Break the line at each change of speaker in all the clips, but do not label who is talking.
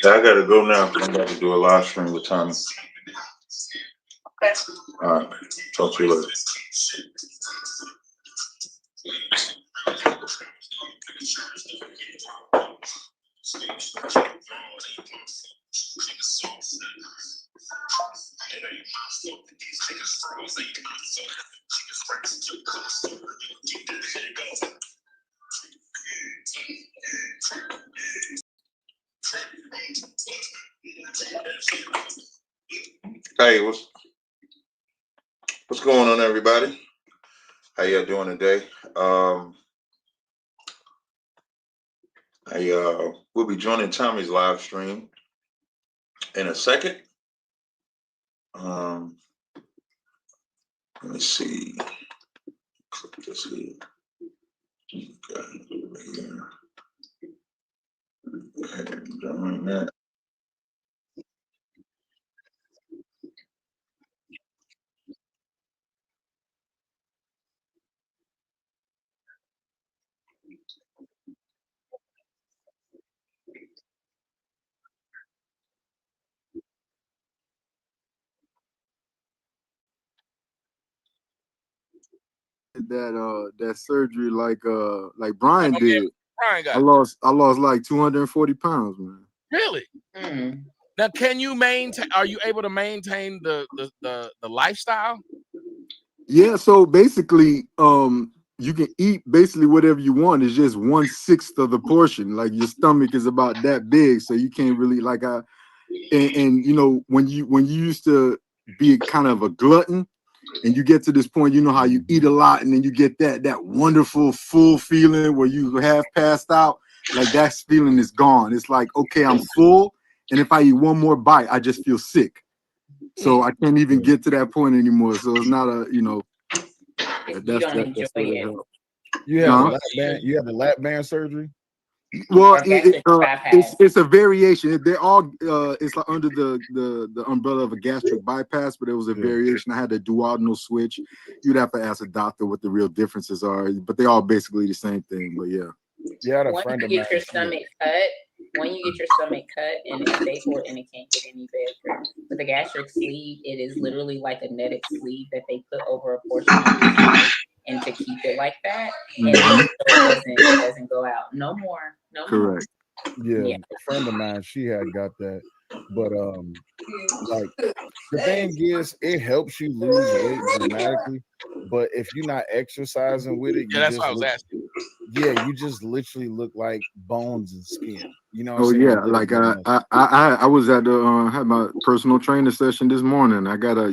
I gotta go now. I'm about to do a live stream with Tommy.
Okay.
All right. Talk to you later. Hey, what's going on, everybody? How y'all doing today? We'll be joining Tommy's live stream in a second. Let me see. Click this here. Okay, over here. Okay, doing that.
That surgery like Brian did.
Brian got
I lost like 240 pounds, man.
Really?
Mm.
Now, can you maintain? Are you able to maintain the lifestyle?
Yeah, so basically, you can eat basically whatever you want. It's just 1/6 of the portion. Like your stomach is about that big, so you can't really and you know when you used to be kind of a glutton, and you get to this point, you know how you eat a lot, and then you get that wonderful full feeling where you have passed out. Like that feeling is gone. It's like, okay, I'm full, and if I eat one more bite, I just feel sick. So I can't even get to that point anymore. So it's not a, you know,
You don't enjoy it.
You have you have a lap band surgery.
Well, it's a variation. They're all it's like under the umbrella of a gastric bypass, but it was a variation. I had a duodenal switch. You'd have to ask a doctor what the real differences are, but they all basically the same thing. But yeah.
Yeah,
when you get your stomach cut, and it's stapled and it can't get any bigger. With the gastric sleeve, it is literally like a netted sleeve that they put over a portion of your stomach, and to keep it like that, and it doesn't go out. No more.
Correct.
Yeah, a friend of mine, she had got that, but like the thing is, it helps you lose weight dramatically, but if you're not exercising with it,
that's what I was asking.
Yeah, you just literally look like bones and skin. You know.
Oh yeah, like I was at the had my personal trainer session this morning. I got I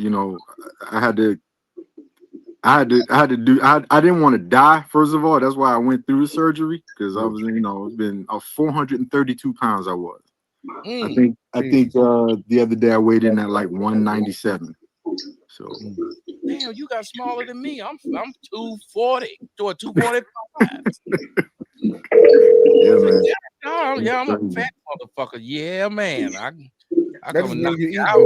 didn't want to die, first of all. That's why I went through the surgery, because I was, it's been 432 pounds I was. I think the other day I weighed in at like 197. So
damn, you got smaller than me. I'm 240 to a 245.
Yeah, man.
Yeah, I'm a fat motherfucker. Yeah, man. I
come and knock you out.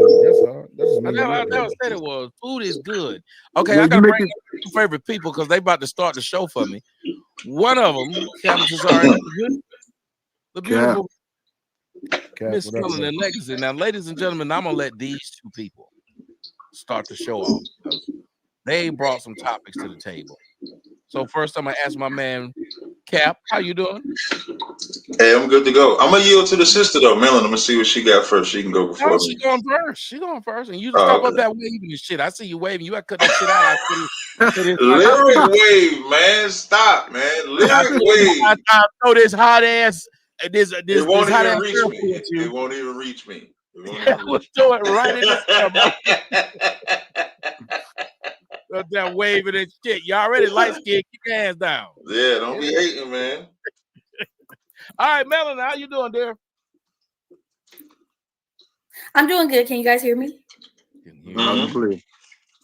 I never said it was. Food is good. Okay, I gotta bring two favorite people because they about to start the show for me. One of them, Captain Cesare, the beautiful Miss Ellen and Legacy. Now, ladies and gentlemen, I'm gonna let these two people start the show off because they brought some topics to the table. So first, I'm gonna ask my man Cap, how you doing?
Hey, I'm good to go. I'm gonna yield to the sister though, Melon. I'm gonna see what she got first. She can go before me.
She going first, and you just stop up that waving and shit. I see you waving. You got to cut that shit out.
Lyric wave, man. Stop, man. Lyric wave.
I throw this hot ass This
It won't
how
even
that
reach
girl
me.
feels you.
It won't even reach me. It won't
That
even
will
reach
throw it right in the air, bro.
me.
That waving and shit. You already light skinned. Keep your hands down.
Yeah, don't be hating, man.
All right, Melon, how you doing, dear?
I'm doing good. Can you guys hear me?
Loud and clear.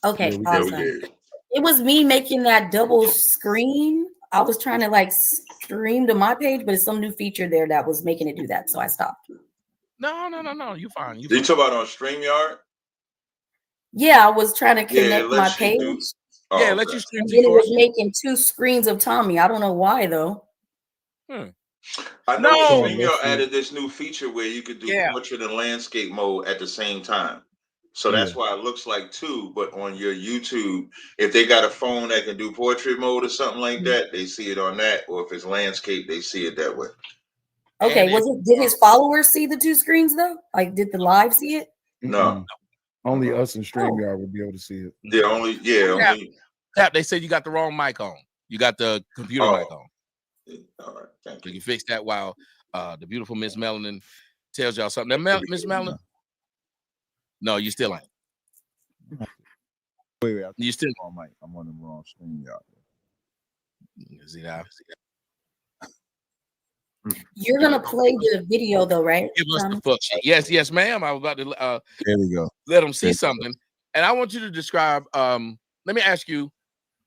Okay,
Yeah, we
Yeah, we
awesome.
did.
It was me making that double screen. I was trying to like stream to my page, but it's some new feature there that was making it do that. So I stopped.
No. You fine. You
Did you
fine.
talk about on StreamYard?
Yeah, I was trying to
Yeah, it
connect my
lets you
page.
do.
Yeah,
Oh,
let
okay.
you stream
And
to
then it was
yours.
making 2 screens of Tommy. I don't know why though.
I know
No.
StreamYard added this new feature where you could do
Yeah.
portrait and landscape mode at the same time. So that's why it looks like 2, but on your YouTube, if they got a phone that can do portrait mode or something like that, they see it on that. Or if it's landscape, they see it that way.
Okay, did his followers see the 2 screens though? Like did the live see it?
No.
Only us in StreamYard would be able to see it.
Yeah, only.
Tap, they said you got the wrong mic on. You got the computer mic on.
All right, thank
you. You can fix that while the beautiful Miss Melanin tells y'all something. Now, Miss Melanin? No, you still ain't.
Wait,
you still
on mic. I'm on the wrong StreamYard.
See that?
You're gonna play the video though, right?
Give us the fuck shit. Yes, ma'am. I was about to
There we go.
let them see something. And I want you to describe, let me ask you,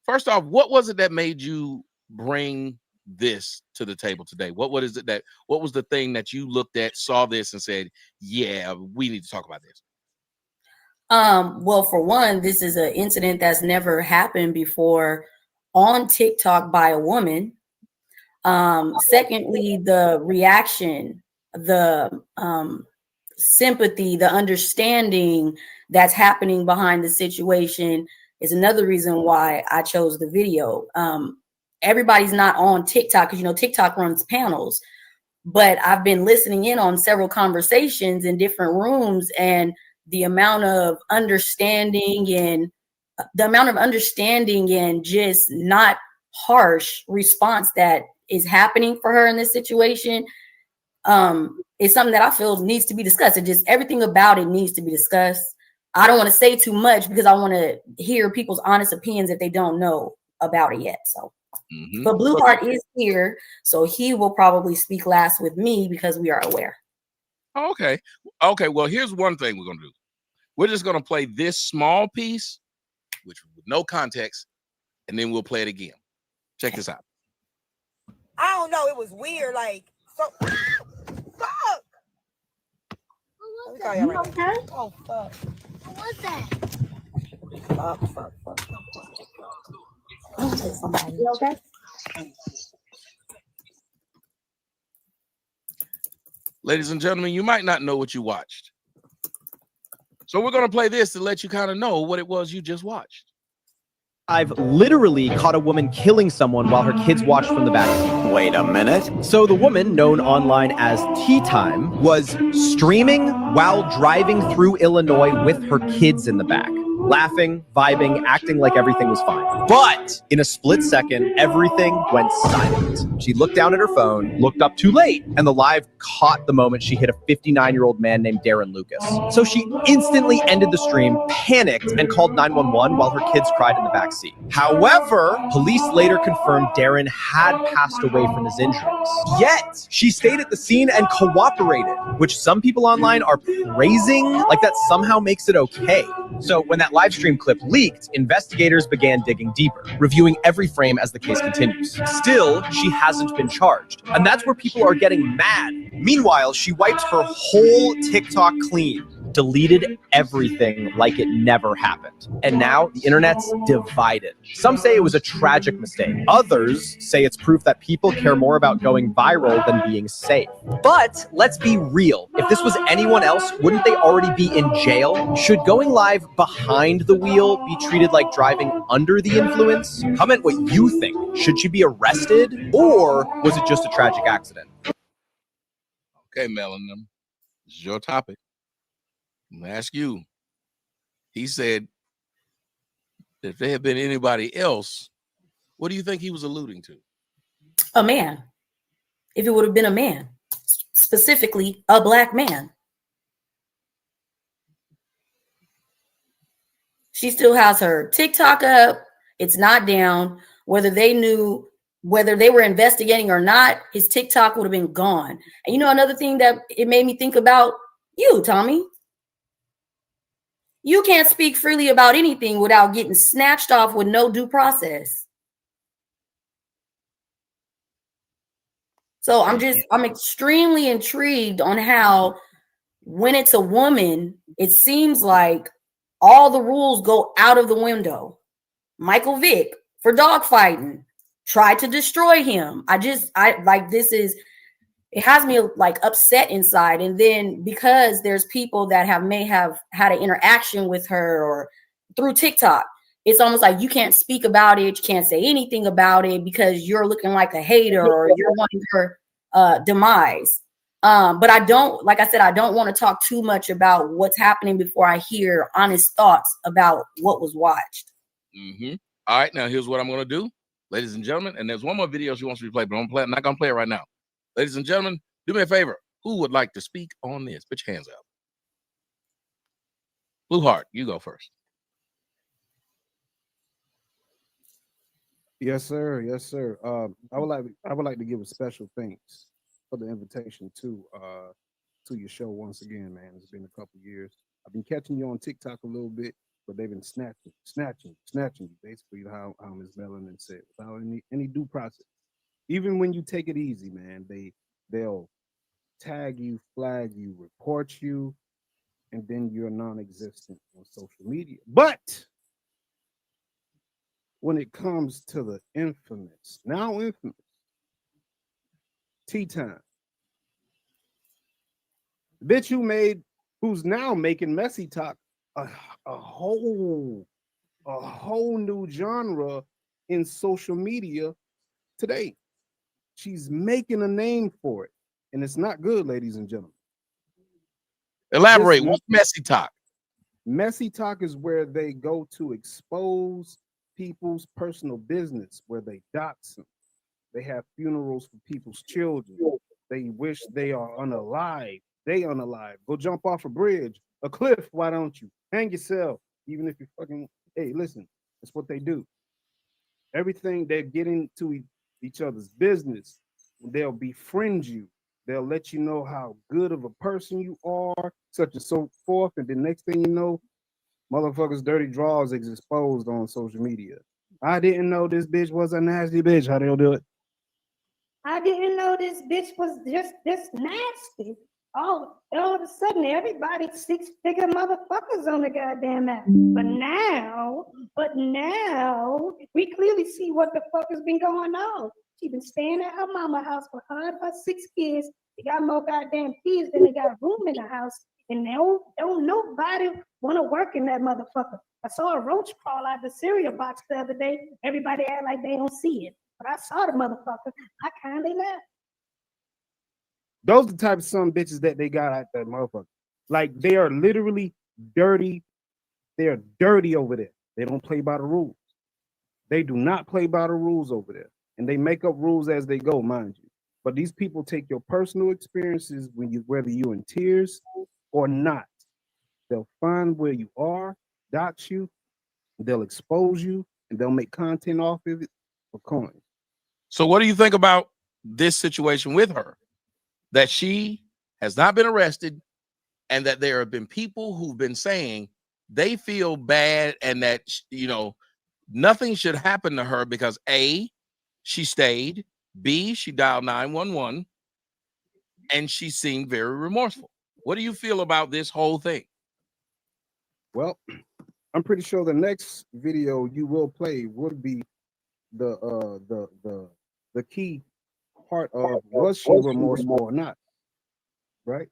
first off, what was it that made you bring this to the table today? What was the thing that you looked at, saw this and said, yeah, we need to talk about this?
Well, for one, this is an incident that's never happened before on TikTok by a woman. Secondly, the reaction, the sympathy, the understanding that's happening behind the situation is another reason why I chose the video. Everybody's not on TikTok because TikTok runs panels, but I've been listening in on several conversations in different rooms, and the amount of understanding and just not harsh response that is happening for her in this situation is something that I feel needs to be discussed. It just, everything about it needs to be discussed. I don't want to say too much because I want to hear people's honest opinions if they don't know about it yet. So, but Blueheart is here, so he will probably speak last with me because we are aware.
Okay. Well, here's one thing we're gonna do. We're just gonna play this small piece, which with no context, and then we'll play it again. Check this out.
I don't know. It was weird. Like, so fuck. Let me call you right now. Oh fuck. What was that? Fuck.
I'll take somebody. You okay?
Ladies and gentlemen, you might not know what you watched. So we're going to play this to let you kind of know what it was you just watched.
I've literally caught a woman killing someone while her kids watched from the back. Wait a minute. So the woman, known online as Tea Time, was streaming while driving through Illinois with her kids in the back. Laughing, vibing, acting like everything was fine. But in a split second, everything went silent. She looked down at her phone, looked up too late, and the live caught the moment she hit a 59-year-old man named Darren Lucas. So she instantly ended the stream, panicked, and called 911 while her kids cried in the back seat. However, police later confirmed Darren had passed away from his injuries. Yet, she stayed at the scene and cooperated, which some people online are praising, like that somehow makes it okay. So when that live stream clip leaked, investigators began digging deeper, reviewing every frame as the case continues. Still, she hasn't been charged, and that's where people are getting mad. Meanwhile, she wiped her whole TikTok clean, deleted everything like it never happened. And now the internet's divided. Some say it was a tragic mistake. Others say it's proof that people care more about going viral than being safe. But let's be real. If this was anyone else, wouldn't they already be in jail? Should going live behind the wheel be treated like driving under the influence? Comment what you think. Should she be arrested, or was it just a tragic accident?
Okay, Melanin, this is your topic. I'm gonna ask you. He said, if there had been anybody else, what do you think he was alluding to?
A man. If it would have been a man. specifically a black man. She still has her TikTok up. It's not down. Whether they were investigating or not, his TikTok would have been gone. And you know, another thing that it made me think about you, Tommy. You can't speak freely about anything without getting snatched off with no due process. So I'm extremely intrigued on how when it's a woman, it seems like all the rules go out of the window. Michael Vick for dogfighting tried to destroy him. It has me like upset inside. And then because there's people that may have had an interaction with her or through TikTok, it's almost like you can't speak about it. You can't say anything about it because you're looking like a hater or you're wanting her demise. But I don't want to talk too much about what's happening before I hear honest thoughts about what was watched.
Mm-hmm. All right, now here's what I'm going to do, ladies and gentlemen. And there's one more video she wants me to play, but I'm not going to play it right now. Ladies and gentlemen, do me a favor. Who would like to speak on this? Put your hands up. Blue Heart, you go first.
Yes, sir. Yes, sir. I would like to give a special thanks for the invitation to your show once again, man. It's been a couple years. I've been catching you on TikTok a little bit, but they've been snatching you, basically how Ms. Melanin said, without any due process. Even when you take it easy, man, they'll tag you, flag you, report you, and then you're non-existent on social media. But when it comes to the now infamous T-Time, the bitch who's now making messy talk a whole new genre in social media today. She's making a name for it, and it's not good, ladies and gentlemen.
Elaborate. What's messy talk?
Messy talk is where they go to expose people's personal business, where they dox them. They have funerals for people's children. They wish they are unalive. They unalive. Go jump off a bridge, a cliff. Why don't you hang yourself? Even if you're fucking. Hey, listen. That's what they do. Everything they're getting to each other's business. They'll befriend you. They'll let you know how good of a person you are, such and so forth. And the next thing you know, motherfuckers' dirty drawers is exposed on social media. I didn't know this bitch was a nasty bitch. How they'll do it?
I didn't know this bitch was just this nasty. All of a sudden, everybody 6-figure motherfuckers on the goddamn app. But now, we clearly see what the fuck has been going on. She been staying at her mama's house for her and her 6 kids. They got more goddamn kids than they got room in the house. And don't nobody want to work in that motherfucker. I saw a roach crawl out the cereal box the other day. Everybody act like they don't see it. But I saw the motherfucker. I kind of laughed.
Those are the type of some bitches that they got at that motherfucker. Like, they are literally dirty. They're dirty over there. They don't play by the rules. They do not play by the rules over there. And they make up rules as they go, mind you. But these people take your personal experiences whether you're in tears or not. They'll find where you are, dox you, they'll expose you, and they'll make content off of it for coins.
So what do you think about this situation with her? That she has not been arrested and that there have been people who've been saying they feel bad and that, nothing should happen to her because A, she stayed, B, she dialed 911, and she seemed very remorseful. What do you feel about this whole thing?
Well, I'm pretty sure the next video you will play would be the key part of was she remorseful or not, right?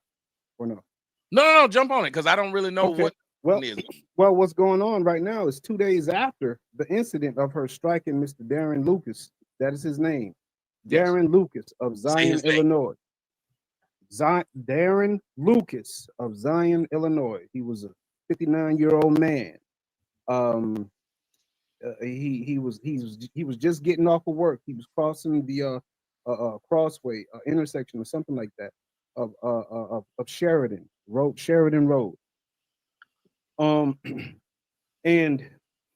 Or no?
No, jump on it because I don't really know
okay.
what
is. Well, what's going on right now is 2 days after the incident of her striking Mr. Darren Lucas. That is his name. Yes. Darren Lucas of Zion, Illinois. Darren Lucas of Zion, Illinois. He was a 59-year-old man. He was just getting off of work. He was crossing the crossway intersection or something like that. Sheridan Road. And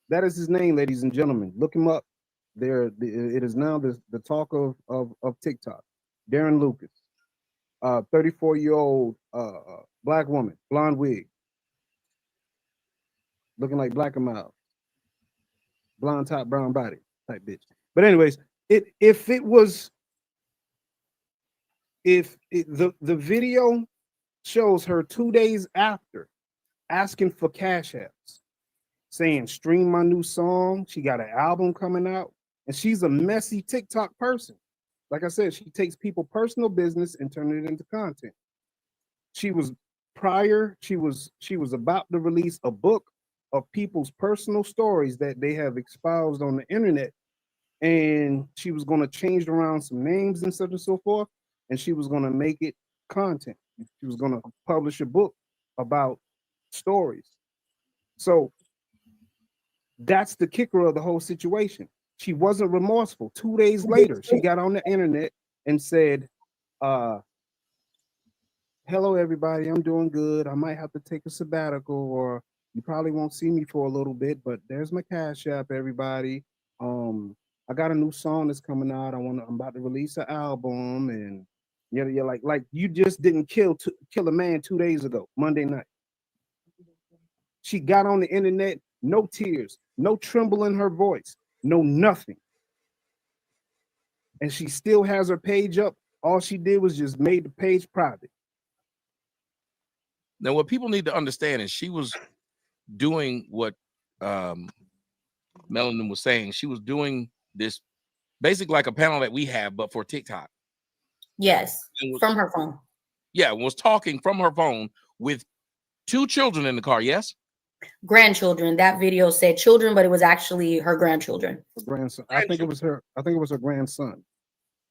that is his name, ladies and gentlemen. Look him up. It is now the talk of TikTok. Darren Lucas, 34-year-old black woman, blonde wig, looking like Black and Mild, blonde top, brown body type bitch. But anyways, the video shows her 2 days after asking for cash apps, saying stream my new song. She got an album coming out, and she's a messy TikTok person. Like I said, she takes people personal business and turn it into content. She was about to release a book of people's personal stories that they have espoused on the internet, and she was going to change around some names and such and so forth, and she was going to make it content. She was going to publish a book about stories. So that's the kicker of the whole situation. She wasn't remorseful. 2 days later, she got on the internet and said, hello, everybody. I'm doing good. I might have to take a sabbatical, or you probably won't see me for a little bit, but there's my Cash App, everybody. I got a new song that's coming out. I'm about to release an album, and you're like you just didn't kill a man 2 days ago, Monday night. She got on the internet, no tears, no tremble in her voice, no nothing. And she still has her page up. All she did was just made the page private.
Now, what people need to understand is she was doing what Melanin was saying. She was doing this basically like a panel that we have, but for TikTok.
Yes, from her phone.
Yeah, was talking from her phone with 2 children in the car. Yes,
grandchildren. That video said children, but it was actually her grandchildren.
Her grandson. I think it was her grandson.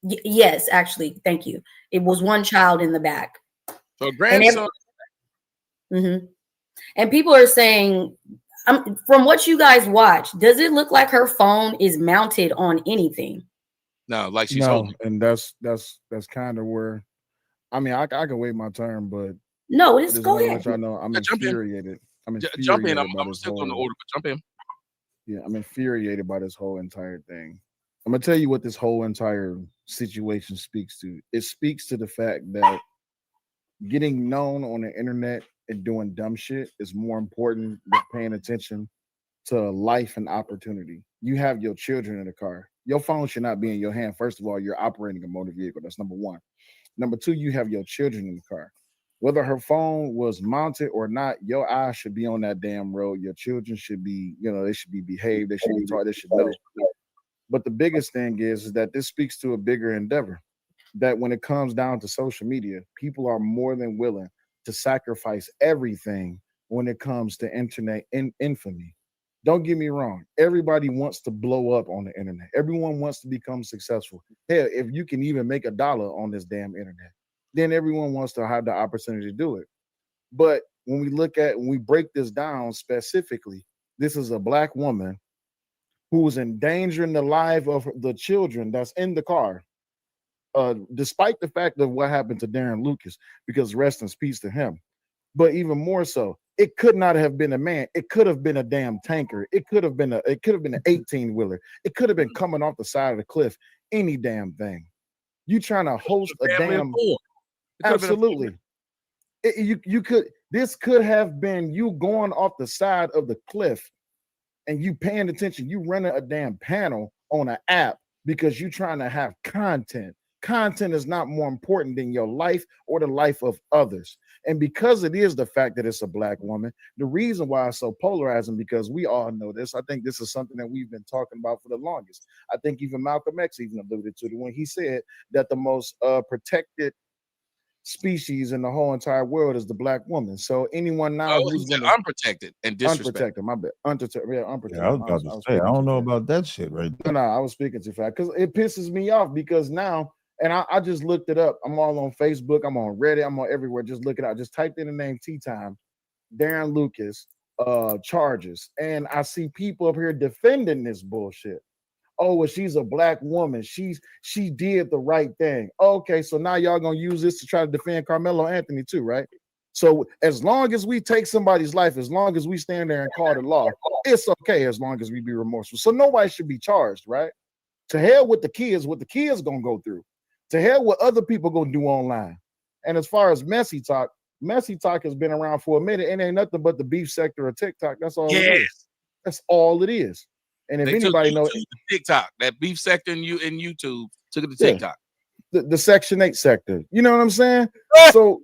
Yes, actually, thank you. It was one child in the back.
So grandson.
And people are saying, from what you guys watch, does it look like her phone is mounted on anything?
No, like she's holding.
And that's kind of where, I mean, I can wait my turn, but
no, it's go ahead.
I know I'm infuriated.
Jump in. I'm still on the order, but jump in.
Yeah, I'm infuriated by this whole entire thing. I'm gonna tell you what this whole entire situation speaks to. It speaks to the fact that getting known on the internet and doing dumb shit is more important than paying attention to life and opportunity. You have your children in the car. Your phone should not be in your hand. First of all, you're operating a motor vehicle. That's number one. Number two, you have your children in the car. Whether her phone was mounted or not, your eyes should be on that damn road. Your children should be, they should be behaved. They should be taught. They should know. But the biggest thing is that this speaks to a bigger endeavor, that when it comes down to social media, people are more than willing to sacrifice everything when it comes to internet infamy. Don't get me wrong. Everybody wants to blow up on the internet. Everyone wants to become successful. Hell, if you can even make $1 on this damn internet, then everyone wants to have the opportunity to do it. But when we break this down specifically, this is a Black woman who was endangering the life of the children that's in the car, despite the fact of what happened to Darren Lucas, because rest in peace to him. But even more so, it could not have been a man. It could have been a damn tanker. It could have been an 18-wheeler. It could have been coming off the side of the cliff. Any damn thing. You trying to host a damn. Absolutely. This could have been you going off the side of the cliff and you paying attention. You running a damn panel on an app because you trying to have content. Content is not more important than your life or the life of others. And because it is the fact that it's a Black woman, the reason why it's so polarizing, because we all know this. I think this is something that we've been talking about for the longest. I think even Malcolm X even alluded to it when he said that the most protected species in the whole entire world is the Black woman. So anyone now who's
unprotected and disrespected.
My bad. Unprotected.
Yeah, I was about to say, I don't know about that shit right there.
No, I was speaking too fast because it pisses me off because now. And I just looked it up. I'm all on Facebook. I'm on Reddit. I'm on everywhere. Just look it out. Just typed in the name Tea Time, Darren Lucas, charges. And I see people up here defending this bullshit. Oh, well, she's a black woman. She did the right thing. Okay, so now y'all gonna use this to try to defend Carmelo Anthony too, right? So as long as we take somebody's life, as long as we stand there and call the law, it's okay as long as we be remorseful. So nobody should be charged, right? To hell with the kids, what the kids gonna go through. To hell what other people gonna do online. And as far as messy talk has been around for a minute and ain't nothing but the beef sector of TikTok. That's all it is. That's all it is. And if anybody knows
TikTok, that beef sector in YouTube took it to TikTok.
The Section 8 sector. You know what I'm saying? So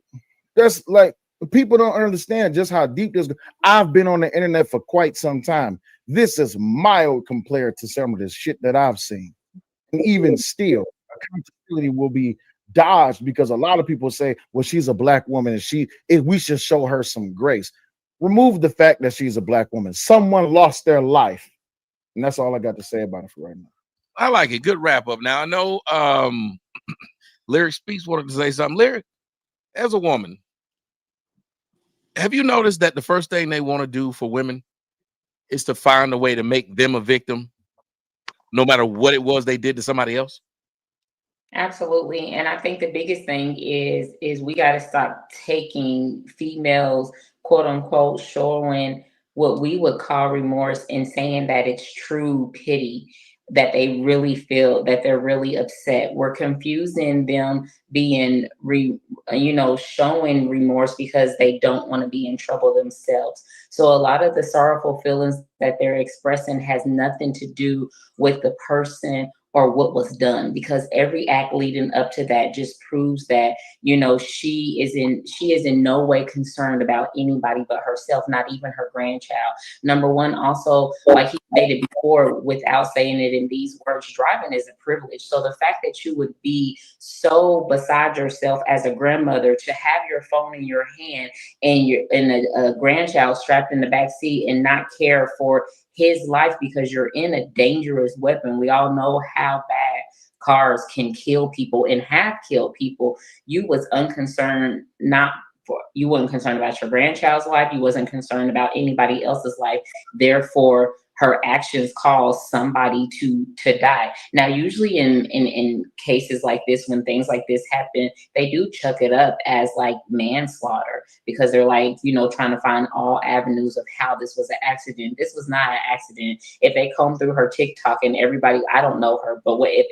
that's like people don't understand just how deep this. I've been on the internet for quite some time. This is mild compared to some of the shit that I've seen. And even still, accountability will be dodged because a lot of people say, well, she's a black woman and we should show her some grace. Remove the fact that she's a black woman. Someone lost their life. And that's all I got to say about it for right now.
I like it. Good wrap up. Now I know Lyric Speaks wanted to say something. Lyric, as a woman, have you noticed that the first thing they want to do for women is to find a way to make them a victim, no matter what it was they did to somebody else?
Absolutely. And I think the biggest thing is we got to stop taking females, quote unquote, showing what we would call remorse and saying that it's true pity, that they really feel, that they're really upset. We're confusing them being, showing remorse because they don't want to be in trouble themselves. So a lot of the sorrowful feelings that they're expressing has nothing to do with the person or what was done, because every act leading up to that just proves that, she is in no way concerned about anybody but herself, not even her grandchild. Number one, also, like he stated before, without saying it in these words, driving is a privilege. So the fact that you would be so beside yourself as a grandmother to have your phone in your hand and a grandchild strapped in the back seat and not care for his life because you're in a dangerous weapon. We all know how bad cars can kill people and have killed people. You was unconcerned, you wasn't concerned about your grandchild's life. You wasn't concerned about anybody else's life. Therefore, her actions cause somebody to die. Now, usually in cases like this, when things like this happen, they do chuck it up as like manslaughter because they're like, trying to find all avenues of how this was an accident. This was not an accident. If they comb through her TikTok and everybody, I don't know her, but what if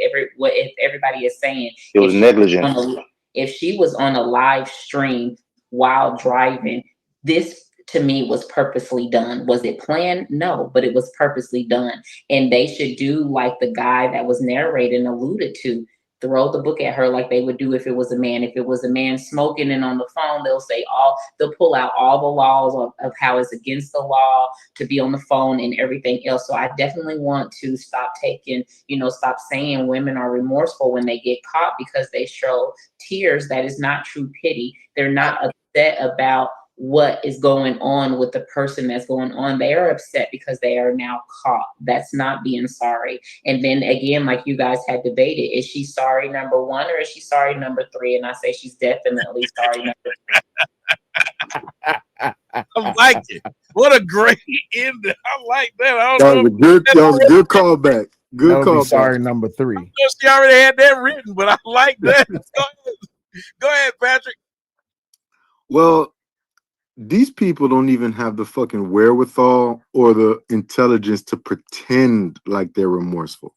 everybody is saying
it was negligent?
If she was on a live stream while driving, this to me was purposely done. Was it planned? No, but it was purposely done. And they should do like the guy that was narrating alluded to, throw the book at her like they would do if it was a man. If it was a man smoking and on the phone, they'll pull out all the laws of how it's against the law to be on the phone and everything else. So I definitely want to stop saying women are remorseful when they get caught because they show tears. That is not true pity. They're not upset about what is going on with the person that's going on. They are upset because they are now caught. That's not being sorry. And then again, like you guys had debated, is she sorry number one or is she sorry number three? And I say she's definitely sorry number three.
I like it. What a great end. I like that.
That was a good callback. Good callback.
Sorry number three.
She already had that written, but I like that. Go ahead, Patrick.
Well, these people don't even have the fucking wherewithal or the intelligence to pretend like they're remorseful.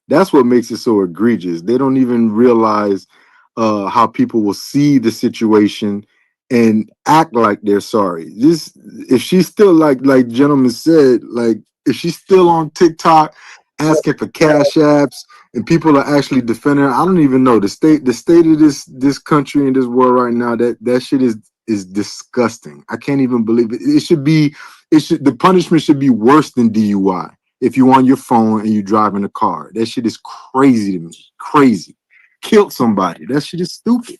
That's what makes it so egregious. They don't even realize how people will see the situation and act like they're sorry. If she's still like gentleman said, like if she's still on TikTok asking for cash apps and people are actually defending her, I don't even know the state of this country and this world right now. That shit is disgusting. I can't even believe it. The punishment should be worse than DUI. If you're on your phone and you driving a car, that shit is crazy to me. Crazy. Killed somebody. That shit is stupid.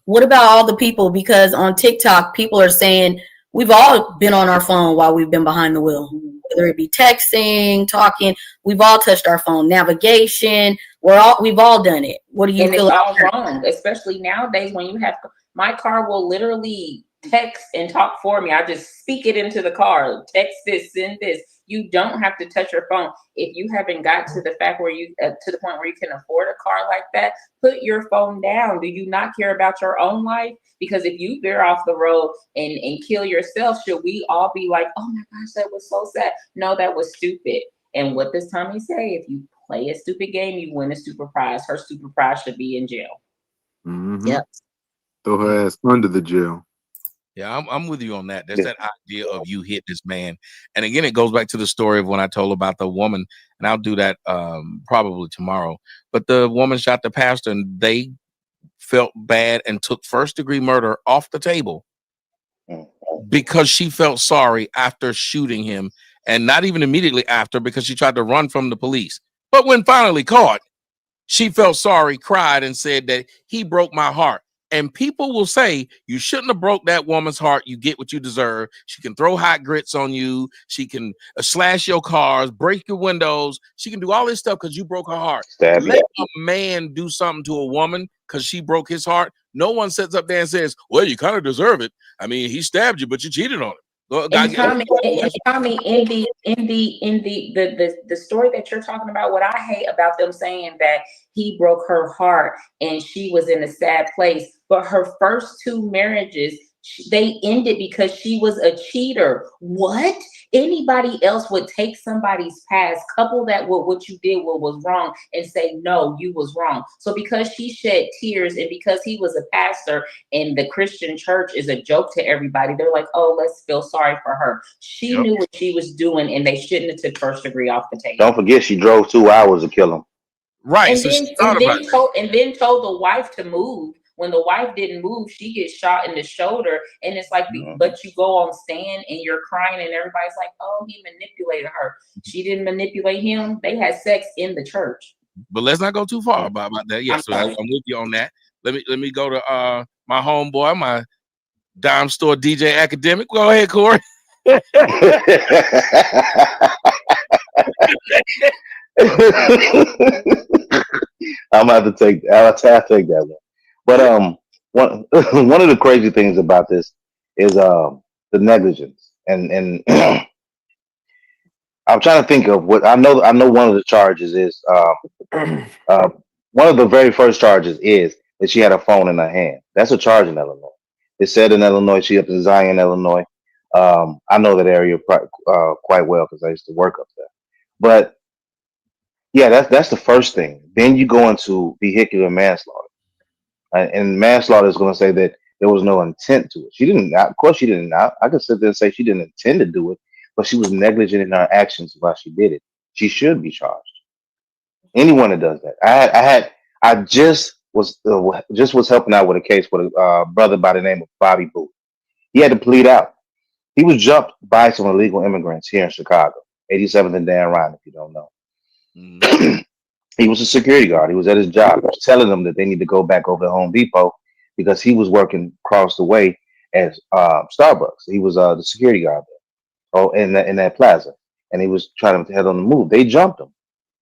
What about all the people? Because on TikTok, people are saying we've all been on our phone while we've been behind the wheel, whether it be texting, talking. We've all touched our phone. Navigation. We've all done it. What do you feel?
It's all wrong, especially nowadays when you have. My car will literally text and talk for me. I just speak it into the car. Text this, send this. You don't have to touch your phone. If you haven't got to the fact where you to the point where you can afford a car like that, put your phone down. Do you not care about your own life? Because if you veer off the road and kill yourself, should we all be like, oh my gosh, that was so sad? No, that was stupid. And what does Tommy say? If you play a stupid game, you win a stupid prize. Her stupid prize should be in jail.
Mm-hmm.
Yep.
Throw her ass under the jail.
Yeah, I'm with you on that. There's that idea of you hit this man. And again, it goes back to the story of when I told about the woman, and I'll do that probably tomorrow. But the woman shot the pastor, and they felt bad and took first-degree murder off the table because she felt sorry after shooting him, and not even immediately after, because she tried to run from the police. But when finally caught, she felt sorry, cried, and said that he broke my heart. And people will say, you shouldn't have broke that woman's heart. You get what you deserve. She can throw hot grits on you. She can slash your cars, break your windows. She can do all this stuff because you broke her heart. Let a man do something to a woman because she broke his heart. No one sits up there and says, well, you kind of deserve it. I mean, he stabbed you, but you cheated on him.
And Tommy, in the story that you're talking about, what I hate about them saying that he broke her heart and she was in a sad place, but her first 2 marriages, they ended because she was a cheater. What? Anybody else would take somebody's past, couple that with what you did, what was wrong, and say, no, you was wrong. So because she shed tears and because he was a pastor and the Christian church is a joke to everybody, they're like, oh, let's feel sorry for her. She knew what she was doing, and they shouldn't have took first degree off the table.
Don't forget, she drove 2 hours to kill him.
Right.
And then told the wife to move. When the wife didn't move, she gets shot in the shoulder. And it's like, but you go on stand and you're crying and everybody's like, oh, he manipulated her. She didn't manipulate him. They had sex in the church.
But let's not go too far about that. Yes, so I'm with you on that. Let me go to my homeboy, my dime store DJ Academic. Go ahead, Corey.
I'm gonna have to take that one. But one of the crazy things about this is the negligence, and I'm trying to think of what I know. I know one of the charges is one of the very first charges is that she had a phone in her hand. That's a charge in Illinois. It said in Illinois, she up in Zion, Illinois. I know that area quite well because I used to work up there. But yeah, that's the first thing. Then you go into vehicular manslaughter. And manslaughter is going to say that there was no intent to it. She didn't. Of course, she didn't. I could sit there and say she didn't intend to do it, but she was negligent in her actions while she did it. She should be charged. Anyone that does that. I just was helping out with a case with a brother by the name of Bobby Booth. He had to plead out. He was jumped by some illegal immigrants here in Chicago, 87th and Darren, if you don't know. He was a security guard. He was at his job. He was telling them that they need to go back over to Home Depot because he was working across the way at Starbucks. He was the security guard there, in that plaza, and he was trying to head on the move. They jumped him.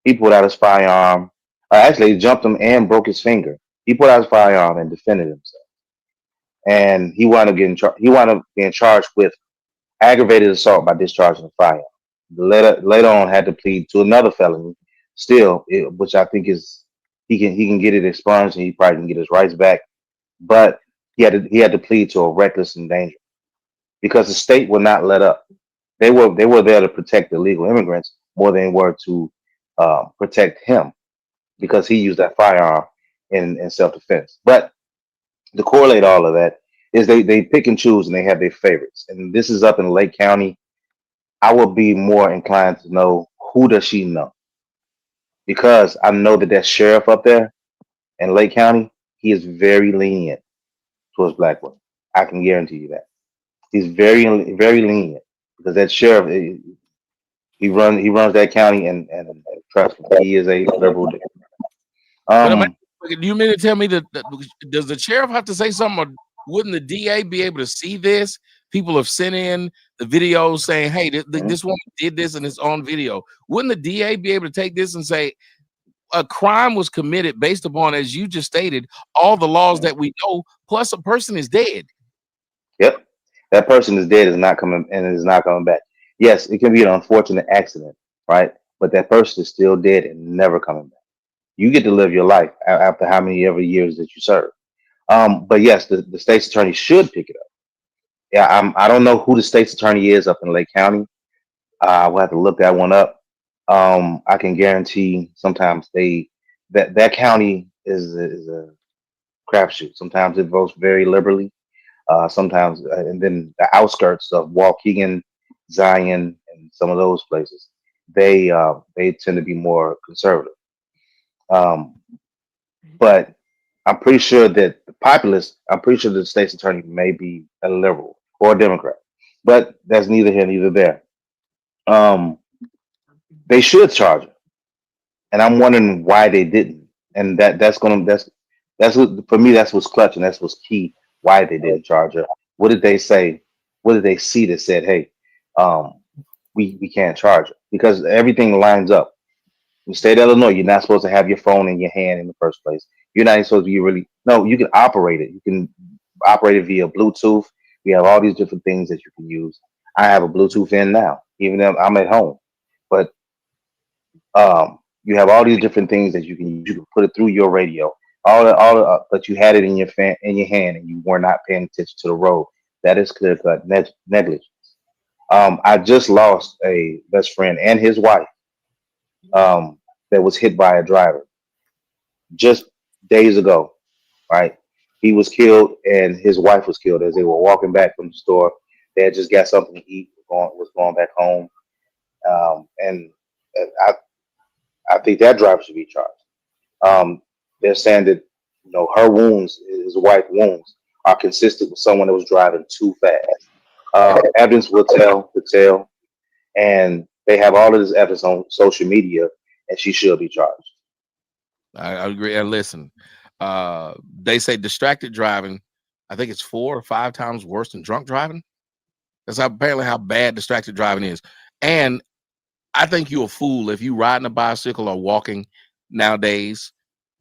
He pulled out his firearm. Actually, they jumped him and broke his finger. He pulled out his firearm and defended himself, and he wound up being charged with aggravated assault by discharging a firearm. Later on, had to plead to another felony. Still, which I think is he can get it expunged and he probably can get his rights back, but he had to plead to a reckless endangerment because the state would not let up. They were there to protect the illegal immigrants more than they were to protect him because he used that firearm in self-defense. But to correlate all of that is they pick and choose and they have their favorites. And this is up in Lake County. I would be more inclined to know who does she know. Because I know that sheriff up there in Lake County, he is very lenient towards black women. I can guarantee you that. He's very, very lenient because that sheriff, he runs that county, and trust me, he is a liberal.
Do you mean to tell me that does the sheriff have to say something, or wouldn't the DA be able to see this? People have sent in the videos saying, hey, this woman did this and it's on video. Wouldn't the DA be able to take this and say a crime was committed based upon, as you just stated, all the laws that we know, plus a person is dead?
Yep. That person is dead, is not coming, and is not coming back. Yes, it can be an unfortunate accident, right? But that person is still dead and never coming back. You get to live your life after how many ever years that you serve. But yes, the state's attorney should pick it up. Yeah, I don't know who the state's attorney is up in Lake County. I will have to look that one up. I can guarantee sometimes that county is a crapshoot. Sometimes it votes very liberally. Sometimes, and then the outskirts of Waukegan, Zion, and some of those places, they tend to be more conservative. Um, but I'm pretty sure that the populace, I'm pretty sure that the state's attorney may be a liberal or a Democrat, but that's neither here neither there. Um, they should charge her, and I'm wondering why they didn't. And that's what for me, that's what's clutch, and that's what's key. Why they didn't charge her? What did they say? What did they see that said, "Hey, um, we can't charge her," because everything lines up. In the state of Illinois, you're not supposed to have your phone in your hand in the first place. You're not even supposed to be really. No, you can operate it. You can operate it via Bluetooth. We have all these different things that you can use. I have a Bluetooth in now, even though I'm at home. But you have all these different things that you can use. You can put it through your radio. But you had it in your hand, and you were not paying attention to the road. That is clear cut negligence. I just lost a best friend and his wife that was hit by a driver just days ago. Right, he was killed, and his wife was killed as they were walking back from the store. They had just got something to eat, was going back home, and I I think that driver should be charged. They're saying that her wounds, his wife's wounds, are consistent with someone that was driving too fast. Evidence will tell the tale, and they have all of this evidence on social media, and she should be charged.
I agree. And listen, they say distracted driving, I think it's 4 or 5 times worse than drunk driving. That's apparently how bad distracted driving is. And I think you're a fool if you riding a bicycle or walking nowadays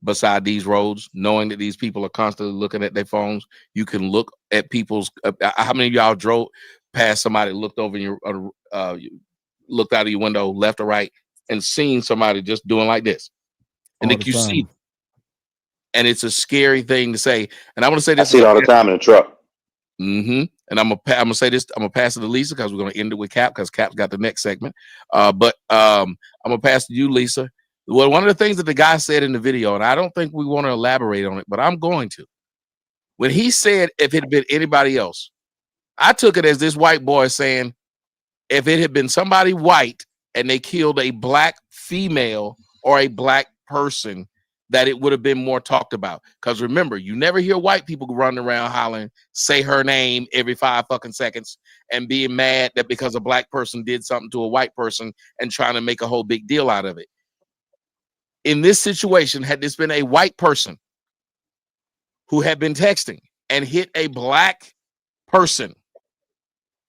beside these roads, knowing that these people are constantly looking at their phones. You can look at people's. How many of y'all drove past somebody, looked over your, you looked out of your window, left or right, and seen somebody just doing like this, and then you see, and it's a scary thing to say. And I want to say this.
I see it all the time in the truck.
Mm-hmm. And I'm gonna say this. I'm gonna pass it to Lisa because we're gonna end it with Cap because Cap's got the next segment. But I'm gonna pass to you, Lisa. Well, one of the things that the guy said in the video, and I don't think we want to elaborate on it, but I'm going to. When he said if it had been anybody else, I took it as this white boy saying if it had been somebody white and they killed a black female or a black person, that it would have been more talked about. Because remember, you never hear white people running around hollering, say her name every 5 fucking seconds and being mad that because a black person did something to a white person and trying to make a whole big deal out of it. In this situation, had this been a white person who had been texting and hit a black person,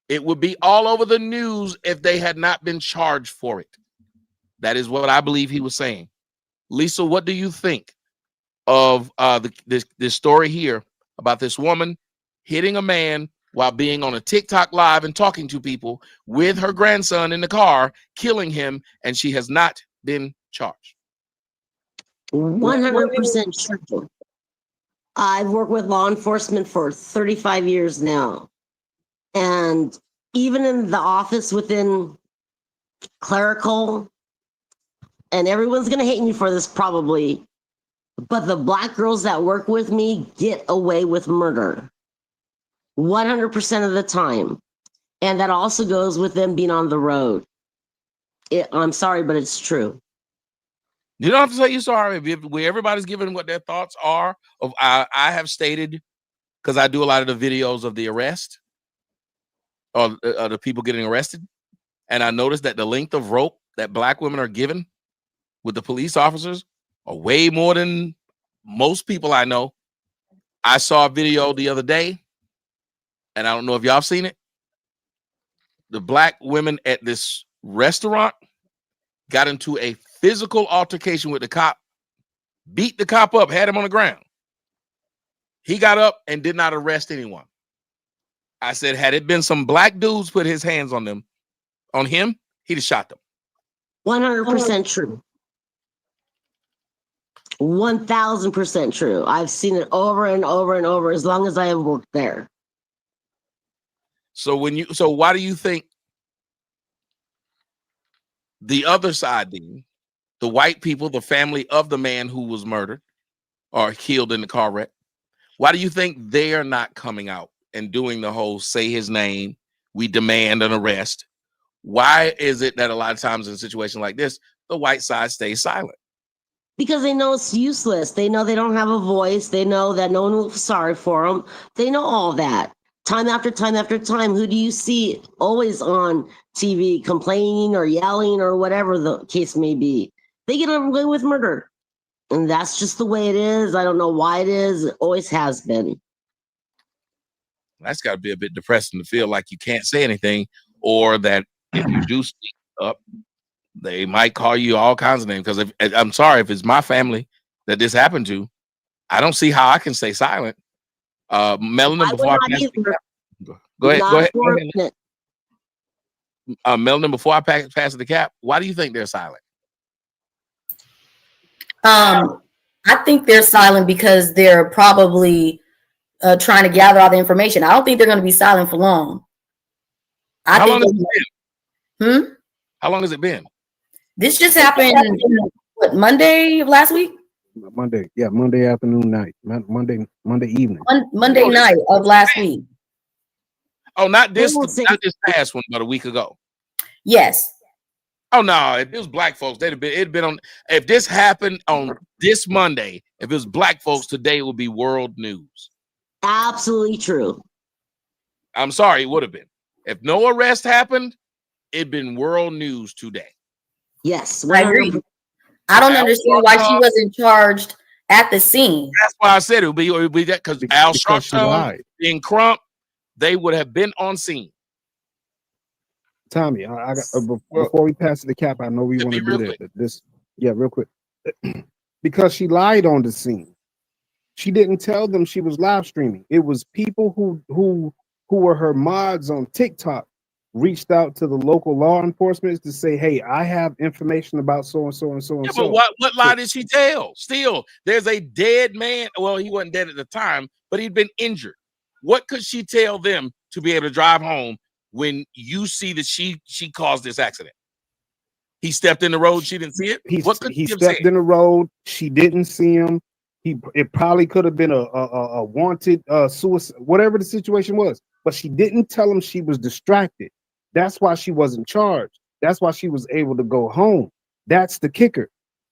it would be all over the news if they had not been charged for it. That is what I believe he was saying. Lisa, what do you think of this story here about this woman hitting a man while being on a TikTok live and talking to people with her grandson in the car, killing him, and she has not been charged?
100% true. I've worked with law enforcement for 35 years now. And even in the office within clerical, and everyone's going to hate me for this probably, but the black girls that work with me get away with murder 100% of the time. And that also goes with them being on the road. I'm sorry, but it's true.
You don't have to say you're sorry. Everybody's giving what their thoughts are. I have stated, because I do a lot of the videos of the arrest or the people getting arrested, and I noticed that the length of rope that black women are given with the police officers are way more than most people I know. I saw a video the other day, and I don't know if y'all have seen it. The black women at this restaurant got into a physical altercation with the cop, beat the cop up, had him on the ground. He got up and did not arrest anyone. I said, had it been some black dudes put his hands on him, he'd have shot them.
100% true. 1000% true. I've seen it over and over and over as long as I have worked there.
So why do you think the other side, then, the white people, the family of the man who was murdered or killed in the car wreck, why do you think they are not coming out and doing the whole say his name, we demand an arrest? Why is it that a lot of times in a situation like this, the white side stays silent?
Because they know it's useless. They know they don't have a voice. They know that no one will feel sorry for them. They know all that. Time after time after time, who do you see always on TV complaining or yelling or whatever the case may be? They get away with murder. And that's just the way it is. I don't know why it is. It always has been.
That's got to be a bit depressing to feel like you can't say anything, or that if you do speak up, they might call you all kinds of names. Because I'm sorry, if it's my family that this happened to, I don't see how I can stay silent. Melanin, before I pass go ahead. Melanin, before I pass the cap, why do you think they're silent?
I think they're silent because they're probably trying to gather all the information. I don't think they're going to be silent for long.
How long has it been? How long has it been?
This just happened, what, Monday of last week?
Monday, yeah, Monday afternoon, night, Monday evening.
Monday night of last week.
Oh, not this past one, but a week ago.
Yes.
Oh no, if it was black folks, it'd been on. If this happened on this Monday, if it was black folks, today it would be world news.
Absolutely true.
I'm sorry, it would have been. If no arrest happened, it'd been world news today.
Yes,
I agree. I don't understand why she wasn't charged at the scene.
That's why I said it would be that because Al Sharpstone and Crump, they would have been on scene.
Tommy, I got before we pass the cap, I know we want to do that. Real quick, because she lied on the scene. She didn't tell them she was live streaming. It was people who were her mods on TikTok reached out to the local law enforcement to say, "Hey, I have information about so and so and so and so."
But what lie did she tell? Still, there's a dead man. Well, he wasn't dead at the time, but he'd been injured. What could she tell them to be able to drive home when you see that she caused this accident? He stepped in the road, she didn't see it.
He stepped in the road, she didn't see him. It probably could have been a wanted suicide, whatever the situation was, but she didn't tell him she was distracted. That's why she wasn't charged. That's why she was able to go home. That's the kicker.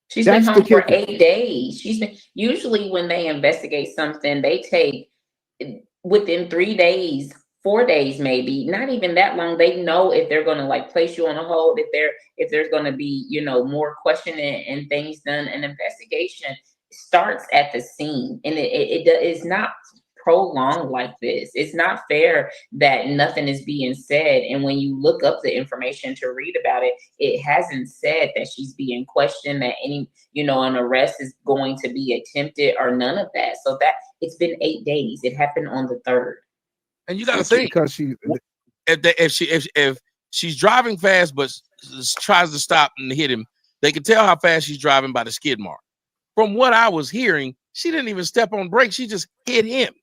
She's been home for 8 days. She's been, usually when they investigate something, they take within 3 days, 4 days, maybe not even that long. They know if they're going to like place you on a hold, if there's going to be, more questioning and things done. An investigation starts at the scene, and it is not prolonged like this. It's not fair that nothing is being said. And when you look up the information to read about it, it hasn't said that she's being questioned, that any, an arrest is going to be attempted or none of that. So that it's been 8 days. It happened on the 3rd.
And you got to think, because if she's driving fast but tries to stop and hit him, they can tell how fast she's driving by the skid mark. From what I was hearing, she didn't even step on brakes. She just hit him.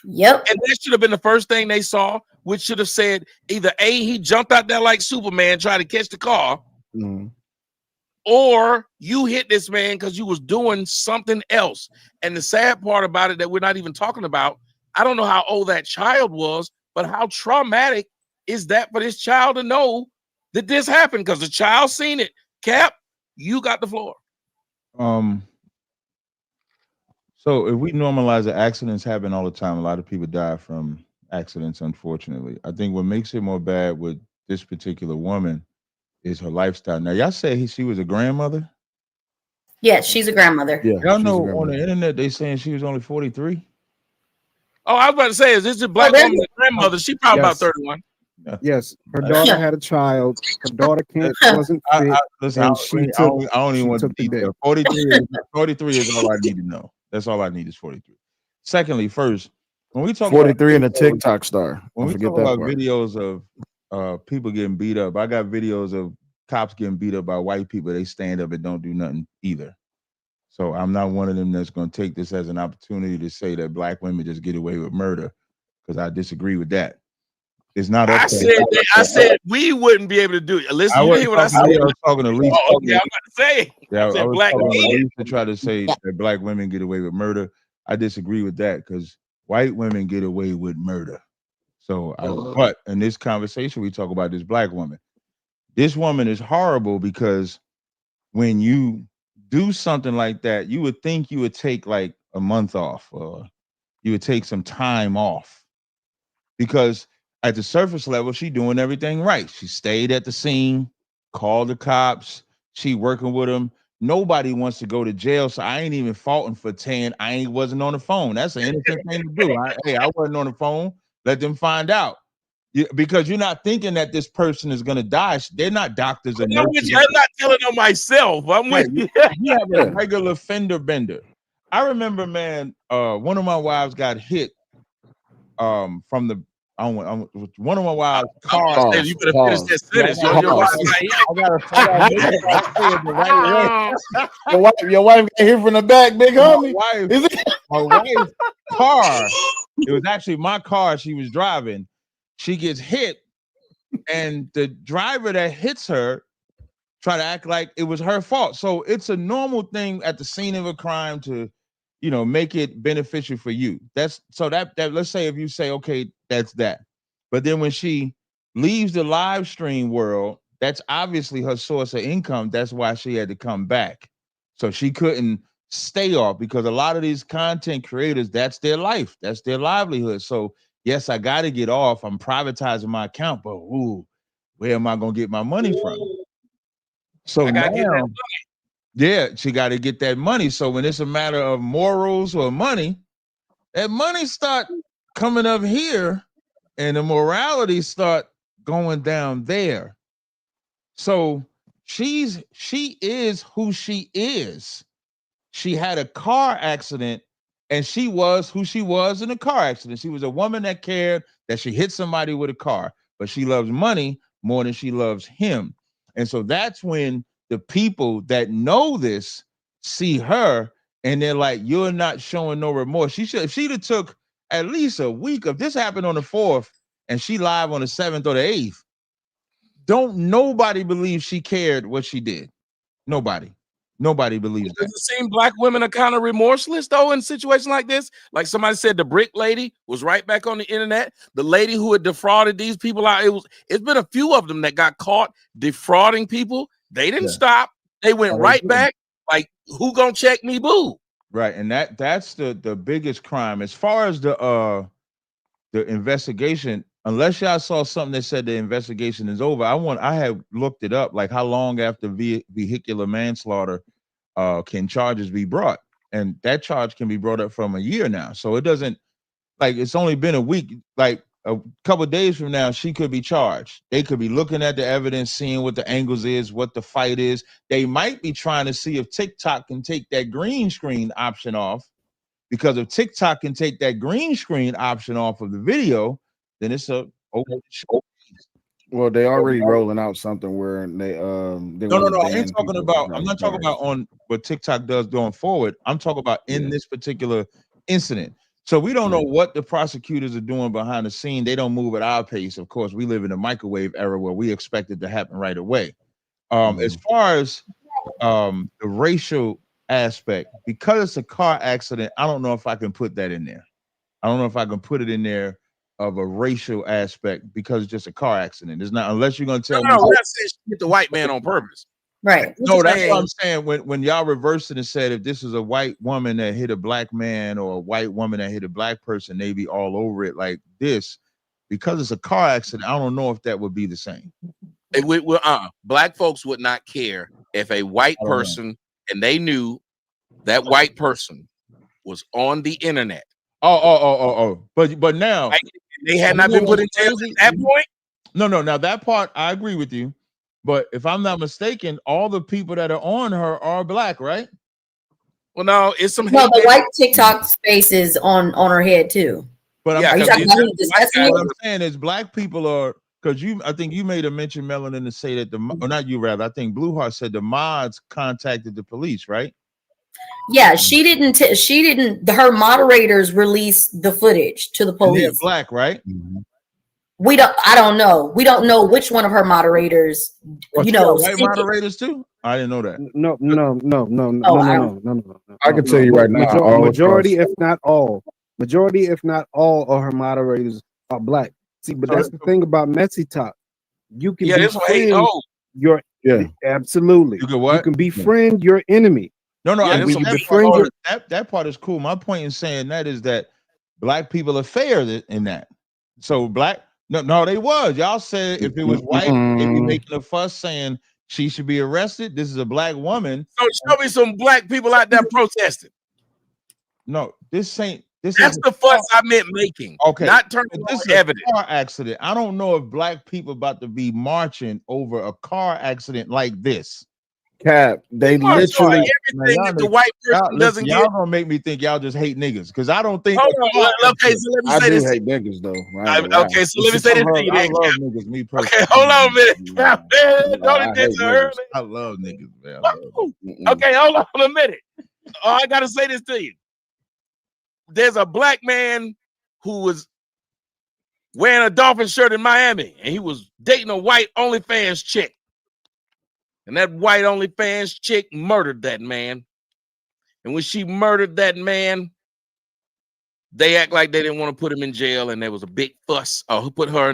Yep.
And that should have been the first thing they saw, which should have said either A, he jumped out there like Superman trying to catch the car, or you hit this man because you was doing something else. And the sad part about it that we're not even talking about, I don't know how old that child was, but how traumatic is that for this child to know that this happened? Because the child seen it. Cap, you got the floor.
So if we normalize that accidents happen all the time, a lot of people die from accidents, unfortunately. I think what makes it more bad with this particular woman is her lifestyle. Now, y'all say she was a grandmother?
Yes, she's a grandmother.
Yeah, y'all know on the internet they saying she was only 43.
Oh, I was about to say, is this a black woman's grandmother? She probably about 31.
Yes, her daughter had a child. Her daughter wasn't fit.
Listen, I don't even want to detail. 43 is all I need to know. That's all I need is 43. Secondly, first, when we talk
43
about
and a TikTok star.
when we
Don't forget
talk
that
about
part.
videos of people getting beat up, I got videos of cops getting beat up by white people. They stand up and don't do nothing either. So I'm not one of them that's going to take this as an opportunity to say that black women just get away with murder, because I disagree with that. It's not up to.
I said we wouldn't be able to do it. Listen,
I
you
wasn't
hear what I
talking to
said?
you, I was talking to Lisa.
Oh, okay, I'm about to say.
Yeah,
I said
was
black
talking to
men.
Lisa to try to say that black women get away with murder. I disagree with that, because white women get away with murder. So, but in this conversation, we talk about this black woman. This woman is horrible because when you do something like that, you would think you would take like a month off, or you would take some time off, because at the surface level, she doing everything right. She stayed at the scene, called the cops, she working with them. Nobody wants to go to jail, so I ain't even faulting for saying I wasn't on the phone. That's an innocent thing to do. I wasn't on the phone. Let them find out. Because you're not thinking that this person is going to die. They're not doctors and nurses.
I'm not telling on myself. I'm with you.
You have a regular fender bender. I remember, man, one of my wives got hit from the one of my wives' cars.
You better finish that sentence. Your wife
I gotta make sure I say it the right way.
Your wife got hit from the back, big homie.
My wife's car. It was actually my car she was driving. She gets hit, and the driver that hits her try to act like it was her fault. So it's a normal thing at the scene of a crime to, make it beneficial for you. That's so that let's say if you say, okay, that's that. But then when she leaves the live stream world, that's obviously her source of income. That's why she had to come back. So she couldn't stay off, because a lot of these content creators, that's their life. That's their livelihood. So yes, I got to get off. I'm privatizing my account, but where am I going to get my money from? So now, yeah, she got to get that money. So when it's a matter of morals or money, that money start coming up here, and the morality start going down there. So she is who she is. She had a car accident, and she was who she was in a car accident. She was a woman that cared that she hit somebody with a car, but she loves money more than she loves him. And so that's when the people that know this see her, and they're like, you're not showing no remorse. If she'd have took at least a week, if this happened on the 4th and she live on the 7th or the 8th, don't nobody believe she cared what she did. Nobody believes that.
Does it seem black women are kind of remorseless though in situations like this? Like somebody said, the brick lady was right back on the internet. The lady who had defrauded these people out. It's been a few of them that got caught defrauding people. They didn't stop. They went right back. Like, who gonna check me, boo?
Right, and that's the biggest crime as far as the investigation. Unless y'all saw something that said the investigation is over, I had looked it up, like how long after vehicular manslaughter can charges be brought, and that charge can be brought up from a year now. So it doesn't, like, it's only been a week. Like a couple of days from now, she could be charged. They could be looking at the evidence, seeing what the angles is, what the fight is. They might be trying to see if TikTok can take that green screen option off, because if TikTok can take that green screen option off of the video, then it's a open show.
Well, they already rolling out something where they
No. I ain't talking about. I'm not talking about on what TikTok does going forward. I'm talking about in this particular incident. So we don't know what the prosecutors are doing behind the scene. They don't move at our pace. Of course, we live in a microwave era where we expect it to happen right away. As far as the racial aspect, because it's a car accident, I don't know if I can put that in there. I don't know if I can put it in there of a racial aspect, because it's just a car accident. It's not, unless you're going to tell me.
No, we're not saying she hit the white man on purpose.
Right.
No, that's what I'm saying. When y'all reversed it and said if this is a white woman that hit a black man or a white woman that hit a black person, they be all over it like this. Because it's a car accident, I don't know if that would be the same.
Black folks would not care if a white person and they knew that white person was on the internet.
But now
like, they had not been put in jail at that point.
No. Now that part I agree with you. But if I'm not mistaken, all the people that are on her are black, right?
Well, no, it's some.
No, the white TikTok space is on her head too.
But
Yeah,
I'm,
Are you
saying,
talking about who's discussing
what
it?
I'm saying is black people are because I think you made a mention, Melanin, to say that or not you rather. I think Blue Heart said the mods contacted the police, right?
Yeah, she didn't. Her moderators released the footage to the
And they're
police.
black, right?
We don't. I don't know. We don't know which one of her moderators.
Well,
You know,
white moderators too. I didn't know that.
No.
I can tell you right now,
majority, if not all, of her moderators are black. See, but that's the thing about Messy Talk. You can befriend your absolutely.
You can what?
You can befriend your enemy.
No,
when you befriend your
that part is cool. My point in saying that is that black people are fair in that. So black, no, they was. Y'all said if it was white, they'd be making a fuss saying she should be arrested. This is a black woman.
So show me some black people out there protesting.
No, this ain't.
That's the fuss I meant making.
Okay,
not turning
this
on evidence.
Car accident. I don't know if black people about to be marching over a car accident like this.
Cap, they literally
everything that the white person doesn't get.
Y'all gonna make me think y'all just hate niggas because I don't think.
Hold on, okay, so let me say this.
I do hate niggas though.
Okay, so let me say this to you.
I love niggas. Me personally.
Okay, hold on a minute.
I love niggas, man.
Okay, hold on a minute. Oh, I gotta say this to you. There's a black man who was wearing a Dolphin shirt in Miami, and he was dating a white OnlyFans chick. And that white OnlyFans chick murdered that man. And when she murdered that man, they act like they didn't want to put him in jail, and there was a big fuss. Who put her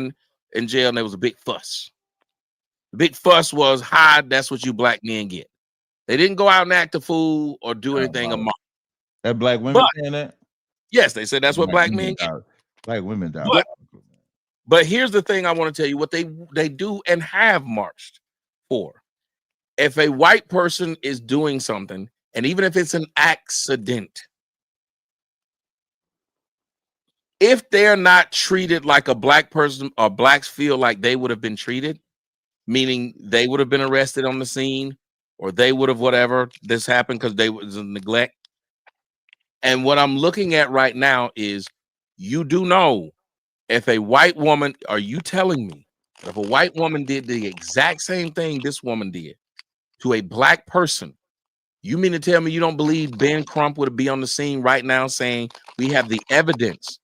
in jail, and there was a big fuss. The big fuss was, hi, that's what you black men get. They didn't go out and act a fool or do anything among.
That black women saying that?
Yes, they said that's what black men get.
Black women die.
But here's the thing I want to tell you what they do and have marched for. If a white person is doing something, and even if it's an accident, if they're not treated like a black person or blacks feel like they would have been treated, meaning they would have been arrested on the scene or they would have whatever, this happened because they was in neglect. And what I'm looking at right now is you do know if a white woman, are you telling me if a white woman did the exact same thing this woman did to a black person, you mean to tell me you don't believe Ben Crump would be on the scene right now saying we have the evidence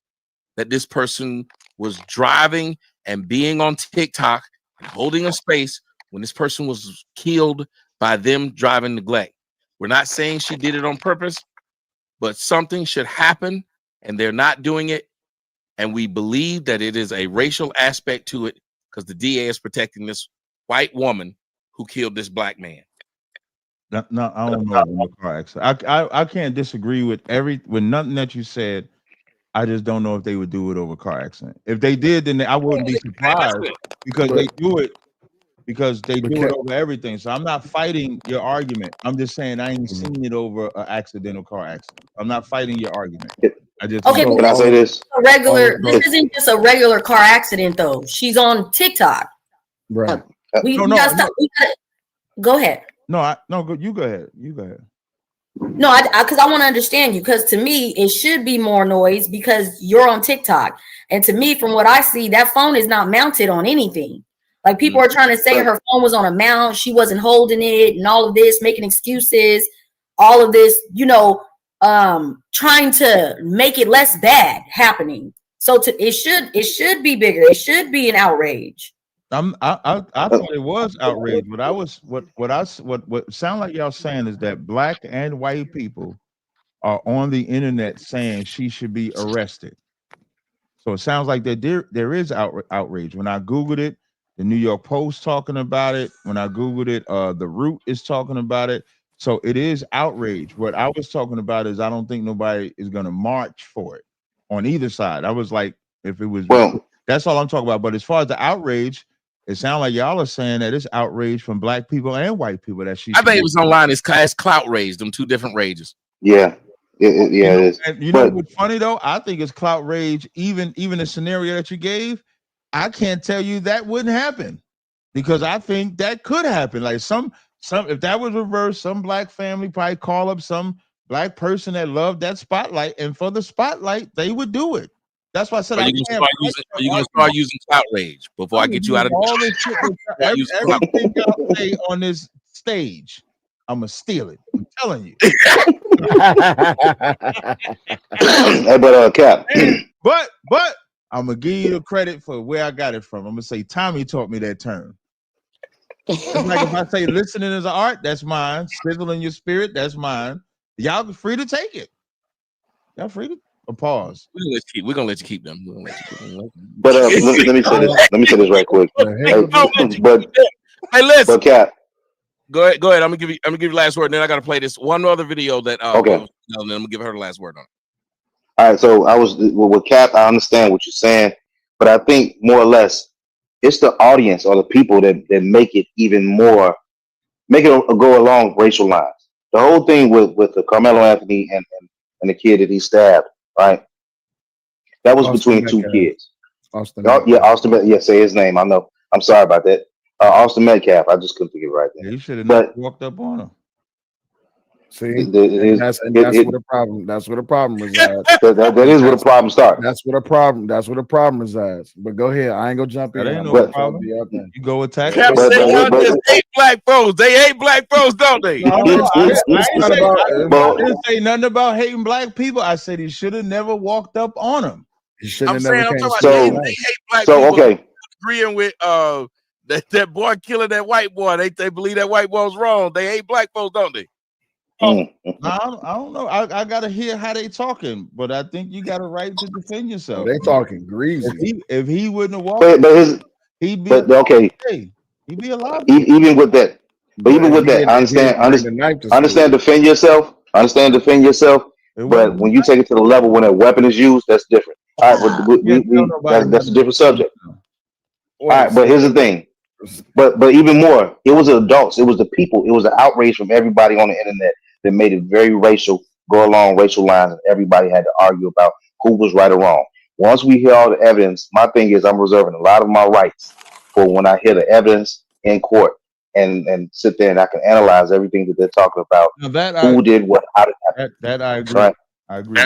that this person was driving and being on TikTok and holding a space when this person was killed by them driving neglect? We're not saying she did it on purpose, but something should happen and they're not doing it. And we believe that it is a racial aspect to it because the DA is protecting this white woman who killed this black man.
No, I don't know the car accident. I can't disagree with nothing that you said. I just don't know if they would do it over car accident. If they did, then I wouldn't be surprised because they do it over everything. So I'm not fighting your argument. I'm just saying I ain't seen it over an accidental car accident. I'm not fighting your argument. I just
Okay,
can I say this?
This isn't just a regular car accident though. She's on TikTok.
Right.
Go ahead.
You go ahead. You go ahead.
No, because I want to understand you. Because to me, it should be more noise because you're on TikTok, and to me, from what I see, that phone is not mounted on anything. Like people are trying to say her phone was on a mount, she wasn't holding it, and all of this, making excuses, all of this, trying to make it less bad happening. So it should be bigger. It should be an outrage.
I thought it was outrage, but what sound like y'all saying is that black and white people are on the internet saying she should be arrested. So it sounds like that there is outrage. When I Googled it, the New York Post talking about it. When I Googled it, The Root is talking about it. So it is outrage. What I was talking about is I don't think nobody is going to march for it on either side. I was like, if it was, that's all I'm talking about. But as far as the outrage, it sounds like y'all are saying that it's outrage from black people and white people that she.
I think it was online. It's clout rage. Them two different rages.
Yeah. It is.
You know what's funny though? I think it's clout rage. Even the scenario that you gave, I can't tell you that wouldn't happen because I think that could happen. Like some if that was reversed, some black family probably call up some black person that loved that spotlight, and for the spotlight, they would do it. That's why I said
Are you gonna start using clout rage before I get you out of
all this shit? Everything y'all say on this stage, I'm gonna steal it. I'm telling you.
Hey, but Cap.
But I'm gonna give you the credit for where I got it from. I'm gonna say Tommy taught me that term. It's like if I say listening is an art, that's mine. Sizzling your spirit, that's mine. Y'all free to take it. Y'all free to pause.
We're gonna let you keep them.
But let me say this. Let me say this right quick. Hey,
listen.
But Cap.
Go ahead. I'm gonna give you the last word. And then I gotta play this one other video that
Okay.
and then I'm gonna give her the last word on it.
All right. So I was with Cap. I understand what you're saying, but I think more or less it's the audience or the people that make it even more, make it go along racial lines. The whole thing with the Carmelo Anthony and the kid that he stabbed, right? That was between two kids.
Austin.
Yeah, Austin. Yeah, say his name. I know. I'm sorry about that. Austin Metcalf. I just couldn't think of it right there.
You should have not walked up on him.
See, that's where the problem. That's where the problem resides.
that is where the problem starts.
That's where the problem. That's where the problem resides. But go ahead. I ain't gonna jump in.
That ain't no problem. You go attack.
Cap say y'all just hate black folks. They hate black folks, don't they?
I didn't say nothing about hating black people. I said he should have never walked up on him.
I'm talking about they hate black people.
Okay.
Agreeing with that boy killing that white boy. They believe that white boy's wrong. They hate black folks, don't they?
I don't know. I gotta hear how they talking, but I think you got a right to defend yourself.
They talking greasy.
If he wouldn't have walked, he'd be
okay.
He'd be alive.
Even with that, but even with that, understand. Defend yourself. Understand. Defend yourself. But when you take it to the level when a weapon is used, that's different. All right, that's a different subject. All right, but here's the thing. But even more, it was adults. It was the people. It was an outrage from everybody on the internet that made it very racial, go along racial lines, and everybody had to argue about who was right or wrong. Once we hear all the evidence, my thing is I'm reserving a lot of my rights for when I hear the evidence in court and sit there and I can analyze everything that they're talking about. Who did what? How did happen?
That I agree.
Right.
I agree.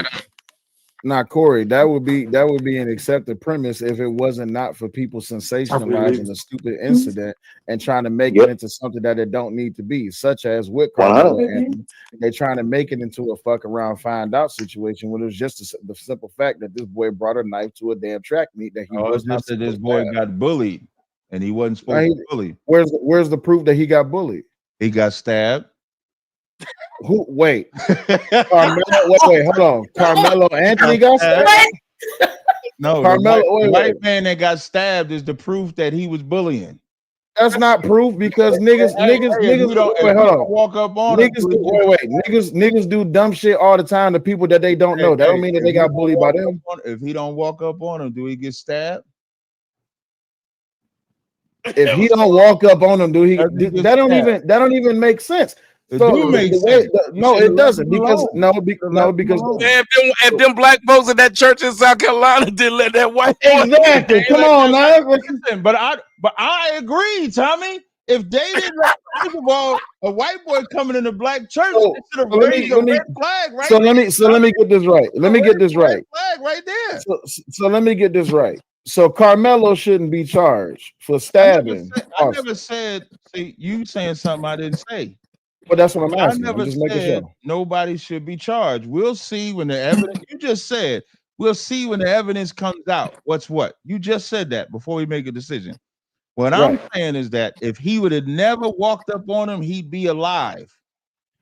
Now, Corey, that would be an accepted premise if it wasn't not for people sensationalizing the stupid incident and trying to make it into something that it don't need to be, such as with Carmelo Anthony. They're trying to make it into a fuck around, find out situation when it was just the simple fact that this boy brought a knife to a damn track meet that he was not.
That this boy got bullied and he wasn't supposed to bully.
Where's the proof that he got bullied?
He got stabbed.
Who? Wait, Carmelo. Wait, hold on. Carmelo Anthony got stabbed.
No,
Carmelo.
The white man that got stabbed is the proof that he was bullying.
That's not proof because niggas. Wait, hold on.
Walk up on
niggas do dumb shit all the time to people that they don't know. That don't mean that they got bullied by them.
If he don't walk up on him, do he get stabbed?
If he don't walk up on him, do he? That don't even make sense. So, no, it doesn't because
if them black folks in that church in South Carolina didn't let that white boy
exactly. Come on, now.
Listen, but I agree, Tommy. If they didn't, first of all, a white boy coming in a black church, they should have raised a red flag, right?
So let me get this right. Let me get this right.
Flag right there.
So let me get this right. So Carmelo shouldn't be charged for stabbing.
I never said. See, you saying something I didn't say.
But that's what I'm asking.
I never said nobody should be charged. We'll see when the evidence. You just said we'll see when the evidence comes out. What's what? You just said that before we make a decision. What I'm saying is that if he would have never walked up on him, he'd be alive.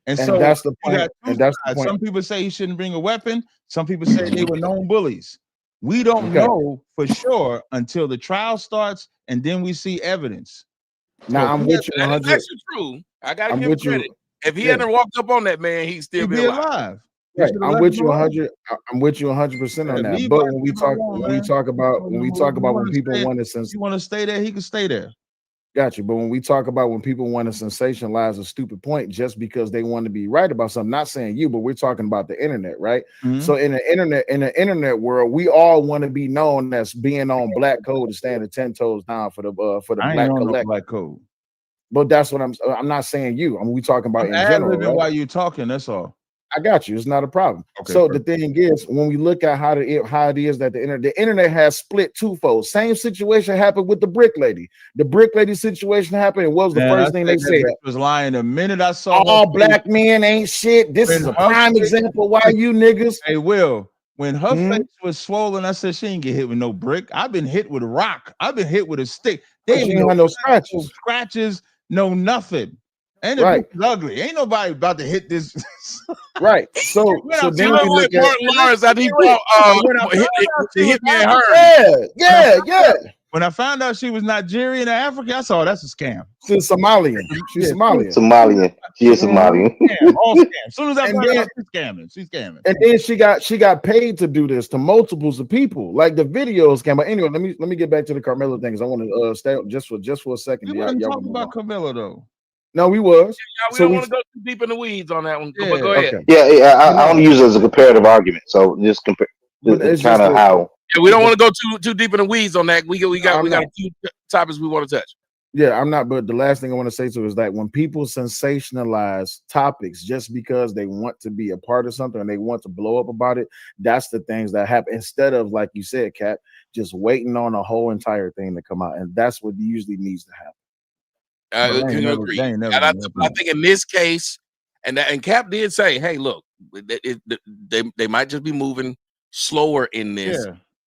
And so
that's the point. And that's the point.
Some people say he shouldn't bring a weapon. Some people say they were known bullies. We don't know for sure until the trial starts, and then we see evidence.
Now I'm with you.
That's actually true. I gotta give him credit. If he hadn't walked up on that man, he'd still be alive.
Right. I'm with you 100. I'm with you 100% on that. But when we talk about when people want to
you want to stay there, he can stay there.
Got you. But when we talk about when people want to sensationalize a stupid point just because they want to be right about something, not saying you, but we're talking about the internet, right? Mm-hmm. So in the internet world, we all want to be known as being on black code and standing 10 toes down for the black collective.
Black code.
But that's what I'm not saying you. I mean, we talking about in general.
Right? While you're talking, that's all.
I got you. It's not a problem.
Okay,
so
perfect.
the thing is, when we look at how it is that the internet has split twofold. Same situation happened with the brick lady. The brick lady situation happened. And what was the first thing they said?
Was lying the minute I saw
all black men ain't shit. This is a prime example. Why you niggas?
Hey, Will, when her
Mhm.
face was swollen, I said she ain't get hit with no brick. I've been hit with a rock. I've been hit with a stick. They
But
ain't
you ain't had no scratches.
No scratches, no nothing. And the
Right.
bitch is ugly. Ain't nobody about to hit this.
Right. So then we look at
Lawrence, I think hit me and her.
Yeah.
When I found out she was Nigerian or African, I saw that's a scam.
She's Somalian. She's Somalian.
She is Somalian.
Scam, all scam. As soon as I
And
found
then-
out she's scamming.
And then she got paid to do this to multiples of people. Like the videos came. But anyway, let me get back to the Carmelo things. I want to stay just for a second.
We weren't talking about Carmelo though.
No, we was.
We don't want to go too deep in the weeds on that one. But go ahead.
Okay.
I only use it as a comparative argument. So just compare. It's kind of how.
Yeah, we don't want to go too deep in the weeds on that. We got a few topics we want to touch.
Yeah, I'm not. But the last thing I want to say to is that when people sensationalize topics just because they want to be a part of something and they want to blow up about it, that's the things that happen. Instead of, like you said, Cap, just waiting on a whole entire thing to come out, and that's what usually needs to happen.
I can agree. And I think in this case, and Cap did say, "Hey, look, they might just be moving slower in this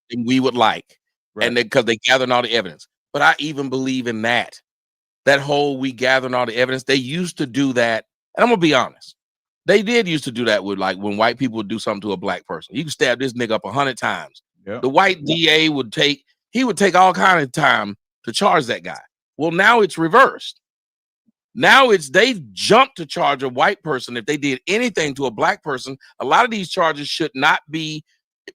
than we would like, and because they gathered all the evidence." But I even believe in that whole we gathering all the evidence. They used to do that, and I'm gonna be honest. They did used to do that with like when white people would do something to a black person. You can stab this nigga up 100 times.
Yep.
The white DA would take all kind of time to charge that guy. Well, now it's reversed. Now they jump to charge a white person if they did anything to a black person. A lot of these charges should not be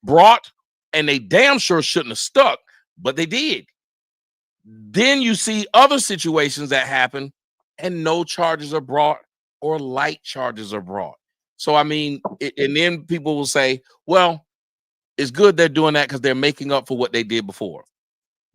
brought, and they damn sure shouldn't have stuck, but they did. Then you see other situations that happen, and no charges are brought or light charges are brought. So I mean, and then people will say, "Well, it's good they're doing that because they're making up for what they did before."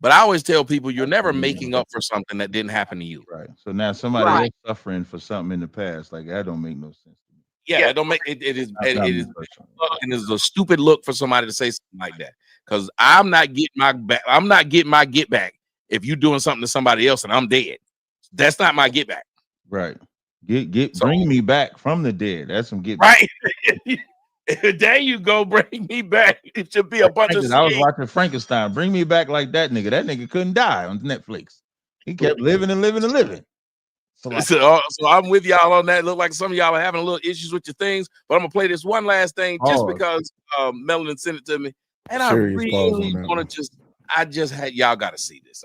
But I always tell people you're never making up for something that didn't happen to you.
Right. So now somebody else suffering for something in the past, like that don't make no sense to me.
Yeah, it don't make it is and it's a stupid look for somebody to say something like that. Because I'm not getting my get back if you're doing something to somebody else and I'm dead. That's not my get back.
Right. Bring me back from the dead. That's some get back.
Right. There you go. Bring me back. It should be a bunch of.
I was watching Frankenstein. Bring me back like that nigga. That nigga couldn't die on Netflix. He kept living and living and living.
So I'm with y'all on that. Look like some of y'all are having a little issues with your things, but I'm gonna play this one last thing just because Melanin sent it to me, and I really want to I just had y'all got to see this.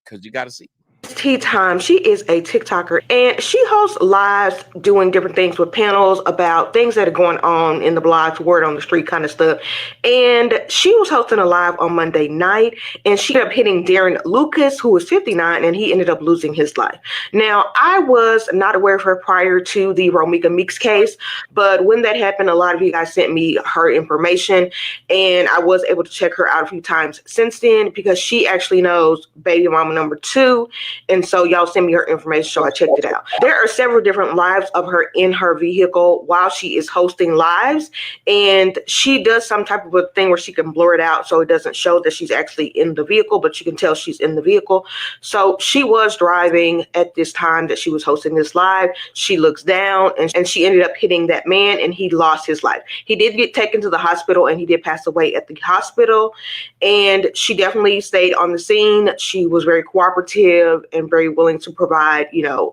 Because you got to see.
Tea Time. She is a TikToker and she hosts lives doing different things with panels about things that are going on in the blogs, word on the street kind of stuff. And she was hosting a live on Monday night and she ended up hitting Darren Lucas, who was 59, and he ended up losing his life. Now, I was not aware of her prior to the Romika Meeks case, but when that happened, a lot of you guys sent me her information and I was able to check her out a few times since then because she actually knows baby mama number 2. And so y'all send me her information, so I checked it out. There are several different lives of her in her vehicle while she is hosting lives. And she does some type of a thing where she can blur it out so it doesn't show that she's actually in the vehicle, but you can tell she's in the vehicle. So she was driving at this time that she was hosting this live. She looks down and she ended up hitting that man and he lost his life. He did get taken to the hospital and he did pass away at the hospital. And she definitely stayed on the scene. She was very cooperative and very willing to provide,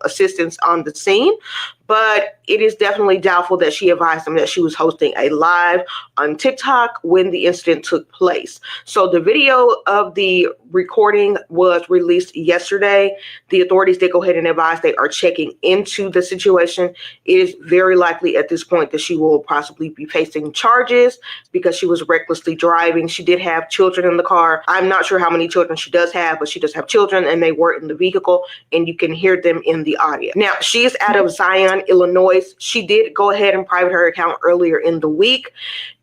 assistance on the scene. But it is definitely doubtful that she advised him that she was hosting a live on TikTok when the incident took place. So the video of the recording was released yesterday. The authorities did go ahead and advise they are checking into the situation. It is very likely at this point that she will possibly be facing charges because she was recklessly driving. She did have children in the car. I'm not sure how many children she does have, but she does have children and they were in the vehicle and you can hear them in the audio. Now, she is out of Zion, Illinois. She did go ahead and private her account earlier in the week,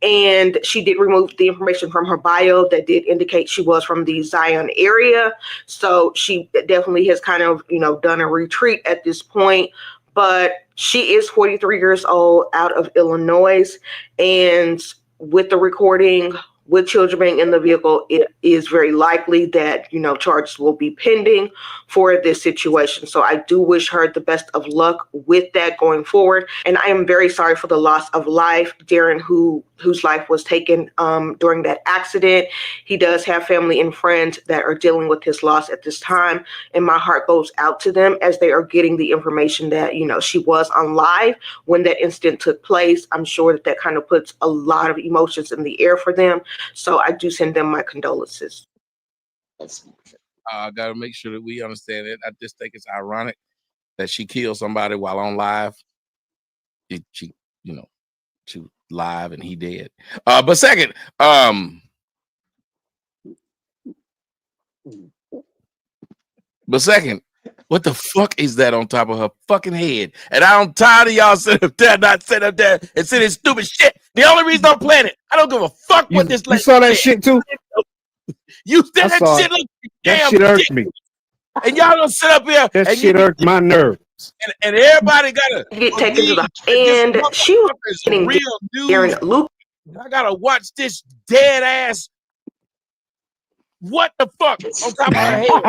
and she did remove the information from her bio that did indicate she was from the Zion area. So she definitely has kind of, done a retreat at this point. but she is 43 years old, out of Illinois, and with the recording, with children being in the vehicle, it is very likely that, charges will be pending for this situation. So I do wish her the best of luck with that going forward. And I am very sorry for the loss of life, Darren, whose life was taken during that accident. He does have family and friends that are dealing with his loss at this time. And my heart goes out to them as they are getting the information that, she was on live when that incident took place. I'm sure that kind of puts a lot of emotions in the air for them. So I do send them my condolences.
I got to make sure that we understand it. I just think it's ironic that she killed somebody while on live. She live and he dead. But second, what the fuck is that on top of her fucking head? And I'm tired of y'all sitting up there, not sitting up there and sitting stupid shit. The only reason I'm playing it, I don't give a fuck what this lady
You saw that
said.
shit too?
You said
I
that
saw
shit
it.
like
That
damn
shit irked
dick.
me.
And y'all don't sit up here
That
and
shit irked my nerves.
and everybody gotta
Get taken to the
believe
and
that
she was
this
getting
real news.
Darren Luke.
I gotta watch this dead ass. What the fuck on top of her head?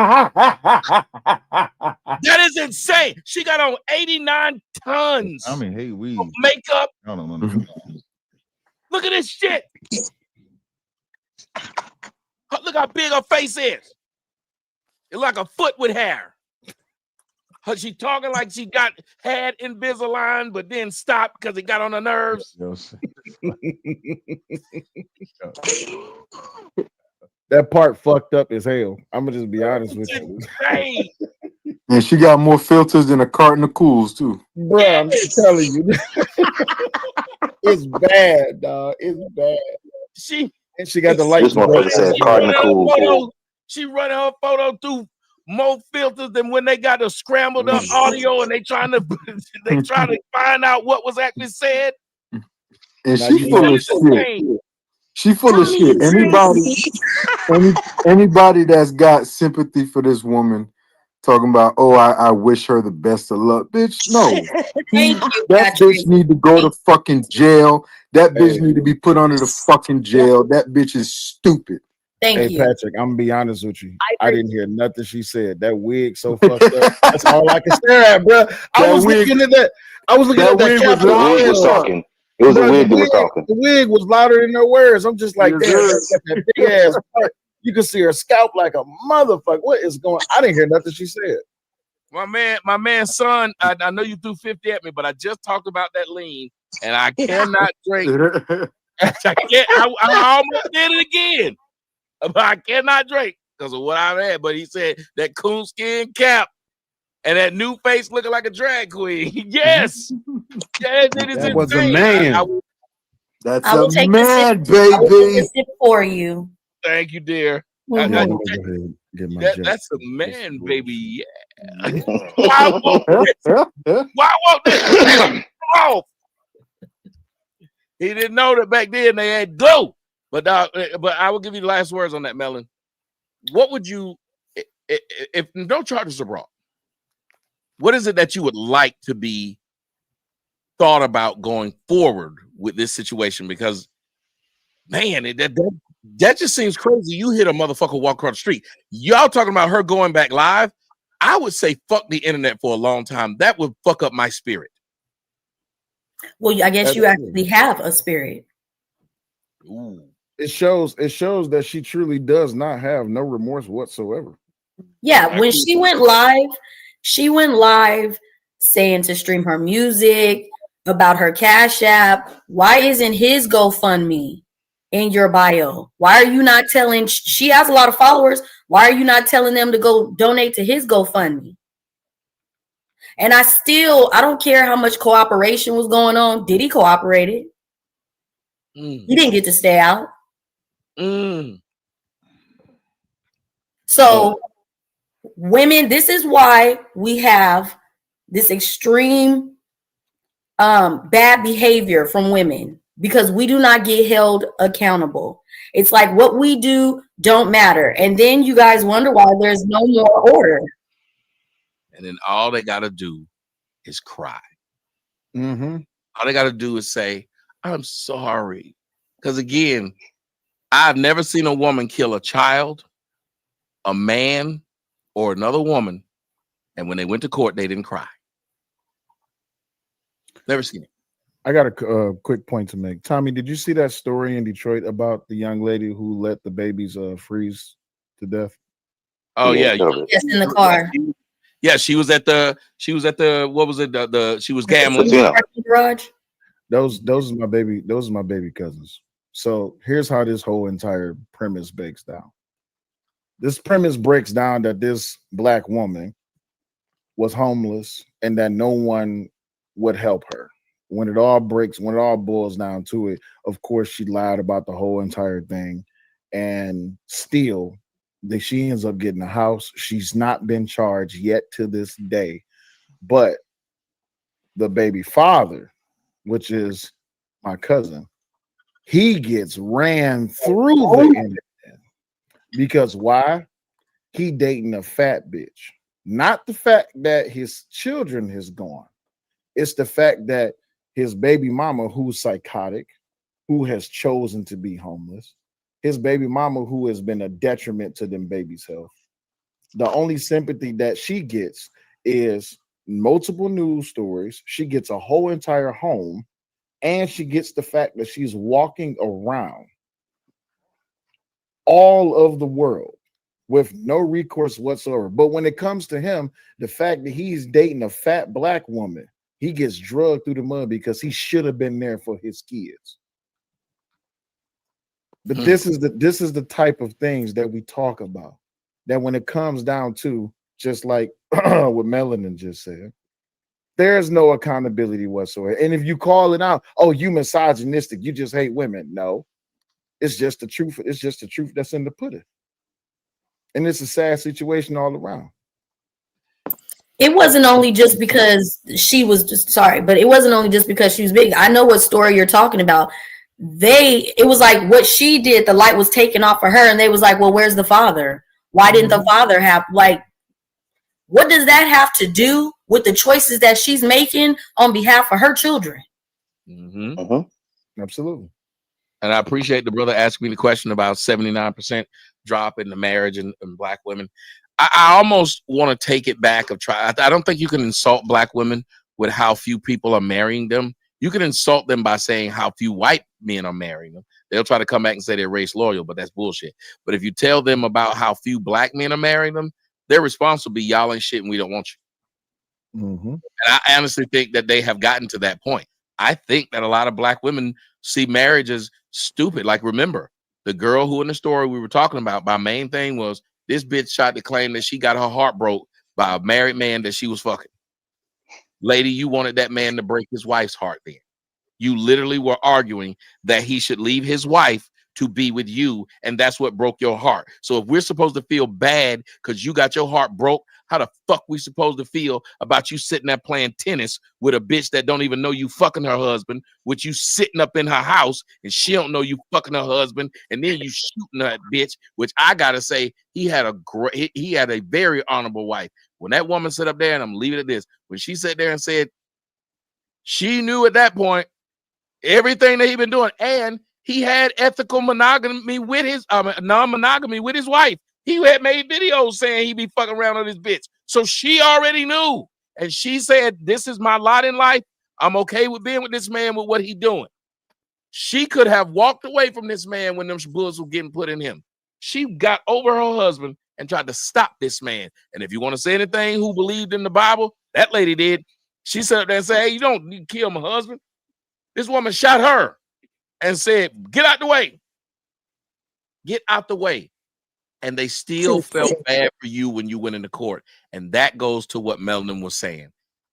That is insane. She got on 89 tons
I mean, hey, we
of makeup.
I don't understand.
Look at this shit. Look how big her face is. It's like a foot with hair. She talking like she had Invisalign, but then stopped because it got on her nerves.
That part fucked up as hell. I'm gonna just be honest with you.
Insane.
And she got more filters than a carton of Cools too.
Bro, I'm just telling you. It's bad, dog. It's bad.
She
got the light.
This motherfucker said carton cool.
She running her photo through more filters than when they got the scrambled up audio and they trying to find out what was actually said.
And she full of shit. She full of shit. Anybody that's got sympathy for this woman talking about, oh, I wish her the best of luck. Bitch, no. That bitch need to go to fucking jail. That bitch need to be put under the fucking jail. That bitch is stupid.
Thank you.
Patrick, I'm gonna be honest with you. I didn't hear nothing she said. That wig so fucked up. That's all I can stare at, bro. I was looking at that. I was looking at that.
The wig was talking. It was a wig that was talking.
The wig was louder than their words. I'm just like, damn, that's got that big ass part. You can see her scalp like a motherfucker. What is going on? I didn't hear nothing she said.
My man, son, I know you threw 50 at me, but I just talked about that lean, and I cannot drink. I almost did it again, but I cannot drink because of what I've had. But he said that coonskin cap and that new face looking like a drag queen. Yes, it is
That
insane.
was a man.
That's
I will
a
take
man,
I will take
baby.
a sip for you.
Thank you, dear.
Mhm.
That's a man, baby. Yeah. Why won't this? Oh, he didn't know that back then they had glue. But I will give you the last words on that, Melon. What would you, if no charges are brought, what is it that you would like to be thought about going forward with this situation? Because, man, that just seems crazy. You hit a motherfucker walk across the street. Y'all talking about her going back live? I would say fuck the internet for a long time. That would fuck up my spirit.
Well, I guess you actually have a spirit.
Ooh.
It shows that she truly does not have no remorse whatsoever.
Yeah, when she went live saying to stream her music, about her Cash App. Why isn't his GoFundMe in your bio? Why are you not telling? She has a lot of followers. Why are you not telling them to go donate to his GoFundMe? And I don't care how much cooperation was going on. Did he cooperate it? He didn't get to stay out. So women, this is why we have this extreme bad behavior from women, because we do not get held accountable. It's like what we do don't matter. And then you guys wonder why there's no more order.
And then all they got to do is cry.
Mm-hmm.
All they got to do is say, I'm sorry. Because again, I've never seen a woman kill a child, a man, or another woman. And when they went to court, they didn't cry. Never seen it.
I got a quick point to make. Tommy, did you see that story in Detroit about the young lady who let the babies freeze to death?
Oh yeah.
Yes, in the car.
Yeah, she was at the what was it? She was gambling.
Garage.
Those are my baby cousins. So here's how this whole entire premise breaks down. This premise breaks down that this black woman was homeless and that no one would help her. When it all boils down to it, of course, she lied about the whole entire thing. And still, she ends up getting a house. She's not been charged yet to this day. But the baby father, which is my cousin, he gets ran through the internet. Because why? He dating a fat bitch. Not the fact that his children has gone. It's the fact that his baby mama, who's psychotic, who has chosen to be homeless, his baby mama, who has been a detriment to them babies' health. The only sympathy that she gets is multiple news stories. She gets a whole entire home, and she gets the fact that she's walking around all of the world with no recourse whatsoever. But when it comes to him, the fact that he's dating a fat black woman, he gets drugged through the mud because he should have been there for his kids. But this is the type of things that we talk about. That when it comes down to, just like what Melanin just said, there's no accountability whatsoever. And if you call it out, oh, you misogynistic, you just hate women. No, it's just the truth. It's just the truth that's in the pudding. And it's a sad situation all around.
It wasn't only just because she was just but it wasn't only just because she was big. I know what story you're talking about. It was like what she did, the light was taken off for her, and they was like, well, where's the father? Why didn't the father have, like, what does that have to do with the choices that she's making on behalf of her children?
Absolutely.
And I appreciate the brother asking me the question about 79% drop in the marriage and black women. I almost want to take it back I don't think you can insult black women with how few people are marrying them. You can insult them by saying how few white men are marrying them. They'll try to come back and say they're race loyal, but that's bullshit. But if you tell them about how few black men are marrying them, their response will be, y'all ain't shit and we don't want you. And I honestly think that they have gotten to that point. I think that a lot of black women see marriage as stupid. Like, remember, the girl who in the story we were talking about, my main thing was this bitch tried to claim that she got her heart broke by a married man that she was fucking. Lady, you wanted that man to break his wife's heart then. You literally were arguing that he should leave his wife to be with you, and that's what broke your heart. So if we're supposed to feel bad because you got your heart broke, how the fuck we supposed to feel about you sitting there playing tennis with a bitch that don't even know you fucking her husband, with you sitting up in her house and she don't know you fucking her husband, and then you shooting that bitch, which I gotta say, he had a very honorable wife. When that woman sat up there, and I'm leaving it at this, when she sat there and said she knew at that point everything that he'd been doing, and he had ethical monogamy with his non-monogamy with his wife. He had made videos saying he'd be fucking around with his bitch. So she already knew. And she said, this is my lot in life. I'm okay with being with this man with what he's doing. She could have walked away from this man when them bullets were getting put in him. She got over her husband and tried to stop this man. And if you want to say anything who believed in the Bible, that lady did. She sat up there and said, hey, you don't need to kill my husband. This woman shot her and said, get out the way. Get out the way. And they still felt bad for you when you went into court. And that goes to what Melanin was saying.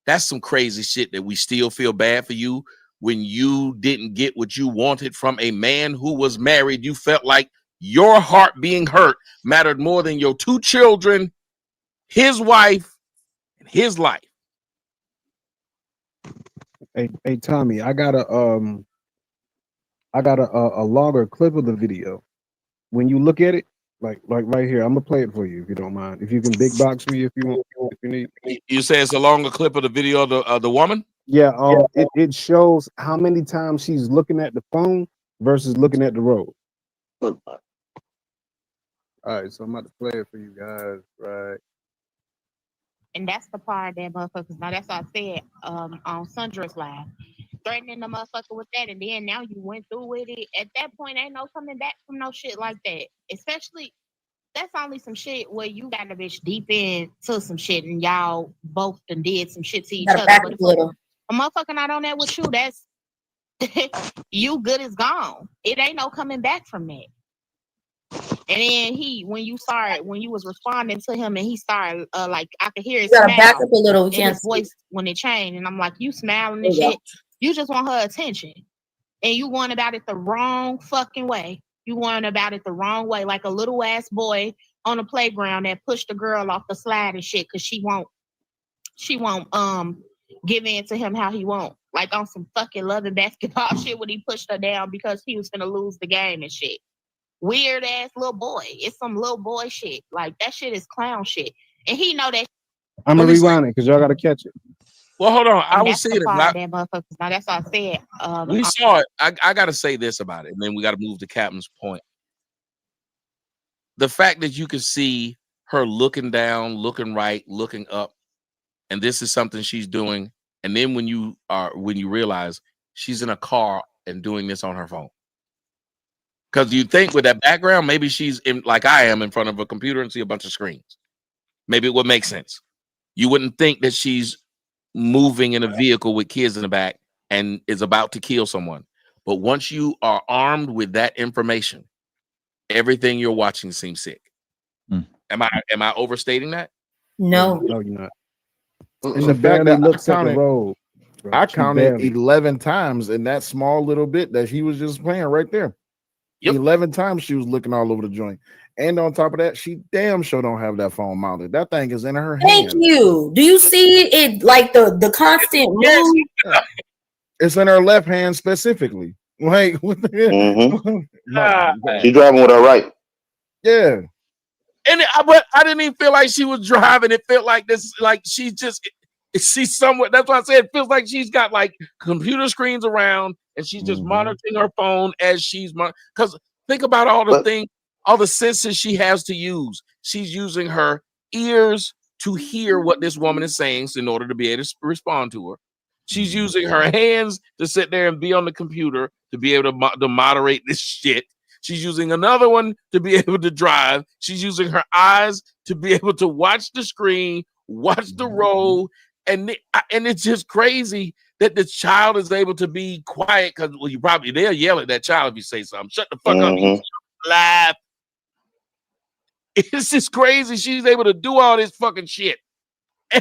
That's some crazy shit, that we still feel bad for you when you didn't get what you wanted from a man who was married. You felt like your heart being hurt mattered more than your 2 children, his wife, and his life.
Hey Tommy, I got a longer clip of the video. When you look at it, like right here, I'm gonna play it for you if you don't mind. If you can big box me, if you you need.
You say it's a longer clip of the video of the woman?
Yeah, it shows how many times she's looking at the phone versus looking at the road. All right, so I'm about to play it for you guys, right?
And that's the part that motherfuckers. Now that's what I said on Sundra's Live, threatening the motherfucker with that, and then now you went through with it. At that point, ain't no coming back from no shit like that. Especially that's only some shit where you got a bitch deep into some shit, and y'all both done did some shit to each other. But if a motherfucker not on that with you, that's you good as gone. It ain't no coming back from that. And then when you was responding to him, and he started like I could hear his smile.
Back up a little,
his voice when it changed, and I'm like, you smiling and shit. You just want her attention, and you going about it the wrong fucking way. You going about it the wrong way, like a little ass boy on the playground that pushed a girl off the slide and shit, because she won't give in to him how he won't. Like on some fucking loving basketball shit when he pushed her down because he was gonna lose the game and shit. Weird ass little boy. It's some little boy shit. Like that shit is clown shit. And he know that.
I'm gonna rewind it because y'all gotta catch it.
Well, hold on. I
And
was
that's the
seeing it.
part that motherfuckers. Now that's what I said.
We saw it. I gotta say this about it, and then we gotta move to Captain's point. The fact that you can see her looking down, looking right, looking up, and this is something she's doing. And then when you realize she's in a car and doing this on her phone. Because you think with that background, maybe she's in, like I am, in front of a computer and see a bunch of screens. Maybe it would make sense. You wouldn't think that she's moving in a vehicle with kids in the back and is about to kill someone. But once you are armed with that information, everything you're watching seems sick. Am I overstating that?
No,
you're not.
And
She
the fact
barely
that
looks at the road. Bro.
I
She
counted
barely.
11 times in that small little bit that he was just playing right there. 11 times she was looking all over the joint. And on top of that, she damn sure don't have that phone mounted. That thing is in her hand.
Thank you. Do you see it like the constant move?
It's in her left hand specifically. Like what the hell?
She's driving with her right.
Yeah.
And but I didn't even feel like she was driving. It felt like this, like she's somewhere. That's why I said it feels like she's got like computer screens around, and she's just monitoring her phone as she's because think about all the things, all the senses she has to use. She's using her ears to hear what this woman is saying in order to be able to respond to her. She's using her hands to sit there and be on the computer to be able to moderate this shit. She's using another one to be able to drive. She's using her eyes to be able to watch the screen, watch the road, and it's just crazy that the child is able to be quiet because they'll yell at that child if you say something. Shut the fuck up, you laugh. It's just crazy. She's able to do all this fucking shit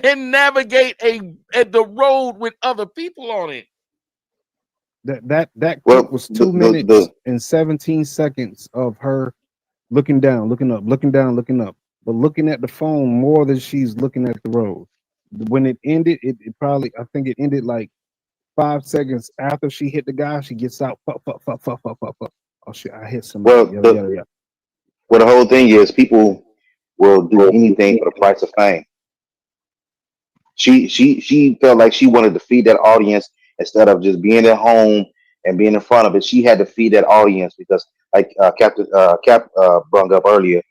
and navigate the road with other people on it.
That clip was 2 minutes and 17 seconds of her looking down, looking up, looking down, looking up, but looking at the phone more than she's looking at the road. When it ended, it probably, I think it ended like 5 seconds after she hit the guy. She gets out. Fuck. Oh shit! I hit somebody.
Well, well, the whole thing is people will do anything for the price of fame. She felt like she wanted to feed that audience instead of just being at home and being in front of it. She had to feed that audience because, like Cap brought up earlier,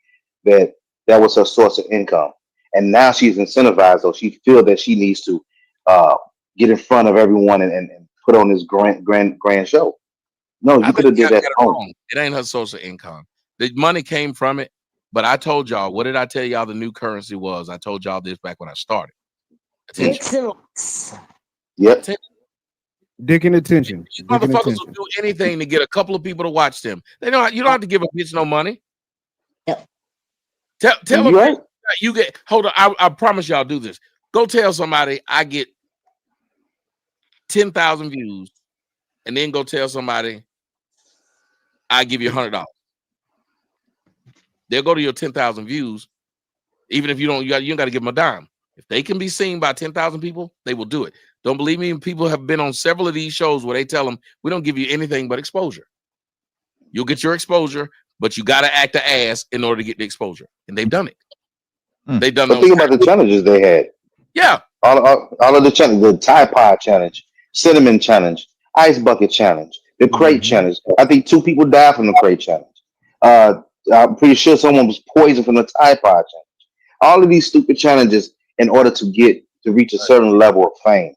that was her source of income. And now she's incentivized, so she feels that she needs to get in front of everyone and put on this grand show. No, you could have did that at home.
It ain't her social income. The money came from it, but I told y'all, what did I tell y'all the new currency was? I told y'all this back when I started. Attention.
Yep.
Dick and attention.
These motherfuckers will do anything to get a couple of people to watch them. You don't have to give a bitch no money.
Yep.
Tell them right. You get. Hold on, I promise y'all do this. Go tell somebody I get 10,000 views, and then go tell somebody I give you $100. They'll go to your 10,000 views, even if you don't got to give them a dime. If they can be seen by 10,000 people, they will do it. Don't believe me? People have been on several of these shows where they tell them, we don't give you anything but exposure. You'll get your exposure, but you got to act the ass in order to get the exposure. And they've done it. They've done
But think about the challenges they had.
Yeah.
All of the challenge, the Tide Pod challenge, Cinnamon challenge, Ice Bucket challenge, the crate challenge. I think 2 people died from the crate challenge. I'm pretty sure someone was poisoned from the Tide Pod challenge. All of these stupid challenges in order to reach a certain level of fame.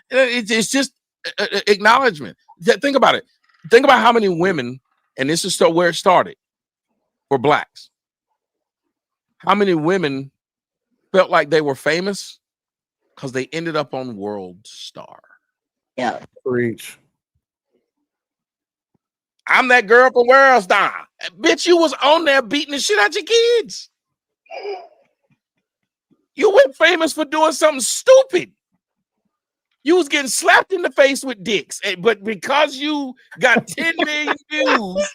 It's just acknowledgement. Think about it. Think about how many women, and this is where it started for blacks. How many women felt like they were famous because they ended up on World Star?
Yeah.
Preach.
I'm that girl from World Star. Bitch, you was on there beating the shit out your kids. You went famous for doing something stupid. You was getting slapped in the face with dicks, but because you got 10 million views,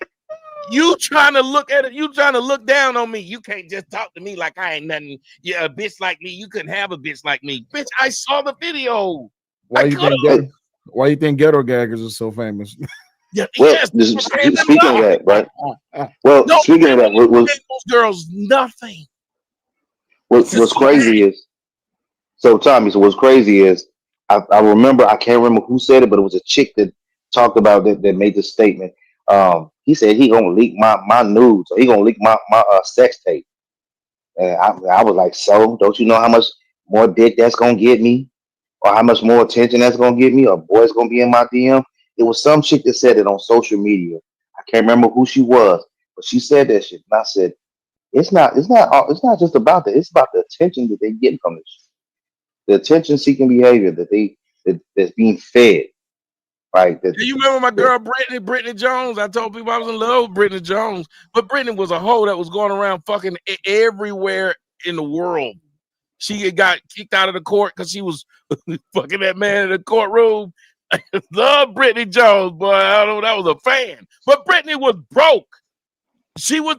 you trying to look at it, you trying to look down on me. You can't just talk to me like I ain't nothing. Yeah, a bitch like me, you couldn't have a bitch like me. Bitch, I saw the video.
Why you think ghetto gaggers are so famous?
Yeah,
Well,
yes.
speaking of that, right? Well,
No,
speaking of that,
those girls nothing.
What's crazy is, so Tommy, so what's crazy is, I remember, I can't remember who said it, but it was a chick that talked about that made this statement. He said he gonna leak my nudes, or he gonna leak my sex tape. And I was like, so don't you know how much more dick that's gonna get me, or how much more attention that's gonna get me, or boys gonna be in my DM? It was some chick that said it on social media. I can't remember who she was, but she said that shit, and I said, it's not just about that. It's about the attention that they get from this shit. The attention-seeking behavior that's being fed, right?
Do you remember my girl Brittany Jones? I told people I was in love with Brittany Jones, but Brittany was a hoe that was going around fucking everywhere in the world. She got kicked out of the court because she was fucking that man in the courtroom. I love Brittany Jones, boy. I don't know, that was a fan. But Brittany was broke. She was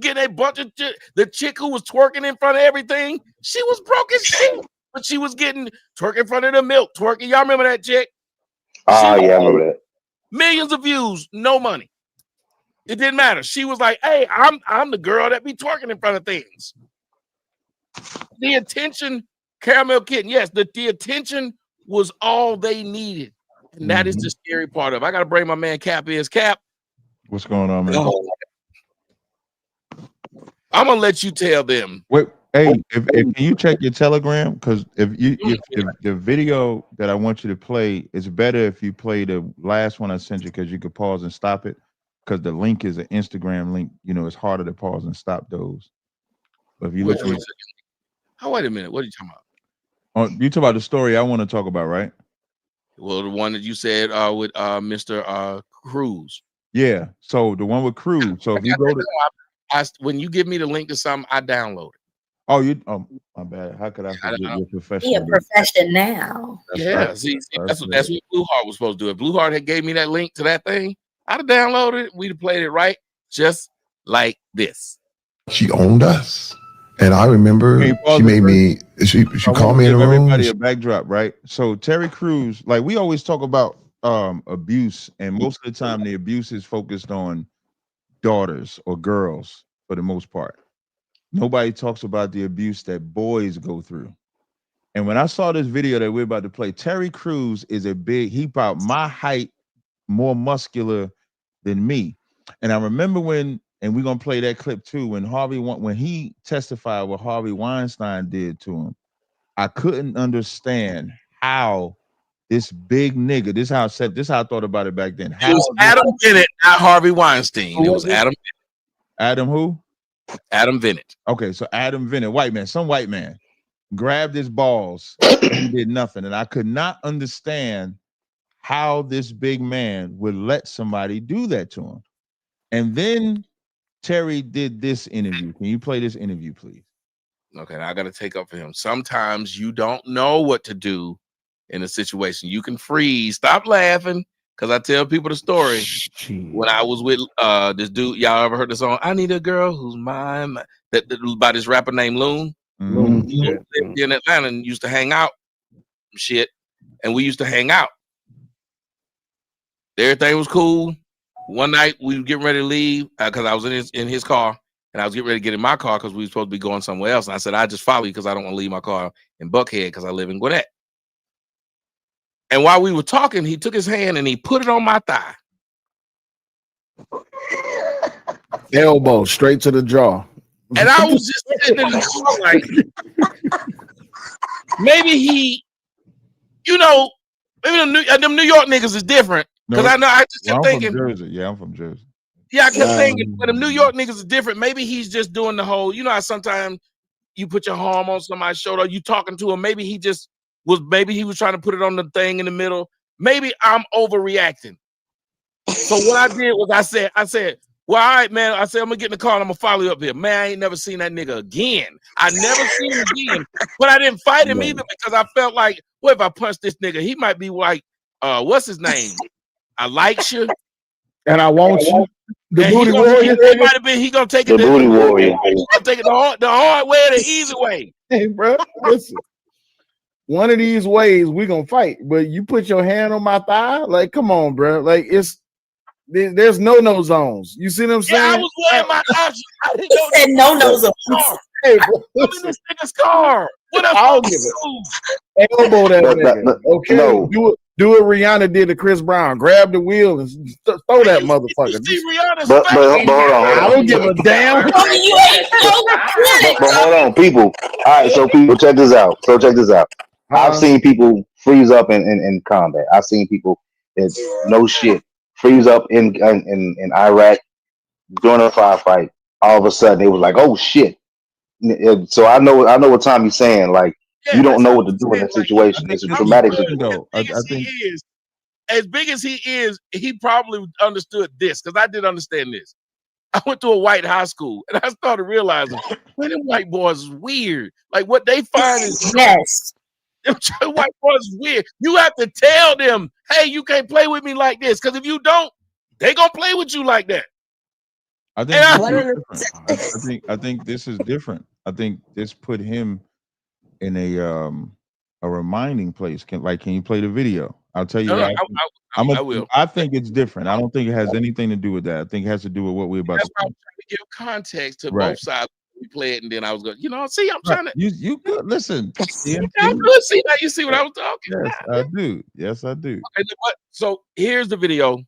getting a bunch of the chick who was twerking in front of everything. She was broke as shit, but she was getting twerking in front of the milk twerking. Y'all remember that chick?
Yeah, I remember that.
Millions of views, no money. It didn't matter. She was like, "Hey, I'm the girl that be twerking in front of things." The attention, Caramel Kitten. Yes, the attention was all they needed, and that is the scary part of it. I got to bring my man Cap is Cap.
What's going on, man?
I'm gonna let you tell them.
Wait, hey, if can you check your Telegram? Because if the video that I want you to play is better if you play the last one I sent you, because you could pause and stop it. Because the link is an Instagram link. You know, it's harder to pause and stop those. But if you look,
Oh, wait a minute. What are you talking about?
Oh, you talk about the story I want to talk about, right?
Well, the one that you said with Mr. Cruz.
Yeah. So the one with Cruz. So if you go to
when you give me the link to something, I download it.
Oh, my bad. How could I forget your professional?
Be a profession now.
Yeah, see, that's what Blue Heart was supposed to do. If Blue Heart had gave me that link to that thing, I'd have downloaded it. We'd have played it right, just like this.
She owned us, and I remember she made me. She called me in the room.
Everybody a backdrop, right? So Terry Crews, like we always talk about abuse, and most of the time the abuse is focused on daughters or girls for the most part. Nobody talks about the abuse that boys go through. And when I saw this video that we're about to play, Terry Crews is he about my height, more muscular than me. And I remember and we're gonna play that clip too, when he testified what Harvey Weinstein did to him. I couldn't understand how this big nigga, this how I thought about it back then.
It was Adam Bennett, not Harvey Weinstein. It was Adam.
Adam who?
Adam Bennett.
Okay, so Adam Bennett, white man, some white man, grabbed his balls and he did nothing. And I could not understand how this big man would let somebody do that to him. And then Terry did this interview. Can you play this interview, please?
Okay, I got to take up for him. Sometimes you don't know what to do in a situation. You can freeze. Stop laughing, because I tell people the story. When I was with this dude, y'all ever heard the song "I Need a Girl Who's Mine"? That by this rapper named Loon. Loon lived in Atlanta and used to hang out, shit, and we used to hang out. Everything was cool. One night we were getting ready to leave because I was in his car, and I was getting ready to get in my car because we were supposed to be going somewhere else. And I said, I just follow you because I don't want to leave my car in Buckhead because I live in Gwinnett. And while we were talking, he took his hand and he put it on my thigh.
Elbow straight to the jaw.
And I was just sitting in the car like, maybe he, maybe them New York niggas is different. Because I just kept thinking.
From Jersey. Yeah, I'm from Jersey.
Yeah, I kept thinking, but them New York niggas is different. Maybe he's just doing the whole, how sometimes you put your arm on somebody's shoulder, you talking to him. Maybe he was trying to put it on the thing in the middle. Maybe I'm overreacting. So what I did was I said, well, all right, man. I said, I'm gonna get in the car and I'm gonna follow you up here. Man, I ain't never seen that nigga again. I never seen him again. But I didn't fight him either because I felt like, what if I punch this nigga? He might be like, what's his name? I like you.
And I want you. The
and
booty warrior.
He gonna take
the
it.
Booty warrior.
He gonna take it the hard way or the easy way.
Hey, bro, listen. One of these ways we gonna fight, but you put your hand on my thigh, like, come on, bro. Like, there's no zones. You see what I'm saying?
Yeah, I was wearing my options. I didn't know
said no zones.
Hey, bro,
I'm in this nigga's car. What else?
I'll give it. Elbow that nigga. Okay,
no.
Do it. Rihanna did to Chris Brown. Grab the wheel and throw that motherfucker.
But hold on.
I don't give a damn.
But hold on, people. All right, so people, check this out. I've seen people freeze up in combat. I've seen people that no shit freeze up in Iraq during a firefight. All of a sudden, they was like, "Oh shit!" So I know what Tommy's saying. Like, you don't know what to do in that situation. It's a traumatic situation.
I think as big as he is, he probably understood this because I did understand this. I went to a white high school and I started realizing, man, them white boys is weird. Like what they find is
yes.
Them white boys is weird. You have to tell them, hey, you can't play with me like this. Because if you don't, they gonna play with you like that.
I think this is different. I think this put him in a reminding place. Can you play the video? I'll tell you that.
I will.
I think it's different. I don't think it has anything to do with that. I think it has to do with what we're about to
trying to give context to both sides. We play it, and then I was going, see, I'm trying to.
You good. Listen.
I'm good. See, now you see what I was talking
about. I do. Yes, I do.
Okay, so here's the video.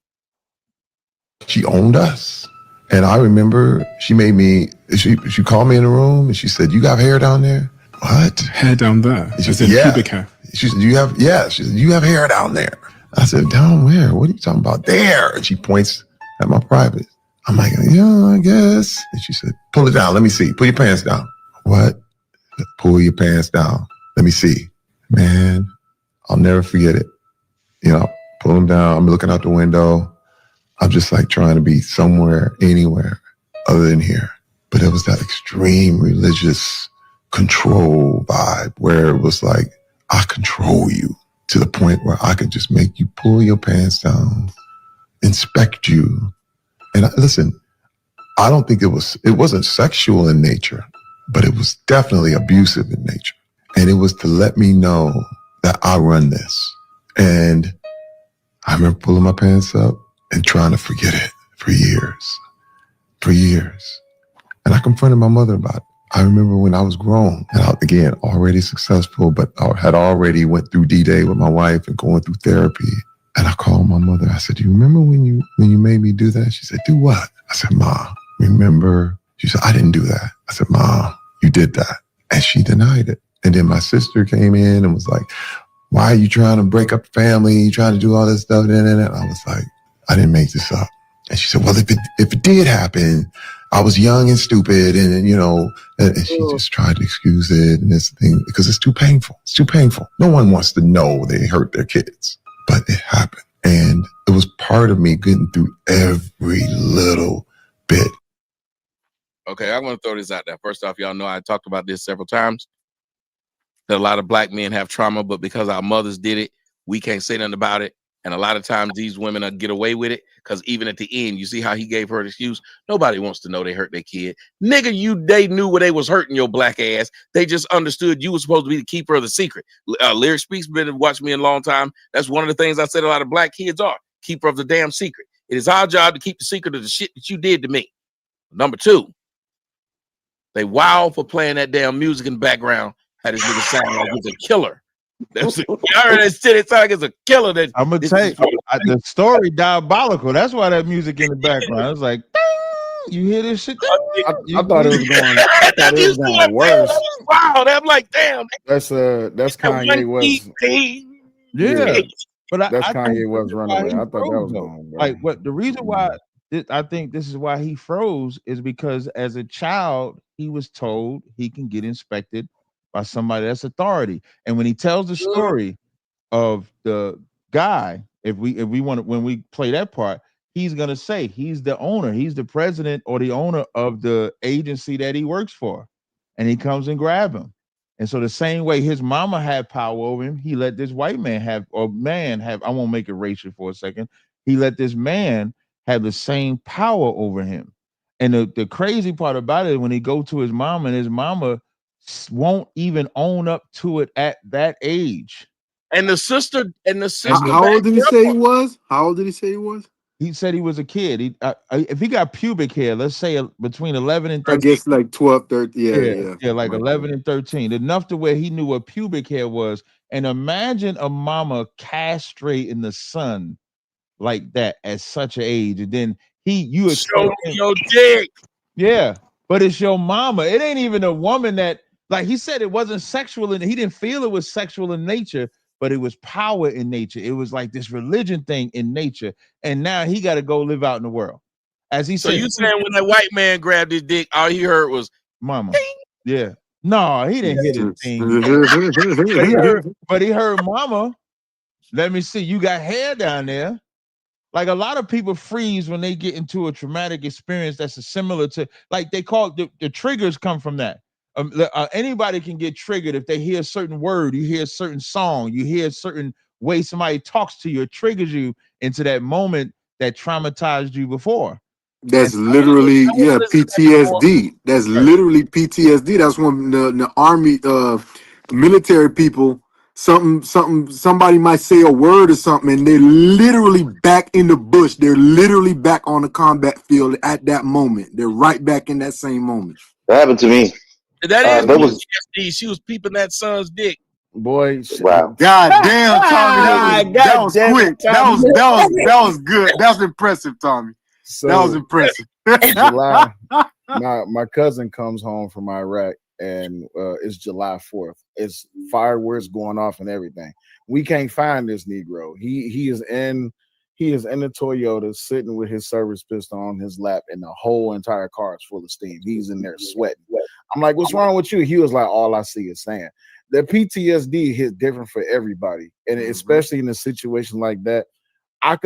She owned us. And I remember she made me, she called me in the room and she said, "You got hair down there?" What?
Hair down there?
She said,
yeah. Pubic hair.
She said, she said, "You have hair down there." I said, "Down where? What are you talking about?" "There." And she points at my private. I'm like, "Yeah, I guess." And she said, "Pull it down. Let me see. Pull your pants down." "What?" "Pull your pants down. Let me see." Man, I'll never forget it. Pull them down. I'm looking out the window. I'm just like trying to be somewhere, anywhere other than here. But it was that extreme religious control vibe where it was like, I control you to the point where I could just make you pull your pants down, inspect you. And listen, I don't think it wasn't sexual in nature, but it was definitely abusive in nature. And it was to let me know that I run this. And I remember pulling my pants up and trying to forget it for years. And I confronted my mother about it. I remember when I was grown and again, already successful, but I had already went through D-Day with my wife and going through therapy. And I called my mother. I said, "Do you remember when you made me do that?" She said, "Do what?" I said, "Ma, remember?" She said, "I didn't do that." I said, "Ma, you did that." And she denied it. And then my sister came in and was like, "Why are you trying to break up the family? You trying to do all this stuff?" And I was like, "I didn't make this up." And she said, "Well, if it did happen, I was young and stupid." And she just tried to excuse it and this thing because it's too painful. It's too painful. No one wants to know they hurt their kids, but it happened. And it was part of me getting through every little bit.
Okay, I want to throw this out there. First off, y'all know I talked about this several times. That a lot of black men have trauma, but because our mothers did it, we can't say nothing about it. And a lot of times these women get away with it because even at the end, you see how he gave her an excuse. Nobody wants to know they hurt their kid. Nigga, they knew what they was hurting your black ass. They just understood you were supposed to be the keeper of the secret. Lyric Speaks been watching me a long time. That's one of the things I said a lot of black kids are. Keeper of the damn secret. It is our job to keep the secret of the shit that you did to me. Number two, They wild for playing that damn music in the background. Had this nigga sound like he's a killer. That's I heard that shit. It sound like it's a killer. That
I'm gonna tell you, the story diabolical. That's why that music in the background. It's like, ding, you hear this shit? Ding,
I thought it was going. I thought it was going worse.
Wow, I'm like, damn.
That's Kanye West.
Yeah, but
that's
I
Kanye
think
West Runaway. I thought that was going.
like what the reason why I think this is why he froze is because as a child he was told he can get inspected by somebody that's authority, and when he tells the story of the guy, if we want to, when we play that part, he's gonna say he's the owner, he's the president or the owner of the agency that he works for, and he comes and grab him. And so the same way his mama had power over him, he let this white man have, or man have, I won't make it racial for a second. He let this man have the same power over him. And the crazy part about it, when he go to his mama and his mama won't even own up to it at that age.
And the sister,
How old did he say he was? How old did he say he was?
He said he was a kid. If he got pubic hair, let's say between 11 and 13.
I guess like 12, 13.
Yeah, like 11 and 13. Enough to where he knew what pubic hair was. And imagine a mama castrating the son like that at such an age. And then you
show your dick.
Yeah, but it's your mama. It ain't even a woman that, like he said, it wasn't sexual, and he didn't feel it was sexual in nature, but it was power in nature. It was like this religion thing in nature, and now he got to go live out in the world. As he
So
said,
you saying when that white man grabbed his dick, all he heard was
"Mama." Ding. Yeah, no, he didn't hit his thing, but he heard "Mama." Let me see. You got hair down there. Like a lot of people freeze when they get into a traumatic experience that's similar to, like they call it, the triggers come from that. Anybody can get triggered if they hear a certain word, you hear a certain song, you hear a certain way somebody talks to you, it triggers you into that moment that traumatized you before.
That's literally PTSD. That's literally PTSD. That's when the army military people, somebody might say a word or something and they're literally back in the bush. They're literally back on the combat field at that moment. They're right back in that same moment.
That happened to me.
That is PTSD. She was peeping that son's dick.
Boy,
wow.
God damn, Tommy. That was quick. That was good. That was impressive, Tommy.
So,
that was impressive.
July, my cousin comes home from Iraq, and it's July 4th. It's fireworks going off and everything. We can't find this Negro. He is in the Toyota sitting with his service pistol on his lap, and the whole entire car is full of steam. He's in there sweating. I'm like, what's wrong with you? He was like, all I see is sand. The PTSD hits different for everybody, and especially in a situation like that. I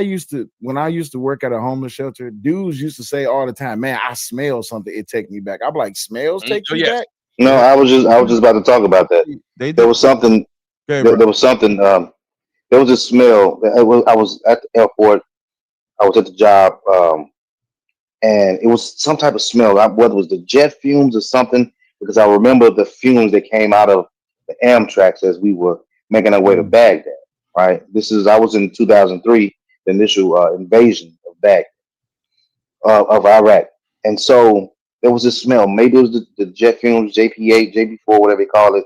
used to, when I used to work at a homeless shelter, dudes used to say all the time, man, I smell something, it take me back. I'm like, smells take you back?
No, I was just about to talk about that. There was something. There was something. There was a smell. I was at the airport. I was at the job, and it was some type of smell. Whether it was the jet fumes or something, because I remember the fumes that came out of the Amtrak as we were making our way to Baghdad. Right. I was in 2003, the initial invasion of Baghdad, of Iraq, and so there was this smell. Maybe it was the jet fumes, JP8, JP4, whatever they call it,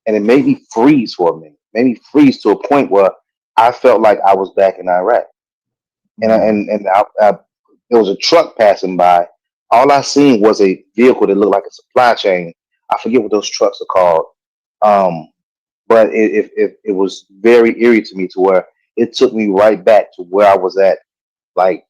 and it made me freeze for a minute. Made me freeze to a point where I felt like I was back in Iraq, and there was a truck passing by. All I seen was a vehicle that looked like a supply chain. I forget what those trucks are called. But it was very eerie to me, to where it took me right back to where I was at, like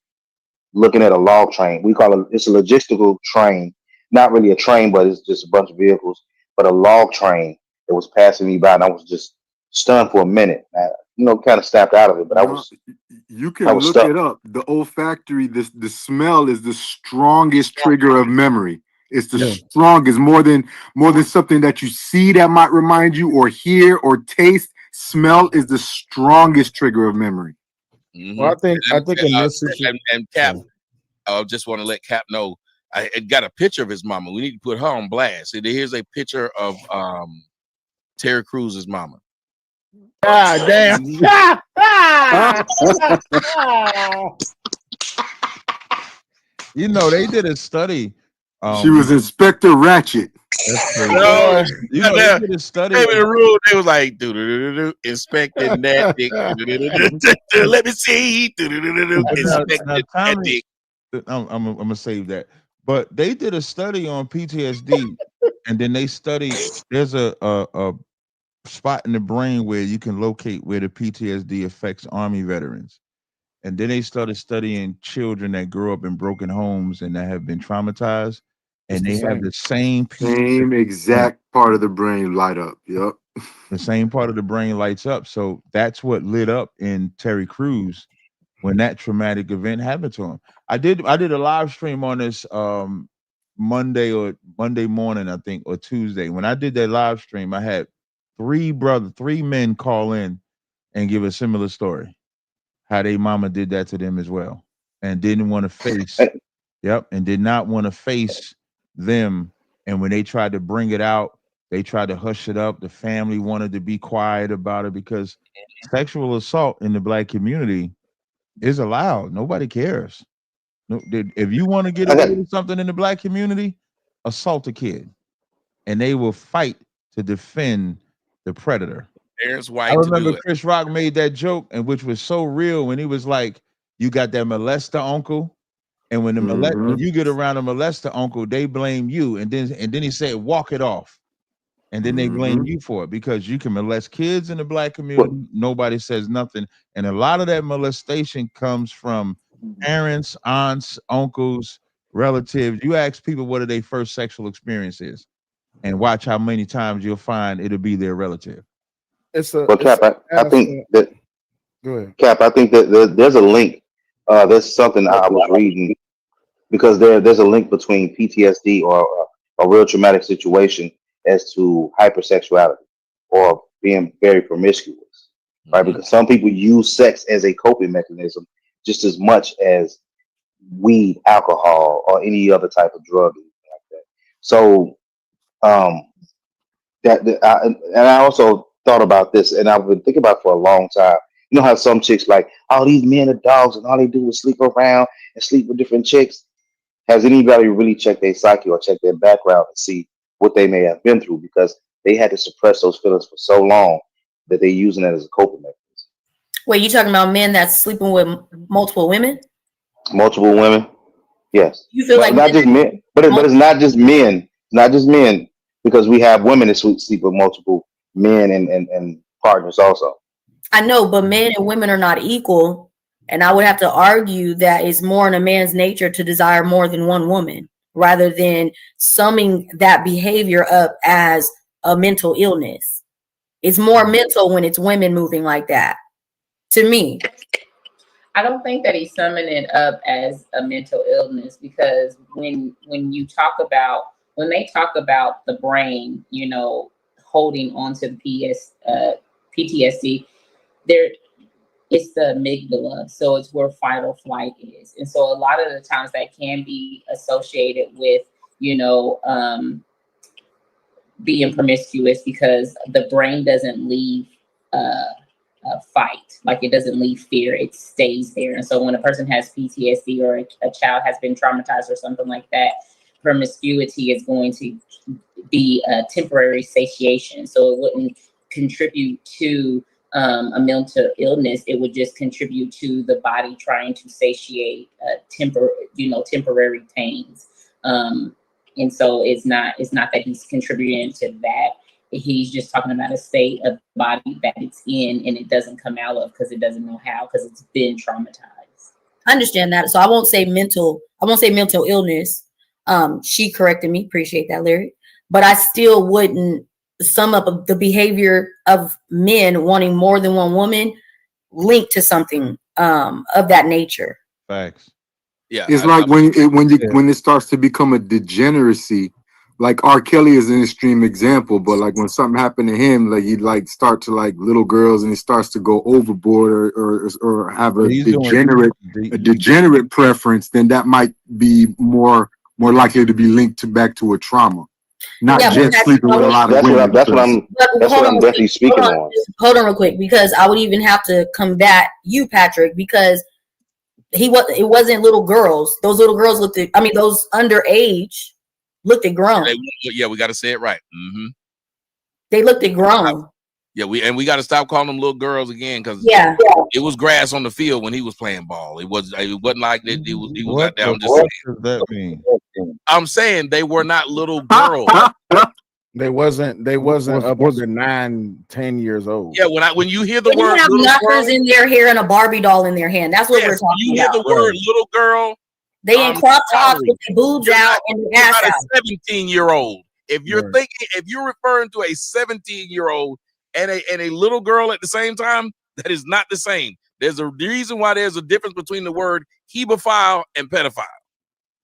looking at a log train. We call it's a logistical train, not really a train, but it's just a bunch of vehicles, but a log train that was passing me by, and I was just stunned for a minute. Kind of snapped out of it, but
You can look it up. The olfactory, the smell is the strongest trigger of memory. It's the strongest, more than something that you see that might remind you, or hear or taste. Smell is the strongest trigger of memory.
Well, I think in this situation,
and Cap, I just want to let Cap know I got a picture of his mama. We need to put her on blast. Here's a picture of Terry Cruz's mama.
God damn.
They did a study
She was Inspector Ratchet.
That's crazy.
No,
You know, they did a study.
Came in the room, they was like, inspecting that dick. Let me see. Inspecting
Now,
that
Tommy,
dick.
I'm gonna save that. But they did a study on PTSD, and then they studied. There's a spot in the brain where you can locate where the PTSD affects Army veterans. And then they started studying children that grew up in broken homes and that have been traumatized, and they have the same
exact part of the brain light up. Yep.
The same part of the brain lights up. So that's what lit up in Terry Crews when that traumatic event happened to him. I did a live stream on this Monday morning, I think, or Tuesday. When I did that live stream, I had three men call in and give a similar story. How they mama did that to them as well. And didn't want to face, and did not want to face them. And when they tried to bring it out, they tried to hush it up. The family wanted to be quiet about it because sexual assault in the Black community is allowed. Nobody cares. No, if you want to get away with something in the Black community, assault a kid, and they will fight to defend the predator.
Parents
I
white to
remember
do it.
Chris Rock made that joke, and which was so real when he was like, "You got that molester uncle." And when when you get around a molester uncle, they blame you. And then he said, walk it off. And then they blame you for it because you can molest kids in the Black community. Nobody says nothing. And a lot of that molestation comes from parents, aunts, uncles, relatives. You ask people what are their first sexual experiences and watch how many times you'll find it'll be their relative.
Cap, I think that.
Go ahead.
Cap, I think that there's a link. There's something I was reading because there's a link between PTSD or a real traumatic situation as to hypersexuality or being very promiscuous, right? Because some people use sex as a coping mechanism just as much as weed, alcohol, or any other type of drug like that. So and I also thought about this, and I've been thinking about it for a long time. You know how some chicks like, all these men are dogs, and all they do is sleep around and sleep with different chicks. Has anybody really checked their psyche or checked their background and see what they may have been through because they had to suppress those feelings for so long that they're using it as a coping mechanism?
Wait, you talking about men that's sleeping with multiple women?
Multiple women, yes.
You feel like
not just men, but it's not just men. Not just men, because we have women that sleep with multiple men and partners also.
I know, but men and women are not equal. And I would have to argue that it's more in a man's nature to desire more than one woman rather than summing that behavior up as a mental illness. It's more mental when it's women moving like that, to me.
I don't think that he's summing it up as a mental illness because when they talk about the brain, holding on to the PTSD, it's the amygdala, so it's where fight or flight is, and so a lot of the times that can be associated with being promiscuous because the brain doesn't leave fight, like it doesn't leave fear, it stays there. And so when a person has PTSD or a child has been traumatized or something like that, promiscuity is going to be a temporary satiation, so it wouldn't contribute to a mental illness. It would just contribute to the body trying to satiate temporary pains. And so it's not that he's contributing to that. He's just talking about a state of body that it's in and it doesn't come out of because it doesn't know how, because it's been traumatized.
I understand that. So I won't say mental illness. She corrected me. Appreciate that, Larry. But I still wouldn't sum up the behavior of men wanting more than one woman linked to something of that nature.
Facts.
Yeah,
it's like when it starts to become a degeneracy. Like R. Kelly is an extreme example, but like when something happened to him, like he'd like start to like little girls, and he starts to go overboard or have a degenerate preference, then that might be more likely to be linked back to a trauma. Not just sleeping with a lot of women.
That's what I'm definitely speaking on.
Hold on real quick, because I would even have to combat you, Patrick, because it wasn't little girls. Those little girls those underage looked at grown.
Yeah, we got to say it right. Mm-hmm.
They looked at grown.
Yeah, we got to stop calling them little girls again because it was grass on the field when he was playing ball. It wasn't like that. He was out there. I'm just saying.
What does that mean?
I'm saying they were not little girls.
They wasn't up to 9, 10 years old.
Yeah, when you hear the
They
word
have
little
knockers
girl,
in their hair and a Barbie doll in their hand. That's what we're talking
you hear
about.
the word little girl,
They in crop tops with their boobs out and their ass
not
out.
a 17-year-old. If you're if you're referring to a 17-year-old and a little girl at the same time, that is not the same. There's a reason why there's a difference between the word hebephile and pedophile.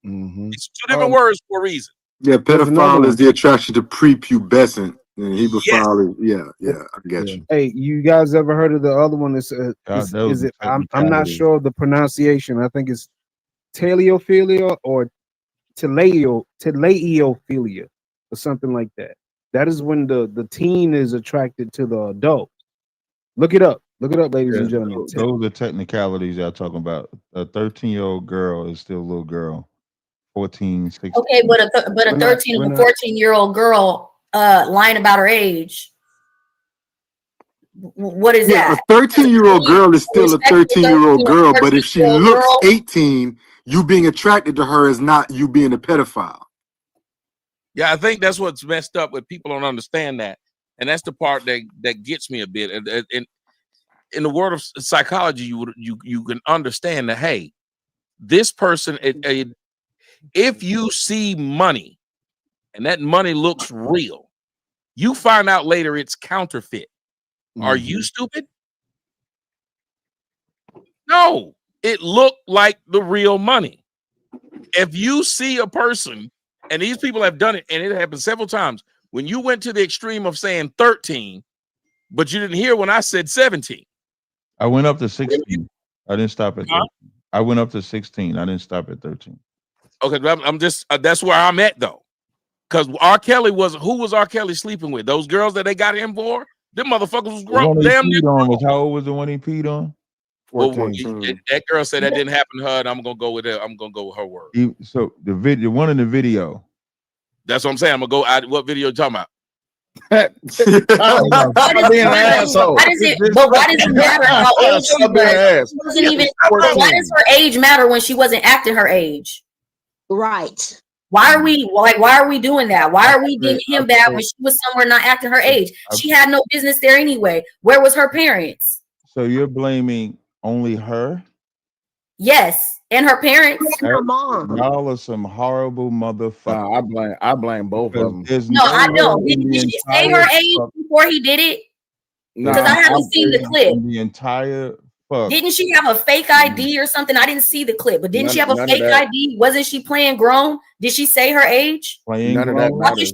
Mm-hmm.
It's two different words for a reason.
Yeah, pedophile is the attraction to prepubescent, and hebephile is I get you.
Hey, you guys ever heard of the other one? Is it? I'm not sure of the pronunciation. I think it's teleophilia or teleophilia or something like that. That is when the teen is attracted to the adult. Look it up. Look it up, ladies and gentlemen.
Those are technicalities y'all talking about. A 13-year-old girl is still a little girl. 14, 16.
Okay, but a 13 and 14-year-old girl lying about her age. What is that?
A 13-year-old girl is still a 13-year-old girl, but if she looks 18, you being attracted to her is not you being a pedophile.
Yeah, I think that's what's messed up with people don't understand that. And that's the part that gets me a bit. And in the world of psychology, you can understand that, hey, this person, if you see money and that money looks real, you find out later it's counterfeit. Are you stupid? No, it looked like the real money. If you see a person, and these people have done it, and it happened several times, when you went to the extreme of saying 13, but you didn't hear when I said 17.
I went up to 16. I didn't stop at 13. I went up to 16. I didn't stop at 13.
Okay, I'm just that's where I'm at though, because R. Kelly who was R. Kelly sleeping with? Those girls that they got him for? Them motherfuckers was grown. Damn near.
How old was the one he peed on?
14. That girl said that didn't happen to her, and I'm gonna go with her. I'm gonna go with her word.
So the one in the video.
That's what I'm saying. I'm gonna go. What video you talking about?
Why does it matter how old she was? Why does her age matter when she wasn't acting her age?
Right.
Why are we doing that? Why are we getting him back when she was somewhere not acting her age? She had no business there anyway. Where was her parents?
So you're blaming only her?
Yes, and her parents.
Her mom.
Y'all are some horrible motherfuckers.
I blame both of them.
No, I don't. Did she say her age before he did it? Because I haven't seen the clip.
The entire fuck.
Didn't she have a fake ID or something? I didn't see the clip, but didn't she have a fake ID? Wasn't she playing grown? Did she say her age?
None of that matters.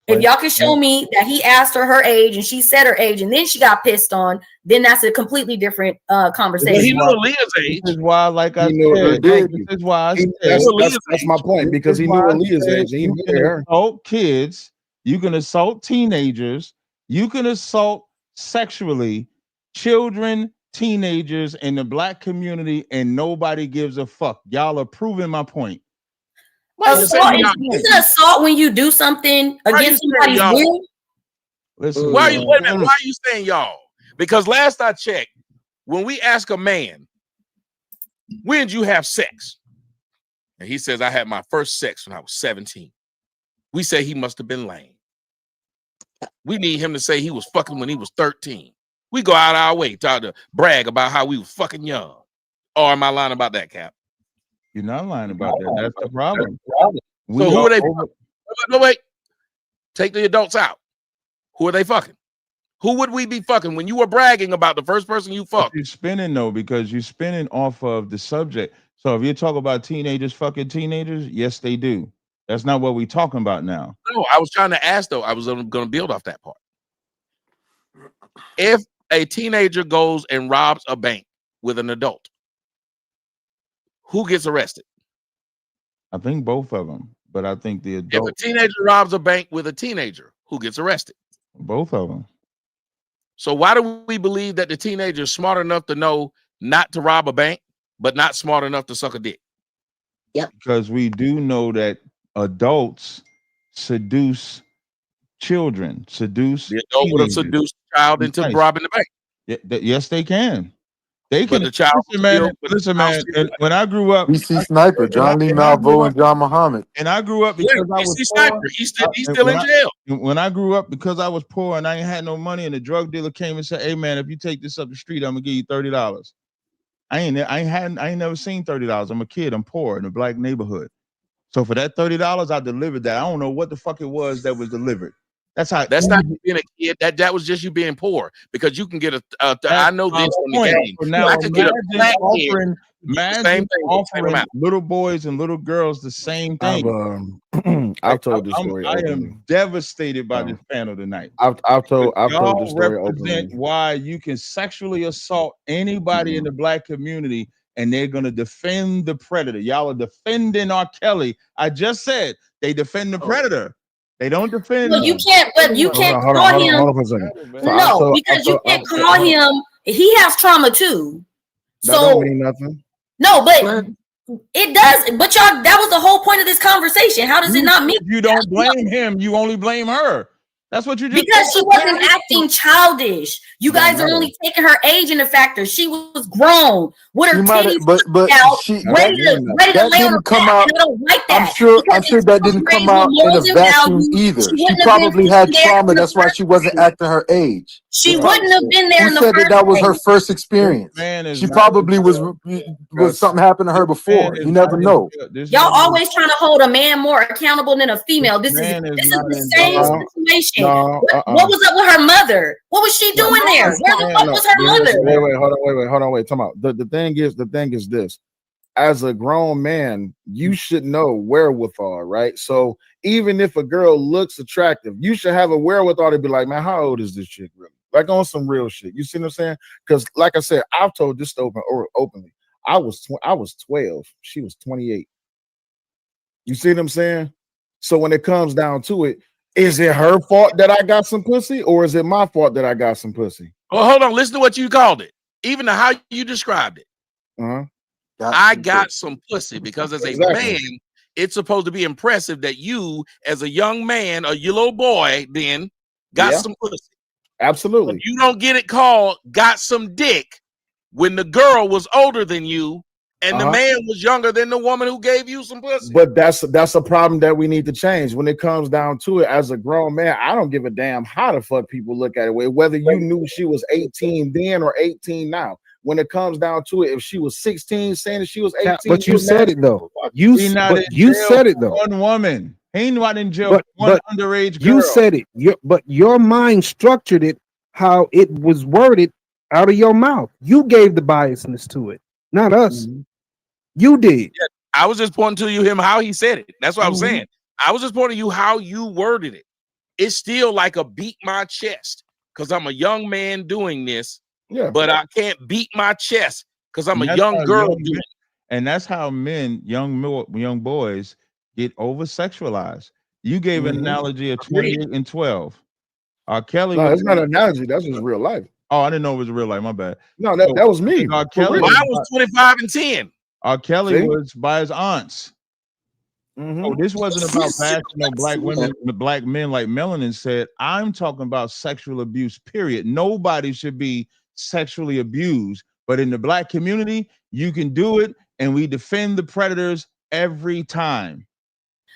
If y'all can show me that he asked her age and she said her age and then she got pissed on, then that's a completely different conversation.
He knew Aaliyah's age.
This is why, like I said, this is why I said
that's my point, because he knew Aaliyah's age. He
you can assault kids, you can assault teenagers, you can assault sexually children, teenagers in the black community, and nobody gives a fuck. Y'all are proving my point.
Assault is an assault when you do something against somebody's will.
Listen,
why are you saying y'all? Because last I checked, when we ask a man, when did you have sex? And he says, I had my first sex when I was 17. We say he must have been lame. We need him to say he was fucking when he was 13. We go out our way to brag about how we was fucking young. Or am I lying about that, Cap?
You're not lying about that. That's the problem.
So who are they? Wait. Take the adults out. Who are they fucking? Who would we be fucking when you were bragging about the first person you fucked?
You're spinning though, because you're spinning off of the subject. So if you talk about teenagers fucking teenagers, yes, they do. That's not what we're talking about now.
No, I was trying to ask though. I was going to build off that part. If a teenager goes and robs a bank with an adult, who gets arrested?
I think both of them, but I think the adult.
If a teenager robs a bank with a teenager, who gets arrested?
Both of them.
So why do we believe that the teenager is smart enough to know not to rob a bank, but not smart enough to suck a dick?
Yep.
Because we do know that adults seduce children, seduce
The adult would have
teenagers.
seduced the child into
Nice.
robbing the bank.
Yes, they can. They
But
can.
the child
Listen, man.
still, but the
Listen,
child
man.
still
And when I grew up,
BC Sniper, John Lee Malvo, and John Muhammad.
and I grew up
yeah,
because I was
BC
poor.
Sniper. He's still in jail.
When I grew up, because I was poor and I ain't had no money, and the drug dealer came and said, "Hey, man, if you take this up the street, I'm gonna give you $30." I ain't never seen $30. I'm a kid. I'm poor in a black neighborhood. So for that $30, I delivered that. I don't know what the fuck it was that was delivered. That's how.
That's not you being a kid. That was just you being poor, because you can get I know this on the game.
So now
I could get a black kid.
Imagine offering little boys and little girls the same thing.
I've told this story.
I am devastated by this panel tonight.
I've told this story
represent
openly.
why you can sexually assault anybody in the black community, and they're gonna defend the predator. Y'all are defending R. Kelly. I just said they defend the predator. They don't defend.
No, you can't. But you can't
Hold
call him.
on for a second.
No, because you can't call him. He has trauma too.
That
So
don't mean nothing.
no, but it does. But y'all, that was the whole point of this conversation. How does it not mean?
You don't blame him. You only blame her. That's what you just
Because she wasn't acting childish. You guys are only taking her age into factor. She was grown with her titties
but
out,
she
ready to
that
lay on her
didn't come
back,
out.
and I don't like that.
I'm sure that didn't come out in a vacuum either. She probably had trauma. That's why she wasn't acting her age.
She wouldn't have been there in the
Who said
first
that was her
place?
first experience? She probably was something happened to her before. You never know.
Y'all always trying to hold a man more accountable than a female. This is the same situation. What was up with her mother? What was she doing there? Where the fuck was her mother?
Hold on. Time out. The thing is this. As a grown man, you should know wherewithal, right? So even if a girl looks attractive, you should have a wherewithal to be like, man, how old is this chick really? Like on some real shit. You see what I'm saying? Because like I said, I've told this openly. I was 12. She was 28. You see what I'm saying? So when it comes down to it, is it her fault that I got some pussy, or is it my fault that I got some pussy?
Well, hold on. Listen to what you called it. Even to how you described it. I got some pussy, because as a man, it's supposed to be impressive that you, as a young man, a little boy, then got some pussy.
Absolutely.
But you don't get it called got some dick when the girl was older than you and the man was younger than the woman who gave you some pussy.
But that's a problem that we need to change. When it comes down to it, as a grown man, I don't give a damn how the fuck people look at it, whether you knew she was 18 then or 18 now. When it comes down to it, if she was 16 saying that she was 18,
but you said it though. You said it though.
One woman. He ain't not in jail. One underage girl.
You said it. But your mind structured it how it was worded out of your mouth. You gave the biasness to it, not us. You did.
Yeah, I was just pointing to you how he said it. That's what I was saying. I was just pointing to you how you worded it. It's still like a beat my chest because I'm a young man doing this.
Yeah,
but I can't beat my chest because I'm a young girl doing it.
And that's how young boys get over sexualized. You gave an analogy of 28 and 12. Kelly.
No, it's not an analogy. That's just real life.
Oh, I didn't know it was real life. My bad.
No, that was me.
Kelly.
Well, I was 25 and 10.
Kelly was by his aunts. So this wasn't about bashing no black women, black men like Melanin said. I'm talking about sexual abuse, period. Nobody should be sexually abused, but in the black community, you can do it, and we defend the predators every time.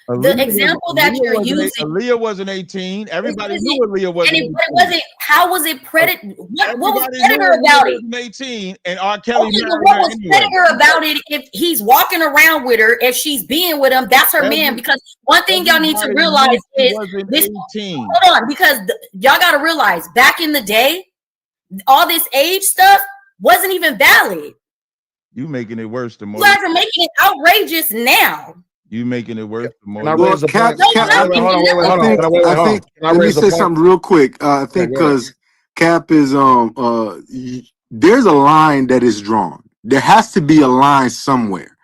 The example that you're using,
Aaliyah wasn't 18. Everybody knew Aaliyah wasn't 18.
But it wasn't. How was it predator? What was predator about it?
18, and R. Kelly.
Okay, but what was predator about it? If he's walking around with her, if she's being with him, that's her man. Because one thing y'all need to realize is this. Hold on, because y'all got to realize back in the day, all this age stuff wasn't even valid.
You making it worse the more.
You guys are making it outrageous now.
You making it worse the more.
Let me say something real quick. I think because Cap is there's a line that is drawn. There has to be a line somewhere.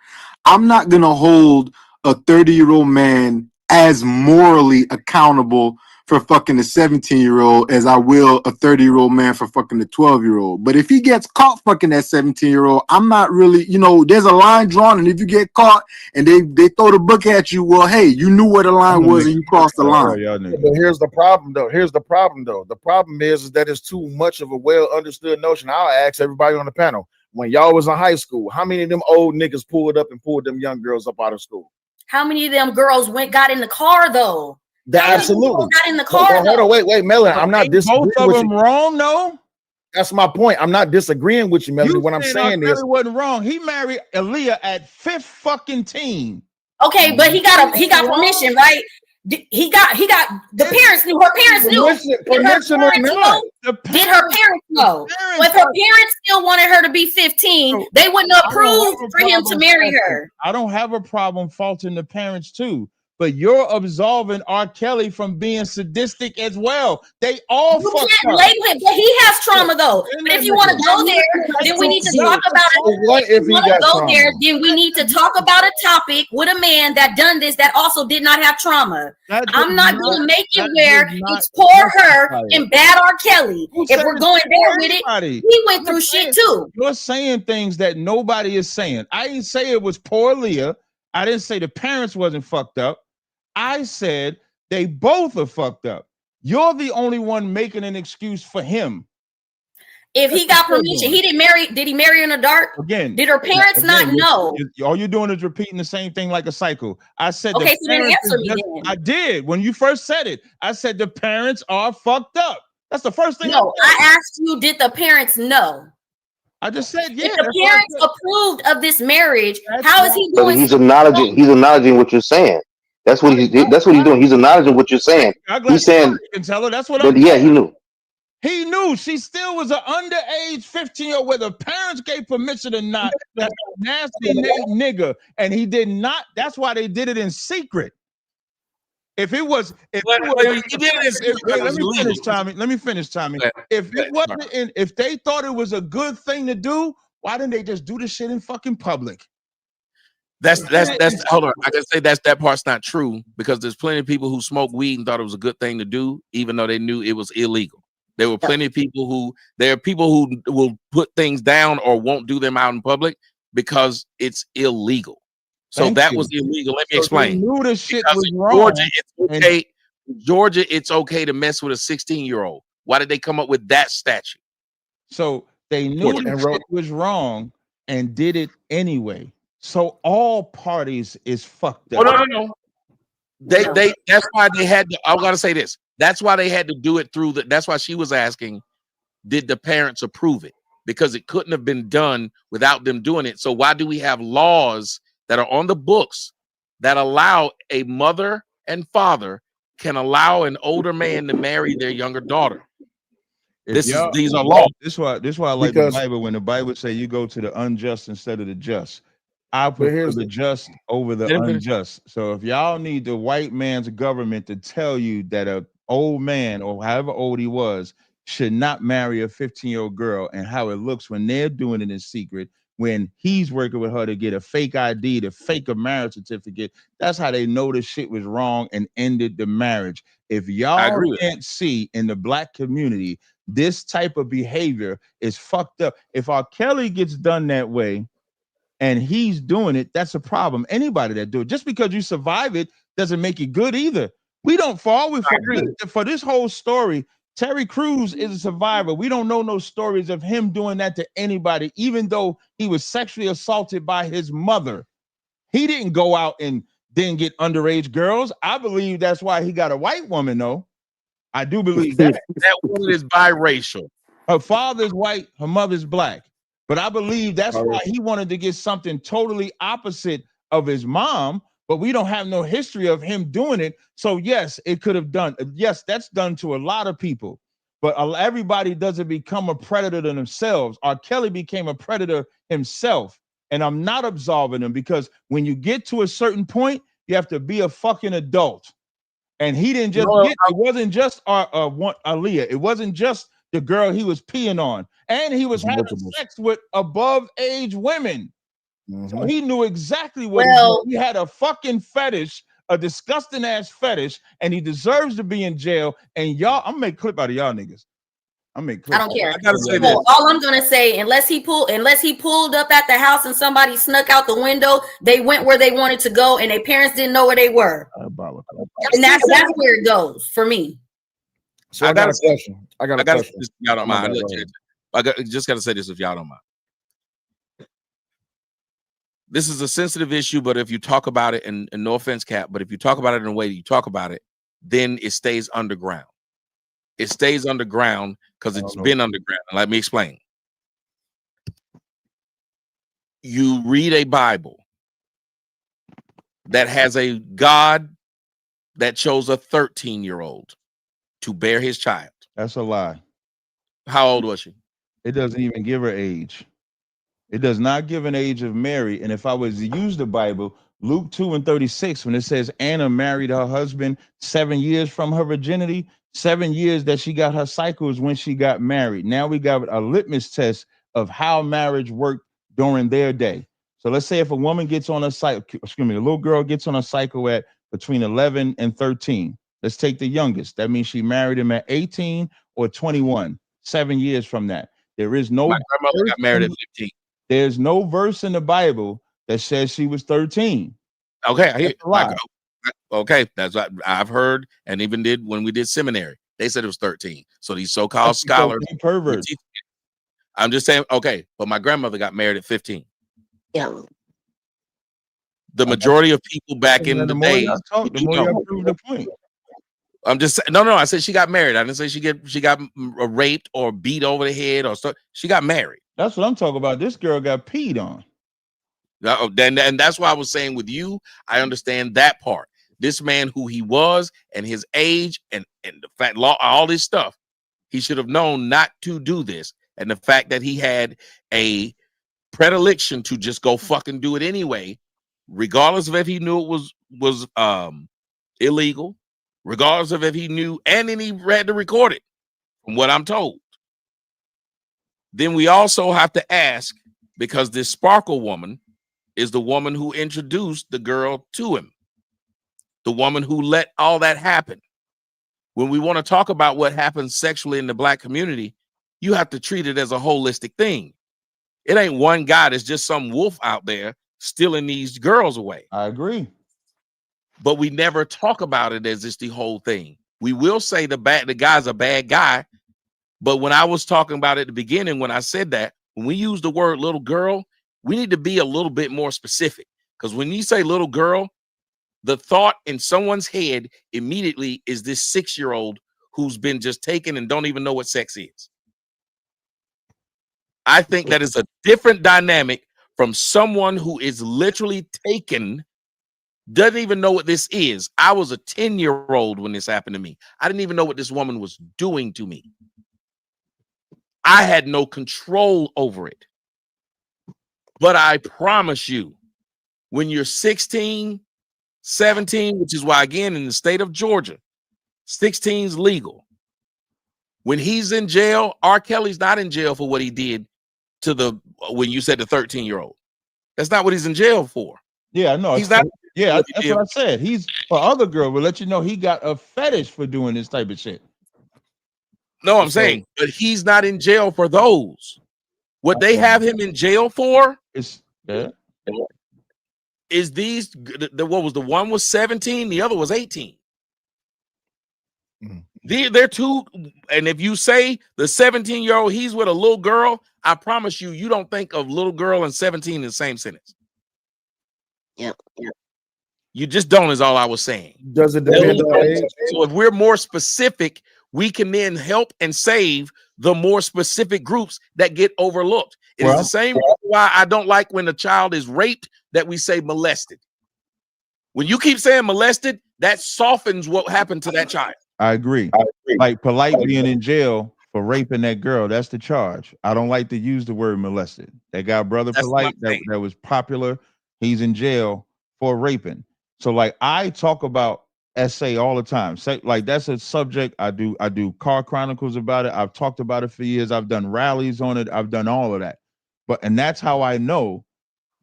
I'm not gonna hold a 30-year-old man as morally accountable for fucking a 17-year-old as I will a 30-year-old man for fucking a 12-year-old. But if he gets caught fucking that 17-year-old, I'm not really, there's a line drawn, and if you get caught and they throw the book at you, well, hey, you knew where the line was and you crossed the line.
But here's the problem, though. The problem is that it's too much of a well understood notion. I'll ask everybody on the panel. When y'all was in high school, how many of them old niggas pulled up and pulled them young girls up out of school?
How many of them girls got in the car though?
Absolutely
got in the car.
Hold on, wait, Melon. I'm not disagreeing
both of
with
them
you.
wrong, no.
That's my point. I'm not disagreeing with you, Melody. What I'm saying is,
wasn't wrong. He married Aaliyah at 5th fucking teen.
Okay, but he got permission, right? He got the parents knew. Her parents knew. Did her parents know? If her parents still wanted her to be 15, they wouldn't approve for him to marry her.
I don't have a problem faulting the parents too. But you're absolving R. Kelly from being sadistic as well. They all
You
fucked
can't
up.
label it, but he has trauma though. But if you want to go there, then we need to talk about it.
What if he got trauma?
Then we need to talk about a topic with a man that done this that also did not have trauma. I'm not going to make it where it's poor her and bad R. Kelly. If we're going there with it, he went through shit too.
You're saying things that nobody is saying. I didn't say it was poor Leah. I didn't say the parents wasn't fucked up. I said they both are fucked up. You're the only one making an excuse for him.
If he got permission, he didn't marry. Did he marry in the dark?
Again,
did her parents not know?
All you're doing is repeating the same thing like a cycle. I said,
okay, so then answer me. Then.
I did when you first said it. I said the parents are fucked up. That's the first thing.
No, I asked you, did the parents know?
I just said, yeah.
If the parents approved of this marriage, how is he doing?
He's acknowledging what you're saying. That's what he's doing. He's acknowledging what you're saying. He's saying,
you can tell her that's what I'm
yeah, he knew.
He knew she still was an underage 15-year-old, whether parents gave permission or not. That's a nasty nigga, and he did not. That's why they did it in secret. Let me finish, Tommy. If it wasn't, if they thought it was a good thing to do, why didn't they just do the shit in fucking public?
That's hold on. I gotta say that part's not true because there's plenty of people who smoke weed and thought it was a good thing to do, even though they knew it was illegal. There were plenty of people who will put things down or won't do them out in public because it's illegal. So that was illegal. Let me explain.
They knew the shit was wrong.
Georgia, it's okay to mess with a 16-year-old. Why did they come up with that statute?
So they knew the shit was wrong and did it anyway. So all parties is fucked up.
Oh, no. That's why they had to. I gotta say this. That's why they had to do it through that's why she was asking, did the parents approve it? Because it couldn't have been done without them doing it. So why do we have laws that are on the books that allow a mother and father can allow an older man to marry their younger daughter? These are laws.
This is why I like the Bible. When the Bible say you go to the unjust instead of the just, I prefer the just over the unjust. So if y'all need the white man's government to tell you that a old man or however old he was should not marry a 15-year-old girl, and how it looks when they're doing it in secret, when he's working with her to get a fake ID, to fake a marriage certificate, that's how they know the shit was wrong and ended the marriage. If y'all can't see in the black community, this type of behavior is fucked up. If R. Kelly gets done that way and he's doing it, that's a problem. Anybody that do it, just because you survive it doesn't make it good either. We don't fall for this whole story. Terry Crews is a survivor. We don't know no stories of him doing that to anybody, even though he was sexually assaulted by his mother. He didn't go out and then get underage girls. I believe that's why he got a white woman, though. I do believe that.
That woman is biracial.
Her father's white, her mother's black. But I believe that's why he wanted to get something totally opposite of his mom, but we don't have no history of him doing it. So yes, it could have done. Yes, that's done to a lot of people, but everybody doesn't become a predator to themselves. R. Kelly became a predator himself, and I'm not absolving him because when you get to a certain point, you have to be a fucking adult. And he didn't just it wasn't just Aaliyah. It wasn't just the girl he was peeing on, and he was having sex with above age women. So he knew exactly what he had a fucking fetish a disgusting ass fetish, and he deserves to be in jail. And y'all, I'm gonna make a clip out of y'all niggas. I
don't care.
I gotta say this.
All I'm gonna say, unless he pulled up at the house and somebody snuck out the window, they went where they wanted to go, and their parents didn't know where they were. And that's where it goes for me.
So I got a question. I got a question.
Y'all don't mind. Just gotta say this if y'all don't mind. This is a sensitive issue, but if you talk about it, and no offense, Cap, but if you talk about it in a way that you talk about it, then it stays underground. It stays underground because it's been underground. Let me explain. You read a Bible that has a God that chose a 13-year-old to bear his child.
That's a lie.
How old was she?
It doesn't even give her age. It does not give an age of Mary. And if I was to use the Bible, Luke 2:36, when it says Anna married her husband 7 years from her virginity, 7 years that she got her cycles when she got married. Now we got a litmus test of how marriage worked during their day. So let's say if a woman gets on a cycle, a little girl gets on a cycle at between 11 and 13. Let's take the youngest. That means she married him at 18 or 21, 7 years from that. There is no
My grandmother got married at 15.
There's no verse in the Bible that says she was 13.
Okay, I hear. Okay, that's what I've heard, and even did when we did seminary. They said it was 13. So these so-called scholars,
perverts.
I'm just saying. Okay, but my grandmother got married at 15.
Yeah.
The majority of people back in the day,
the more you prove the point.
I'm just saying. No. I said she got married. I didn't say she got raped or beat over the head or so. She got married.
That's what I'm talking about. This girl got peed on.
And that's why I was saying with you, I understand that part. This man, who he was, and his age, and the fact, all this stuff, he should have known not to do this. And the fact that he had a predilection to just go fucking do it anyway, regardless of if he knew it was illegal, regardless of if he knew, and then he had to record it, from what I'm told. Then we also have to ask, because this Sparkle woman is the woman who introduced the girl to him, the woman who let all that happen. When we want to talk about what happens sexually in the Black community, you have to treat it as a holistic thing. It ain't one guy that's just some wolf out there stealing these girls away.
I agree.
But we never talk about it as it's the whole thing. We will say the guy's a bad guy. But when I was talking about it at the beginning, when I said that, when we use the word little girl, we need to be a little bit more specific. Because when you say little girl, the thought in someone's head immediately is this 6-year-old who's been just taken and don't even know what sex is. I think that is a different dynamic from someone who is literally taken, doesn't even know what this is. I was a 10-year-old when this happened to me. I didn't even know what this woman was doing to me. I had no control over it. But I promise you, when you're 16, 17, which is why, again, in the state of Georgia, 16 is legal. When he's in jail, R. Kelly's not in jail for what he did to when you said the 13-year-old. That's not what he's in jail for.
Yeah, I know.
He's not.
Yeah, that's what I said. He's for other girl. Will let you know he got a fetish for doing this type of shit.
No, I'm saying, but he's not in jail for those. What they have him in jail for
is
these. What was the one was 17, the other was 18. They're two, and if you say the 17-year-old he's with a little girl, I promise you, you don't think of little girl and 17 in the same sentence.
Yeah.
You just don't, is all I was saying.
Does it depend on age?
So if we're more specific, we can then help and save the more specific groups that get overlooked. It is the same reason why I don't like when a child is raped that we say molested. When you keep saying molested, that softens what happened to that child.
I agree. Like Polite being in jail for raping that girl, that's the charge. I don't like to use the word molested. That guy, Brother Polite, that was popular, he's in jail for raping. So like I talk about SA all the time. Like that's a subject I do car chronicles about it. I've talked about it for years. I've done rallies on it. I've done all of that. And that's how I know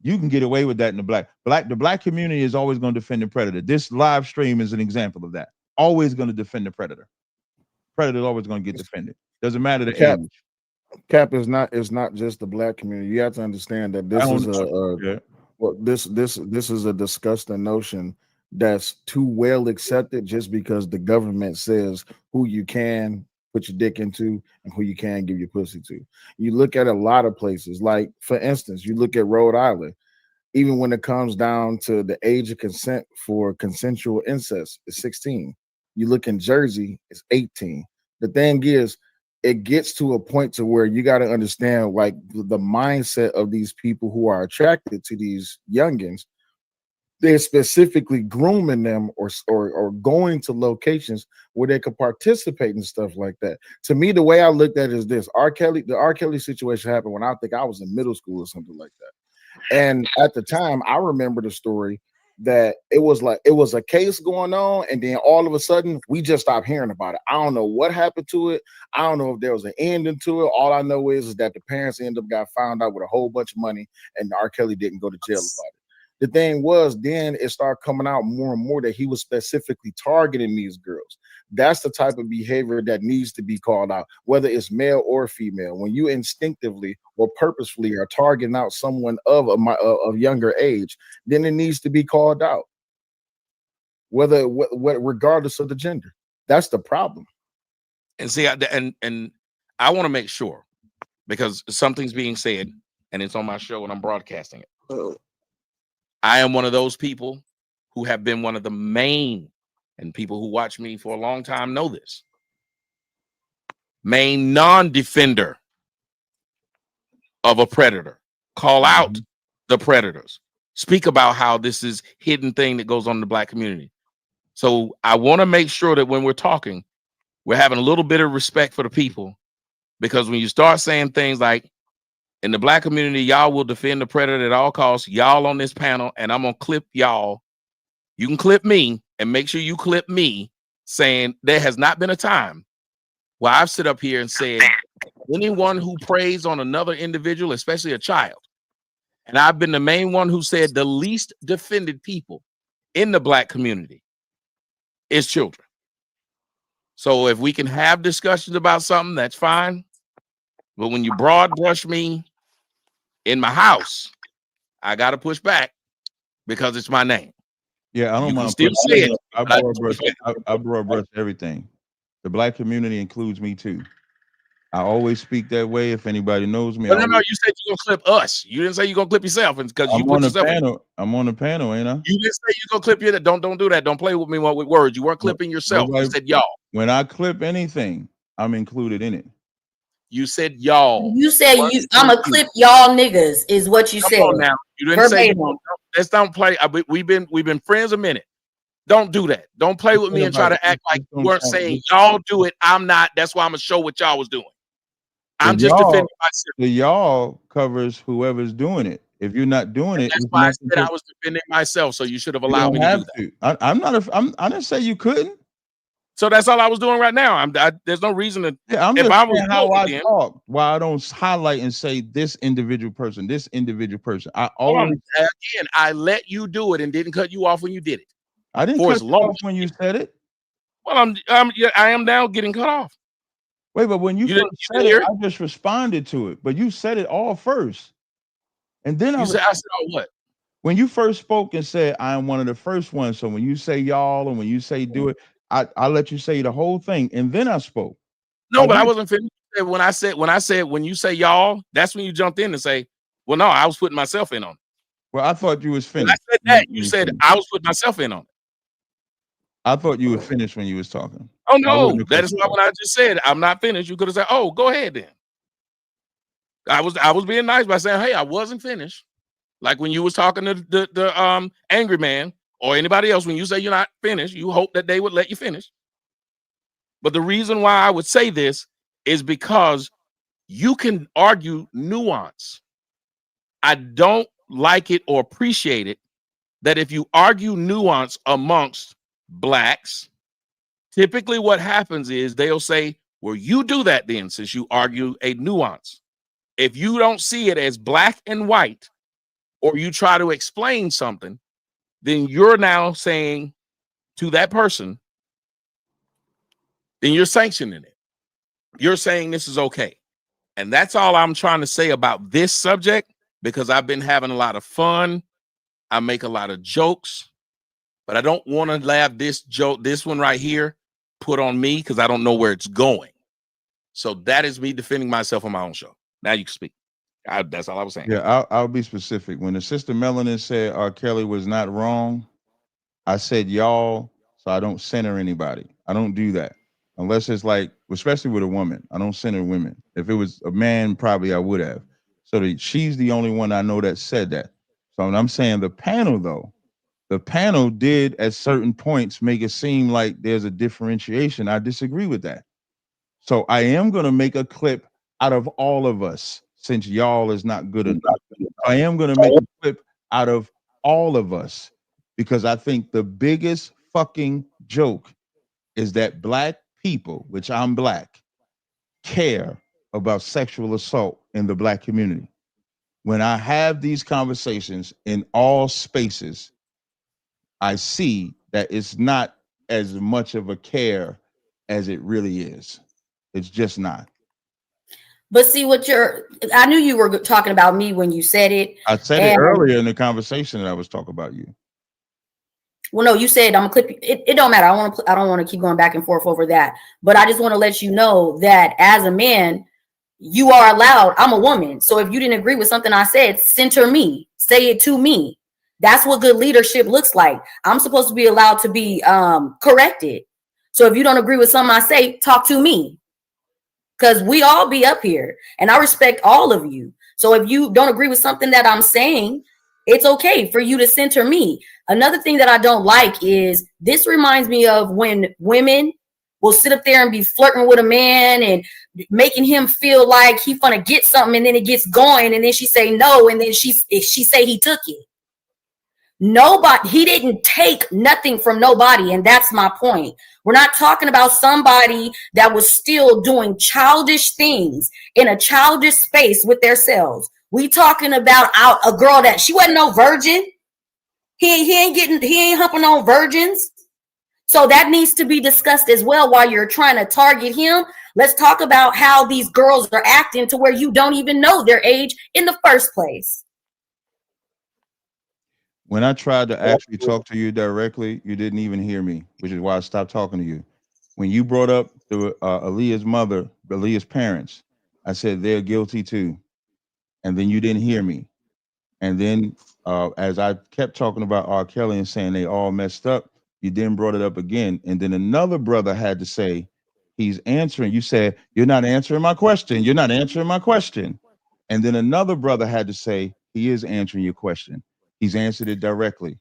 You can get away with that in the black community is always going to defend the predator. This live stream is an example of that. Always going to defend the predator. Predator is always going to get defended. Doesn't matter the age.
Cap is not just the black community. You have to understand that this is this is a disgusting notion that's too well accepted just because the government says who you can put your dick into and who you can give your pussy to. You look at a lot of places, like for instance, you look at Rhode Island. Even when it comes down to the age of consent for consensual incest, it's 16. You look in Jersey, it's 18. The thing is, it gets to a point to where you got to understand like the mindset of these people who are attracted to these youngins. They're specifically grooming them or going to locations where they could participate in stuff like that. To me, the way I looked at it is this: the R. Kelly situation happened when I think I was in middle school or something like that. And at the time, I remember the story that it was a case going on, and then all of a sudden we just stopped hearing about it. I don't know what happened to it. I don't know if there was an ending to it. All I know is that the parents got found out with a whole bunch of money, and R. Kelly didn't go to jail about it. The thing was, then it started coming out more and more that he was specifically targeting these girls. That's the type of behavior that needs to be called out, whether it's male or female. When you instinctively or purposefully are targeting out someone of younger age, then it needs to be called out, regardless of the gender. That's the problem.
And see, and I want to make sure, because something's being said and it's on my show and I'm broadcasting it. I am one of those people who have been one of the main, and people who watch me for a long time know this, main non-defender of a predator. Call out the predators. Speak about how this is hidden thing that goes on in the black community. So I want to make sure that when we're talking, we're having a little bit of respect for the people, because when you start saying things like, in the black community, y'all will defend the predator at all costs, y'all on this panel, and I'm going to clip y'all. You can clip me and make sure you clip me saying there has not been a time where I've stood up here and said anyone who preys on another individual, especially a child, and I've been the main one who said the least defended people in the black community is children. So if we can have discussions about something, that's fine. But when you broad brush me in my house, I got to push back because it's my name.
Yeah, I don't mind.
Still say it.
I broad brush everything. The black community includes me too. I always speak that way. If anybody knows me,
no, you said you're gonna clip us. You didn't say you're gonna clip yourself, and because you put yourself in.
I'm on the panel, ain't I?
You didn't say you're gonna clip your. Don't do that. Don't play with me with words. You weren't clipping yourself. You said y'all.
When I clip anything, I'm included in it.
You said y'all.
You said I'm gonna clip y'all niggas is what you said.
On now. You didn't say. Let's don't play. We've been friends a minute. Don't do that. Don't play with me and try to act like you weren't saying y'all do it. I'm not. That's why I'm gonna show what y'all was doing. I'm just defending myself.
The y'all covers whoever's doing it. If you're not doing it,
that's why I said I was defending myself. So you should have allowed me to do that.
I didn't say you couldn't.
So that's all I was doing right now. There's no reason to.
Yeah, I'm just saying how I talk. Why I don't highlight and say this individual person. I always
again. I let you do it and didn't cut you off when you did it.
I didn't cut you off when you said it.
Well, I am now getting cut off.
Wait, but when you first said it, I just responded to it. But you said it all first, and then I said
what?
When you first spoke and said I am one of the first ones. So when you say y'all and when you say do it, I let you say the whole thing, and then I spoke.
No, but I wasn't finished. When I said when you say y'all, that's when you jumped in and say, well, no, I was putting myself in on it.
Well, I thought you was finished.
When I said that, you said I was putting myself in on it.
I thought you were finished when you was talking.
Oh no, that is not what I just said. I'm not finished. You could have said, "Oh, go ahead then." I was being nice by saying, "Hey, I wasn't finished." Like when you was talking to the angry man or anybody else, when you say you're not finished, you hope that they would let you finish. But the reason why I would say this is because you can argue nuance. I don't like it or appreciate it that if you argue nuance amongst blacks, typically what happens is they'll say, well, you do that then, since you argue a nuance. If you don't see it as black and white or you try to explain something, then you're now saying to that person, then you're sanctioning it. You're saying this is okay. And that's all I'm trying to say about this subject, because I've been having a lot of fun. I make a lot of jokes, but I don't want to have this one right here, put on me, because I don't know where it's going. So that is me defending myself on my own show. Now you can speak. That's all I was saying.
Yeah, I'll be specific. When the sister Melanin said R. Kelly was not wrong, I said y'all, so I don't center anybody. I don't do that. Unless it's like, especially with a woman, I don't center women. If it was a man, probably I would have. So she's the only one I know that said that. So I'm saying the panel, though, the panel did at certain points make it seem like there's a differentiation. I disagree with that. So I am going to make a clip out of all of us, since y'all is not good enough. I am going to make a clip out of all of us, because I think the biggest fucking joke is that black people, which I'm black, care about sexual assault in the black community. When I have these conversations in all spaces, I see that it's not as much of a care as it really is. It's just not.
But see I knew you were talking about me when you said it.
I said it earlier in the conversation that I was talking about you.
Well, no, you said I'm gonna clip you. It don't matter. I don't want to keep going back and forth over that. But I just want to let you know that as a man, you are allowed. I'm a woman. So if you didn't agree with something I said, center me. Say it to me. That's what good leadership looks like. I'm supposed to be allowed to be corrected. So if you don't agree with something I say, talk to me. Because we all be up here. And I respect all of you. So if you don't agree with something that I'm saying, it's okay for you to center me. Another thing that I don't like is this reminds me of when women will sit up there and be flirting with a man and making him feel like he's gonna get something, and then it gets going, and then she say no, and then she say he took it. Nobody, he didn't take nothing from nobody, and that's my point. We're not talking about somebody that was still doing childish things in a childish space with themselves. We talking about a girl that she wasn't no virgin. He ain't humping on virgins. So that needs to be discussed as well while you're trying to target him. Let's talk about how these girls are acting to where you don't even know their age in the first place.
When I tried to actually talk to you directly, you didn't even hear me, which is why I stopped talking to you. When you brought up the Aaliyah's mother, Aaliyah's parents, I said they're guilty too. And then you didn't hear me. And then as I kept talking about R. Kelly and saying they all messed up, you then brought it up again. And then another brother had to say, he's answering. You said, you're not answering my question. You're not answering my question. And then another brother had to say, he is answering your question. He's answered it directly.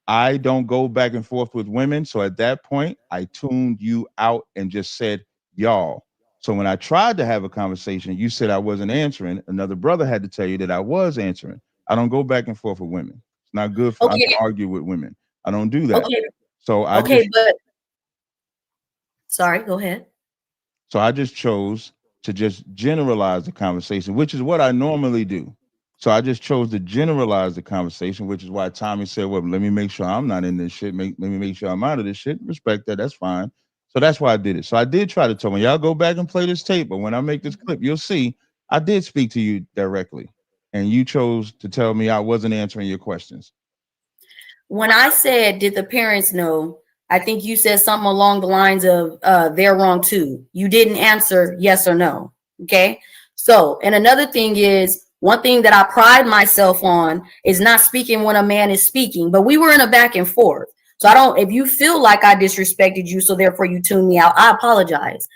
I don't go back and forth with women. So at that point, I tuned you out and just said, y'all. So when I tried to have a conversation, you said I wasn't answering. Another brother had to tell you that I was answering. I don't go back and forth with women. It's not good for me to argue with women. I don't do that.
Okay.
So
Sorry, go ahead.
So I just chose to just generalize the conversation, which is what I normally do. So I just chose to generalize the conversation, which is why Tommy said, well, let me make sure I'm not in this shit. Let me make sure I'm out of this shit. Respect that. That's fine. So that's why I did it. So I did try to tell me, y'all go back and play this tape. But when I make this clip, you'll see I did speak to you directly. And you chose to tell me I wasn't answering your questions.
When I said, did the parents know? I think you said something along the lines of they're wrong too. You didn't answer yes or no. Okay. So, and another thing is, one thing that I pride myself on is not speaking when a man is speaking, but we were in a back and forth. So if you feel like I disrespected you, so therefore you tuned me out, I apologize.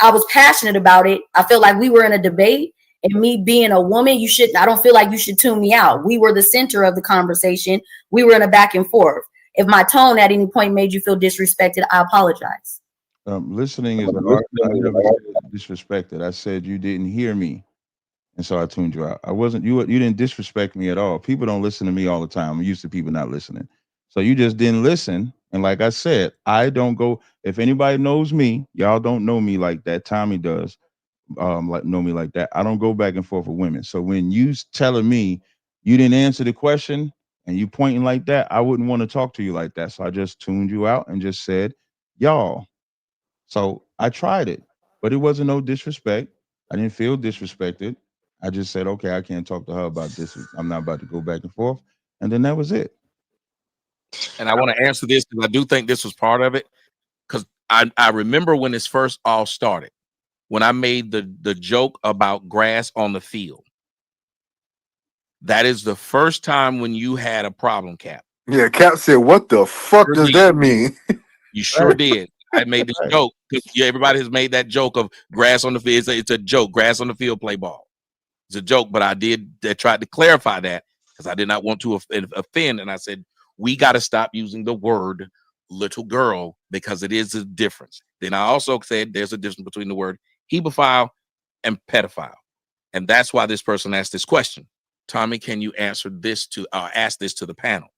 I was passionate about it. I felt like we were in a debate, and me being a woman, I don't feel like you should tune me out. We were the center of the conversation. We were in a back and forth. If my tone at any point made you feel disrespected, I apologize.
Listening is art. I never said disrespected. I said you didn't hear me. And so I tuned you out. You didn't disrespect me at all. People don't listen to me all the time. I'm used to people not listening. So you just didn't listen. And like I said, I don't go, if anybody knows me, y'all don't know me like that. Tommy does know me like that. I don't go back and forth with women. So when you telling me you didn't answer the question and you pointing like that, I wouldn't want to talk to you like that. So I just tuned you out and just said, y'all. So I tried it, but it wasn't no disrespect. I didn't feel disrespected. I just said, okay, I can't talk to her about this. I'm not about to go back and forth. And then that was it.
And I want to answer this because I do think this was part of it. Because I remember when this first all started, when I made the joke about grass on the field. That is the first time when you had a problem, Cap.
Yeah, Cap said, "What the fuck does that mean?"
You sure did. I made this joke because everybody has made that joke of grass on the field. It's a joke. Grass on the field, play ball. It's a joke, but I tried to clarify that because I did not want to offend. And I said, we got to stop using the word little girl because it is a difference. Then I also said there's a difference between the word hebephile and pedophile. And that's why this person asked this question. Tommy, can you answer this ask this to the panel?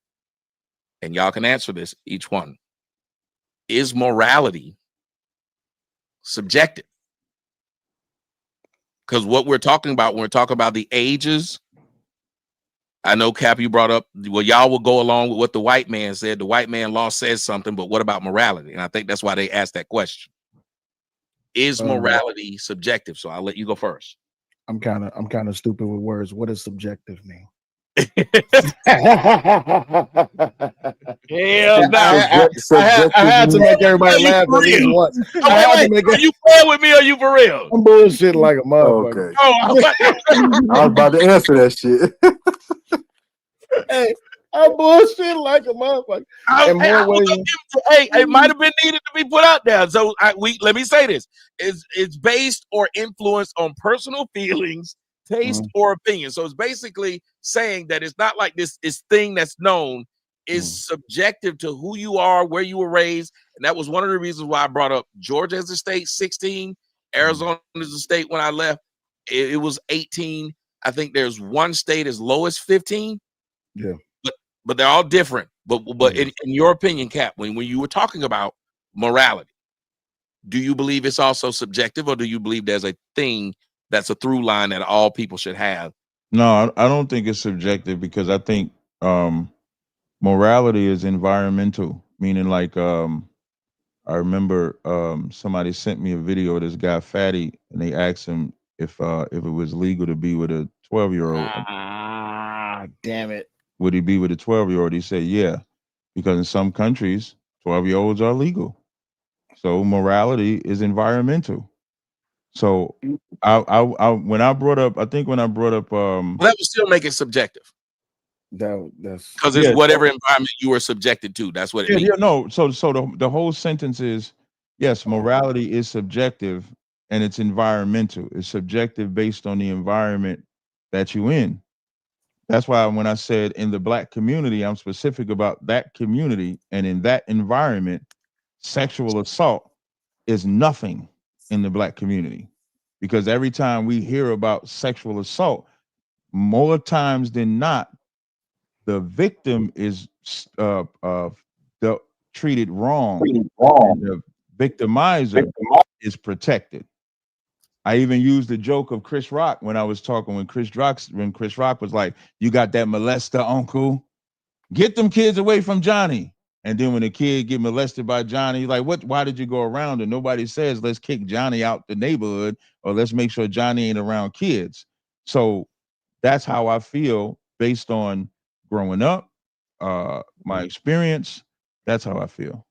And y'all can answer this, each one. Is morality subjective? Because what we're talking about when we're talking about the ages, I know, Cap, you brought up, well, y'all will go along with what the white man said. The white man law says something, but what about morality? And I think that's why they asked that question. Is morality subjective? So I'll let you go first.
I'm kind of stupid with words. What does subjective mean?
Hell no.
I had to make everybody laugh at least once.
Are you playing with me or are you for real?
I'm bullshit like a motherfucker.
Okay. I was about to answer that shit.
Hey, I'm bullshit like a motherfucker.
It might have been needed to be put out there. So let me say this: it's based or influenced on personal feelings, taste, or opinion. So it's basically saying that it's not like this thing that's known is subjective to who you are, where you were raised, and that was one of the reasons why I brought up Georgia as a state, 16, Arizona as a state. When I left, it was 18. I think there's one state as low as 15.
Yeah.
But they're all different. But in your opinion, Cap, when you were talking about morality, do you believe it's also subjective, or do you believe there's a thing that's a through line that all people should have?
No, I don't think it's subjective because I think morality is environmental, meaning like I remember somebody sent me a video of this guy Fatty, and they asked him if it was legal to be with a 12-year-old.
Damn it.
Would he be with a 12-year-old? He said, yeah, because in some countries, 12-year-olds are legal. So morality is environmental. So when I brought up
that would still make it subjective.
That's
because it's whatever environment you were subjected to. That's what it means.
Yeah, no. So the whole sentence is, yes, morality is subjective and it's environmental. It's subjective based on the environment that you're in. That's why when I said in the Black community, I'm specific about that community, and in that environment, sexual assault is nothing in the Black community, because every time we hear about sexual assault, more times than not, the victim is treated wrong. And the victimizer is protected. I even used the joke of Chris Rock when I was talking when Chris Rock was like, "You got that molester, uncle? Get them kids away from Johnny." And then when the kid get molested by Johnny, like, what? Why did you go around? And nobody says, let's kick Johnny out the neighborhood, or let's make sure Johnny ain't around kids. So that's how I feel based on growing up, my experience. That's how I feel.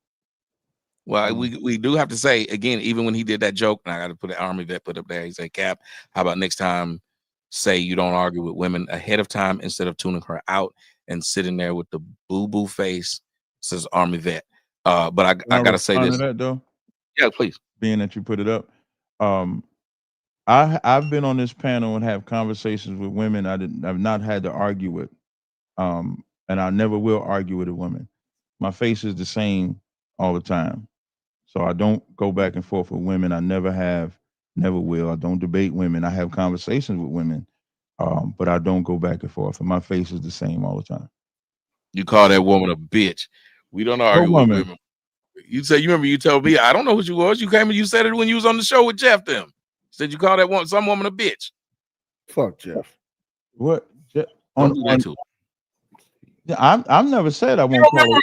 Well, we do have to say again, even when he did that joke, and I got to put an Army vet put up there. He said, "Cap, how about next time, say you don't argue with women ahead of time instead of tuning her out and sitting there with the boo boo face." Says Army vet. But I gotta say this.
That, though?
Yeah, please.
Being that you put it up, I've been on this panel and have conversations with women I've not had to argue with, and I never will argue with a woman. My face is the same all the time. So I don't go back and forth with women. I never have, never will. I don't debate women. I have conversations with women, but I don't go back and forth. And my face is the same all the time.
You call that woman a bitch. We don't argue with women. You say, you remember you told me, I don't know who you was. You came and you said it when you was on the show with Jeff them. Said you call that some woman a bitch.
Fuck Jeff.
What?
Don't do that too.
Yeah, I've never said I won't call
remember,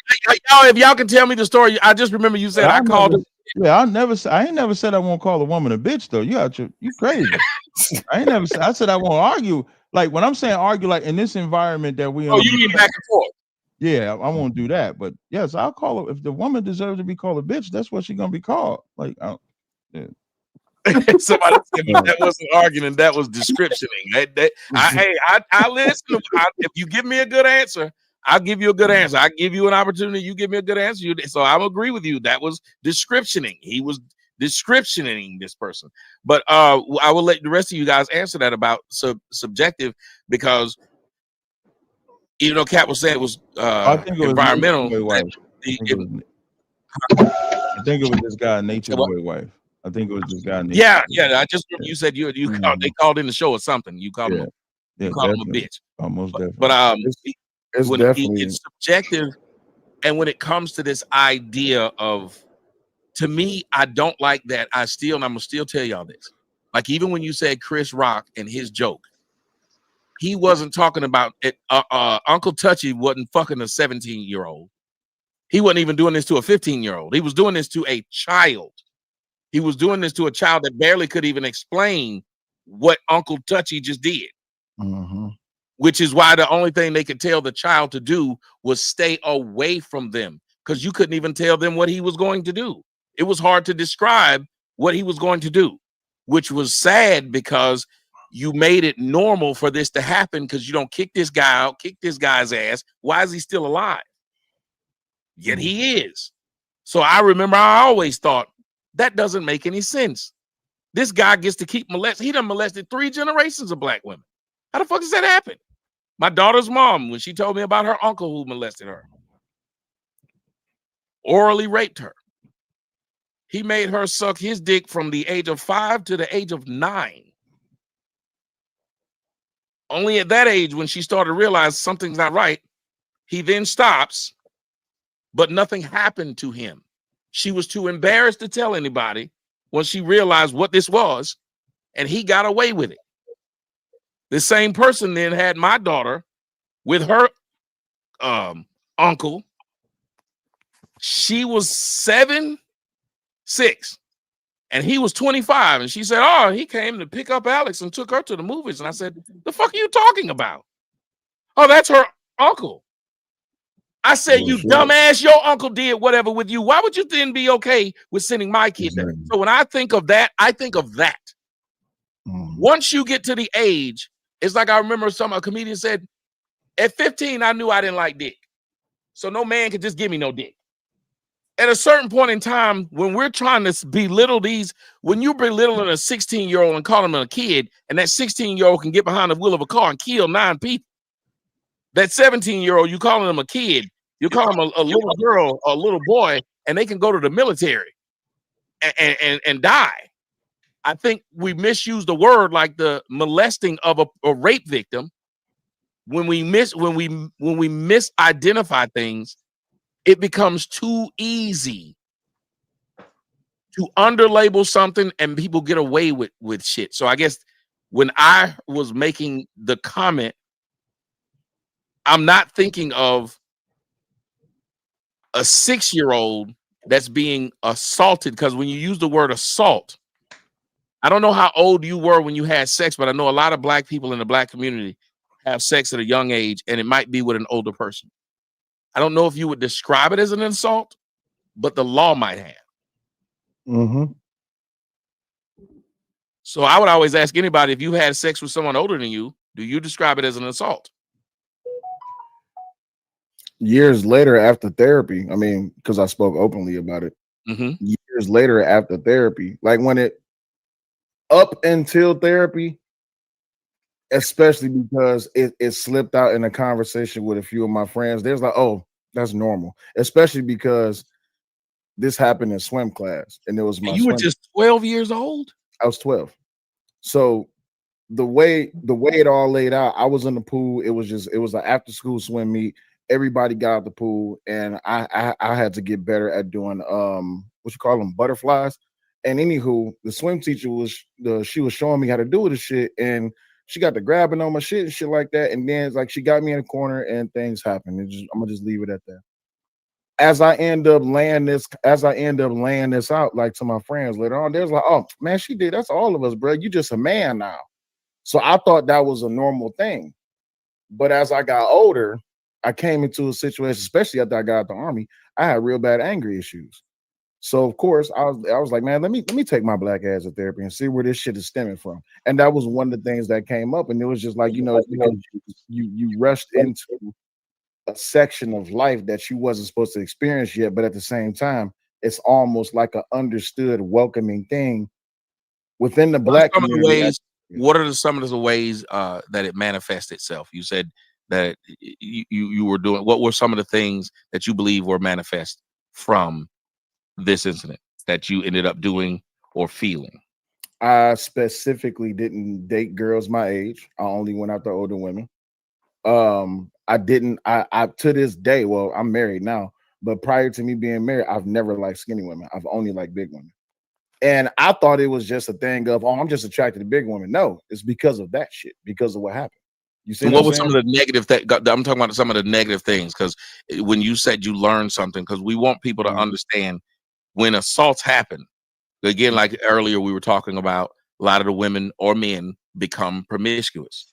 y'all, if y'all can tell me the story, I just remember you said I called her.
Yeah, I ain't never said I won't call a woman a bitch though. You crazy. I ain't never said. I said I won't argue. Like when I'm saying argue, like in this environment that we.
Oh, you mean back and forth?
Yeah, I won't do that. But yes, I'll call her if the woman deserves to be called a bitch. That's what she's gonna be called. Like, yeah.
Somebody said that wasn't arguing, that was descriptioning. I listen. If you give me a good answer, I'll give you a good answer. I give you an opportunity. You give me a good answer. So I agree with you. That was descriptioning. He was descriptioning this person. But I will let the rest of you guys answer that about subjective, because even though Kat was saying it was environmental.
I think it was this guy, Nature's Boy wife. I think it was this guy.
Yeah. I just remember you said you they called in the show or something. You called him. You called him a bitch.
Almost definitely.
But
it's
when
definitely
it's subjective, and when it comes to this idea of, to me, I don't like that. I'm gonna still tell y'all this. Like even when you said Chris Rock and his joke, he wasn't talking about it. Uncle Touchy wasn't fucking a 17-year-old. He wasn't even doing this to a 15-year-old. He was doing this to a child. He was doing this to a child that barely could even explain what Uncle Touchy just did.
Mm-hmm.
Which is why the only thing they could tell the child to do was stay away from them, because you couldn't even tell them what he was going to do. It was hard to describe what he was going to do, which was sad because you made it normal for this to happen, because you don't kick this guy out, kick this guy's ass. Why is he still alive? Yet he is. So I remember I always thought that doesn't make any sense. This guy gets to keep molesting. He done molested 3 generations of black women. How the fuck does that happen? My daughter's mom, when she told me about her uncle who molested her, orally raped her. He made her suck his dick from the age of 5 to the age of 9. Only at that age, when she started to realize something's not right, he then stops, but nothing happened to him. She was too embarrassed to tell anybody when she realized what this was, and he got away with it. The same person then had my daughter with her uncle. She was 6, and he was 25. And she said, "Oh, he came to pick up Alex and took her to the movies." And I said, "The fuck are you talking about?" "Oh, that's her uncle." I said, "You dumbass, your uncle did whatever with you. Why would you then be okay with sending my kid there?" So when I think of that, I think of that. Once you get to the age, it's like I remember a comedian said, at 15, I knew I didn't like dick. So no man could just give me no dick. At a certain point in time, when we're trying to belittle when you're belittling a 16-year-old and calling him a kid, and that 16-year-old can get behind the wheel of a car and kill 9 people, that 17-year-old, you calling him a kid, you call him a little girl, a little boy, and they can go to the military and die. I think we misuse the word like the molesting of a rape victim. When we misidentify things, it becomes too easy to underlabel something and people get away with shit. So I guess when I was making the comment, I'm not thinking of a 6-year-old that's being assaulted, because when you use the word assault, I don't know how old you were when you had sex, but I know a lot of black people in the black community have sex at a young age, and it might be with an older person. I don't know if you would describe it as an assault, but the law might have.
Mm-hmm.
So I would always ask anybody, if you had sex with someone older than you, do you describe it as an assault?
Years later after therapy, I mean, because I spoke openly about it. Years later after therapy, like up until therapy, especially because it slipped out in a conversation with a few of my friends, there's like, oh, that's normal, especially because this happened in swim class, and it was my.
You were just 12 years old?
I was 12. So the way it all laid out, I was in the pool. It was an after school swim meet. Everybody got out the pool, and I had to get better at doing what you call them, butterflies. And anywho, the swim teacher she was showing me how to do this shit, and She got the grabbing on my shit and shit like that. And then it's like she got me in a corner and things happen. I'm gonna just leave it at that. As I end up laying this out, like to my friends later on, there's like, oh man, she did. That's all of us, bro. You just a man now. So I thought that was a normal thing. But as I got older, I came into a situation, especially after I got out the army, I had real bad anger issues. So of course I was like, man, let me take my black ass to therapy and see where this shit is stemming from. And that was one of the things that came up. And it was just like, it's because you rushed into a section of life that you wasn't supposed to experience yet, but at the same time, it's almost like an understood, welcoming thing within the black community.
What are some of the ways that it manifests itself? You said that you were doing. What were some of the things that you believe were manifest from this incident that you ended up doing or feeling?
I specifically didn't date girls my age. I only went after older women. I to this day, well, I'm married now, but prior to me being married, I've never liked skinny women. I've only liked big women. And I thought it was just a thing of, oh, I'm just attracted to big women. No, it's because of that shit, because of what happened. You see
what were some of the negative that I'm talking about some of the negative things? Because when you said you learned something, because we want people to understand when assaults happen, again, like earlier we were talking about, a lot of the women or men become promiscuous.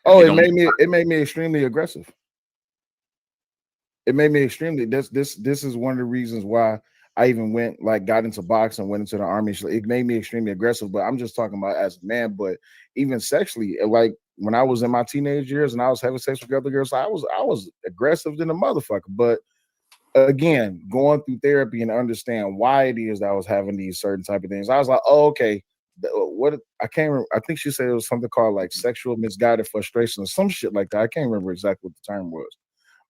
Oh, it made me extremely aggressive. It made me extremely. This is one of the reasons why I even got into boxing, went into the army. It made me extremely aggressive. But I'm just talking about as a man. But even sexually, like when I was in my teenage years and I was having sex with other girls, I was aggressive than a motherfucker. But again, going through therapy and understand why it is that I was having these certain type of things, I was like, oh, okay. What I can't remember. I think she said it was something called like sexual misguided frustration or some shit like that. I can't remember exactly what the term was.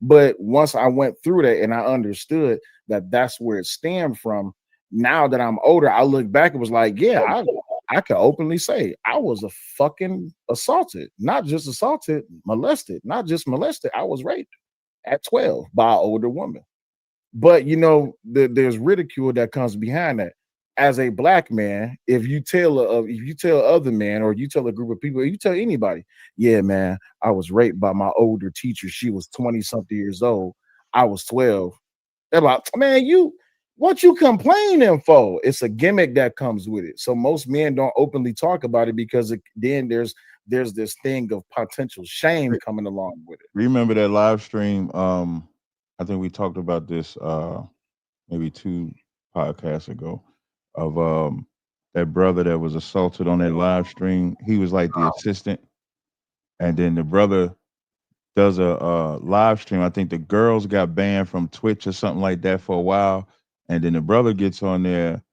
But once I went through that and I understood that that's where it stemmed from, now that I'm older, I look back and was like, yeah, I can openly say I was a fucking assaulted, not just assaulted, molested, not just molested. I was raped at 12 by an older woman. But there's ridicule that comes behind that. As a black man, if you tell other man or you tell a group of people, you tell anybody, yeah, man, I was raped by my older teacher. She was 20-something years old. I was 12. They're like, man, what you complaining for? It's a gimmick that comes with it. So most men don't openly talk about it because then there's this thing of potential shame coming along with it.
Remember that live stream? I think we talked about this maybe 2 podcasts ago. Of that brother that was assaulted on that live stream. He was like the assistant, and then the brother does a live stream. I think the girls got banned from Twitch or something like that for a while, and then the brother gets on there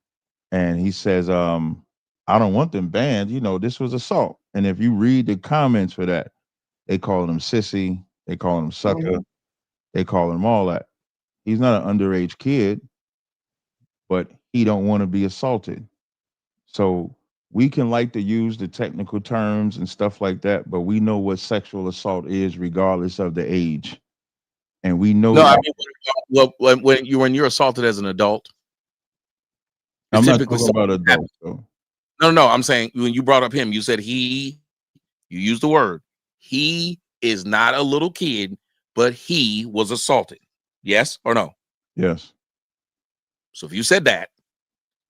and he says, I don't want them banned. This was assault. And if you read the comments for that, they call him sissy, they call him sucker, they call him all that. He's not an underage kid, but he don't want to be assaulted. So we can like to use the technical terms and stuff like that, but we know what sexual assault is regardless of the age. And we know
when you're assaulted as an adult.
I'm not talking about adults though.
No, I'm saying when you brought up him, you said you used the word. He is not a little kid, but he was assaulted. Yes or no?
Yes.
So if you said that,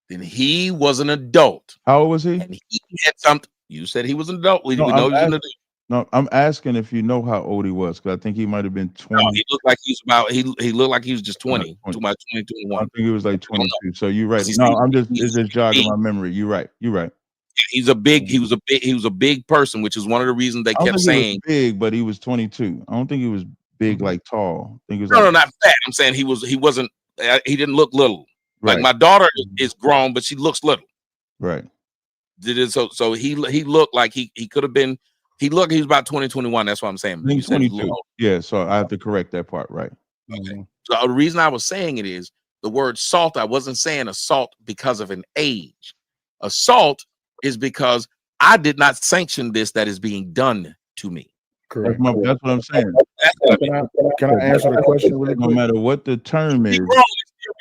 then he was an adult.
How old was he?
And he had something. You said he was an adult. We know he was an adult.
No, I'm asking if you know how old he was, because I think he might have been 20.
No, he looked like he looked like he was just 20, 21. I
think he was like 22. So you're right. No, it's just jogging my memory. You're right.
He was a big person, which is one of the reasons they kept saying
he was big, but he was 22. I don't think he was big, like tall. I think he was
no, not fat. I'm saying he didn't look little.
Right.
Like my daughter is grown, but she looks little.
Right.
So he looked like he could have been. He was about 20, 21. That's what I'm saying.
He's 22. Yeah, so I have to correct that part, right?
Okay. So the reason I was saying it is the word assault. I wasn't saying assault because of an age. Assault is because I did not sanction this that is being done to me.
Correct.
That's what I'm saying.
Can I answer the question really quick?
No matter what the term is.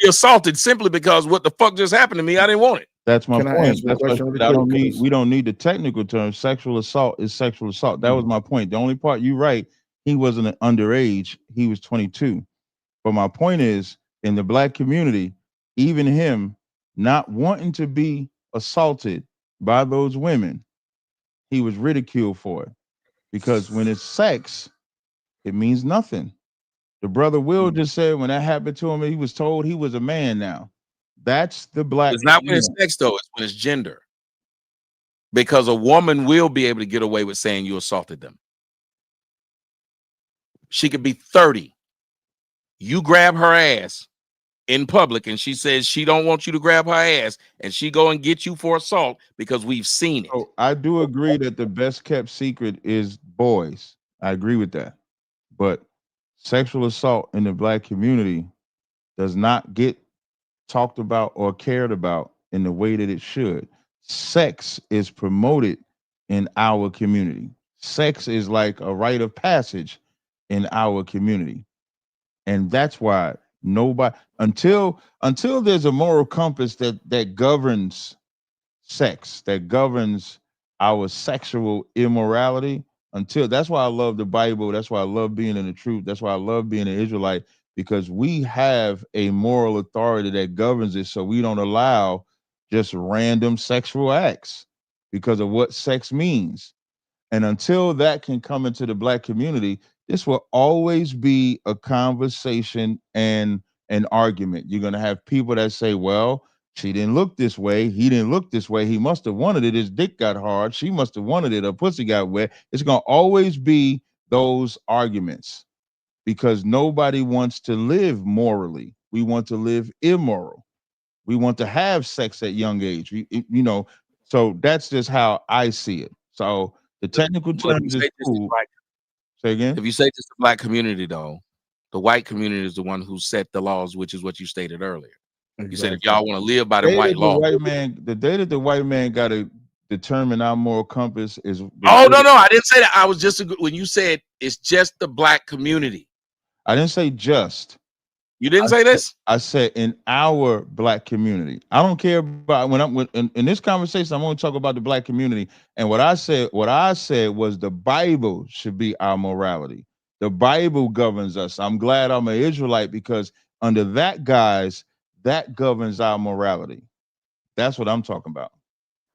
Be assaulted simply because what the fuck just happened to me, I didn't want it.
That's my
Can I
point.
answer the
That's what I
question really
said. I
quick?
don't need. We don't need the technical term. Sexual assault is sexual assault. That was my point. The only part you right. He wasn't an underage. He was 22. But my point is, in the black community, even him not wanting to be assaulted by those women, he was ridiculed for it. Because when it's sex, it means nothing. The brother Will just said when that happened to him, he was told he was a man now. That's the black
It's not when it's
community.
sex, though. It's when it's gender. Because a woman will be able to get away with saying you assaulted them. She could be 30. You grab her ass in public and she says she don't want you to grab her ass and she go and get you for assault because we've seen it.
So I do agree that the best kept secret is boys. I agree with that. But sexual assault in the black community does not get talked about or cared about in the way that it should. Sex is promoted in our community. Sex is like a rite of passage in our community. And that's why nobody until there's a moral compass that governs sex, that governs our sexual immorality. Until that's why I love the Bible. That's why I love being in the truth. That's why I love being an Israelite, because we have a moral authority that governs it. So we don't allow just random sexual acts because of what sex means. And until that can come into the black community, this will always be a conversation and an argument. You're going to have people that say, well, she didn't look this way. He didn't look this way. He must have wanted it. His dick got hard. She must have wanted it. Her pussy got wet. It's going to always be those arguments because nobody wants to live morally. We want to live immoral. We want to have sex at young age. So that's just how I see it. So the technical terms is cool. Say again?
If you say just the black community, though, the white community is the one who set the laws, which is what you stated earlier. Exactly. You said if y'all want to live by the white law.
The day that the white man got to determine our moral compass is.
Oh, no, I didn't say that. I was just when you said it's just the black community.
I didn't say just.
You didn't say this?
I said in our black community. I don't care about in this conversation, I'm only talking about the black community. And what I said was the Bible should be our morality. The Bible governs us. I'm glad I'm an Israelite because under that guise, that governs our morality. That's what I'm talking about.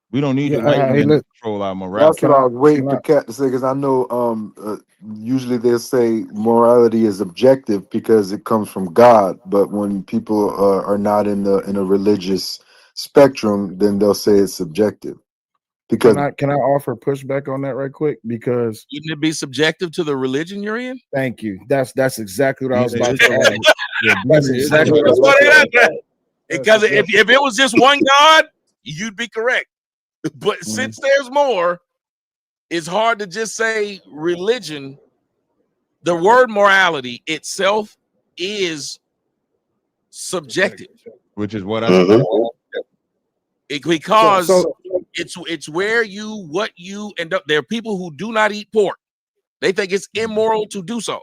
We don't need the white man to control our morality.
That's what I was waiting for Cat to say, because I know usually they'll say morality is objective because it comes from God, but when people are not in a religious spectrum, then they'll say it's subjective. Because
can I offer pushback on that right quick? Because
wouldn't it be subjective to the religion you're in?
Thank you. That's exactly what I was about to ask. That's exactly what I was
about
about to ask.
Because if it was just one God, you'd be correct. But since there's more, it's hard to just say religion. The word morality itself is subjective,
which is what I said.
Because it's where and there are people who do not eat pork. They think it's immoral to do so.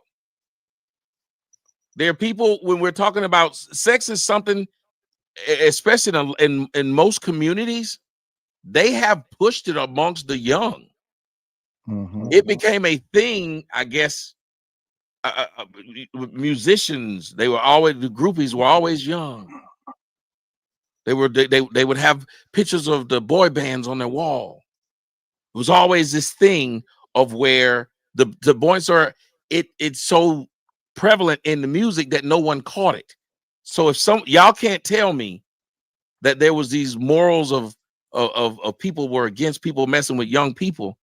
There are people, when we're talking about sex, is something, especially in most communities, they have pushed it amongst the young. It became a thing, I guess. Musicians, the groupies were always young. They would have pictures of the boy bands on their wall. It was always this thing of where the boys are. It's so prevalent in the music that no one caught it. So if y'all can't tell me that there was these morals of people were against people messing with young people,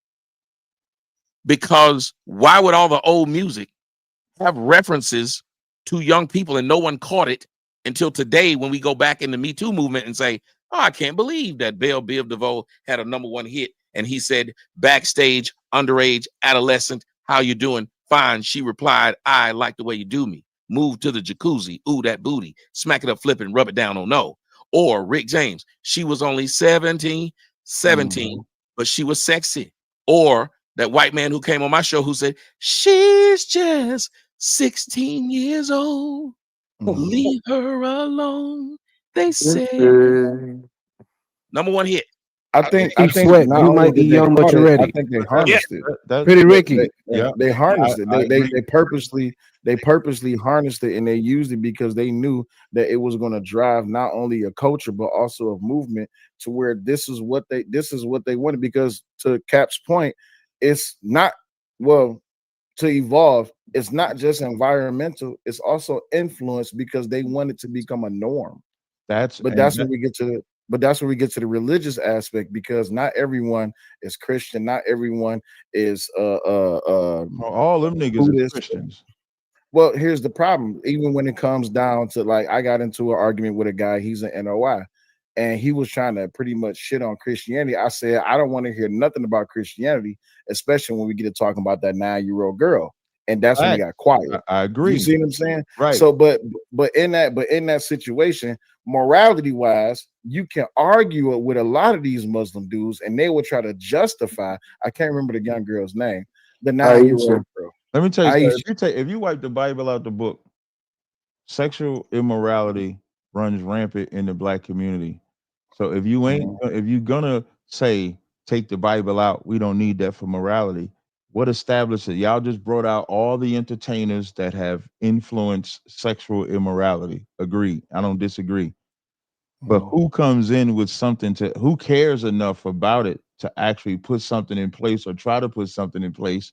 because why would all the old music have references to young people and no one caught it until today when we go back in the Me Too movement and say, oh, I can't believe that Belle Biv DeVoe had a #1 hit and he said, backstage, underage, adolescent, how you doing? Fine. She replied, I like the way you do me. Move to the jacuzzi. Ooh, that booty. Smack it up, flip and rub it down. Oh no. Or Rick James, she was only 17, but she was sexy. Or that white man who came on my show who said, she's just 16 years old. Leave her alone. They say. Number one hit.
I think
Sweat,
not
you
only
might be
did they
young, but
caught
you're
it, I
ready.
think they harnessed it.
Pretty Ricky.
They harnessed it.
I agree.
They purposely harnessed it, and they used it because they knew that it was going to drive not only a culture but also a movement to where this is what they wanted. Because to Cap's point, it's not to evolve. It's not just environmental; it's also influence because they want it to become a norm. That's where we get to the religious aspect, because not everyone is Christian, not everyone is
all them niggas
Buddhist.
are Christians.
Well, here's the problem. Even when it comes down to, like, I got into an argument with a guy, he's an NOI, and he was trying to pretty much shit on Christianity. I said, I don't want to hear nothing about Christianity, especially when we get to talking about that 9-year-old girl. And that's when he got quiet.
I agree.
You see what I'm saying?
Right.
So, but in that situation, morality wise, you can argue it with a lot of these Muslim dudes, and they will try to justify. I can't remember the young girl's name. The 9-year-old girl.
Let me tell you something. If you wipe the Bible out the book, sexual immorality runs rampant in the black community. So if you're gonna say take the Bible out, we don't need that for morality. What established it? Y'all just brought out all the entertainers that have influenced sexual immorality. Agreed. I don't disagree. But who comes in with something who cares enough about it to actually put something in place or try to put something in place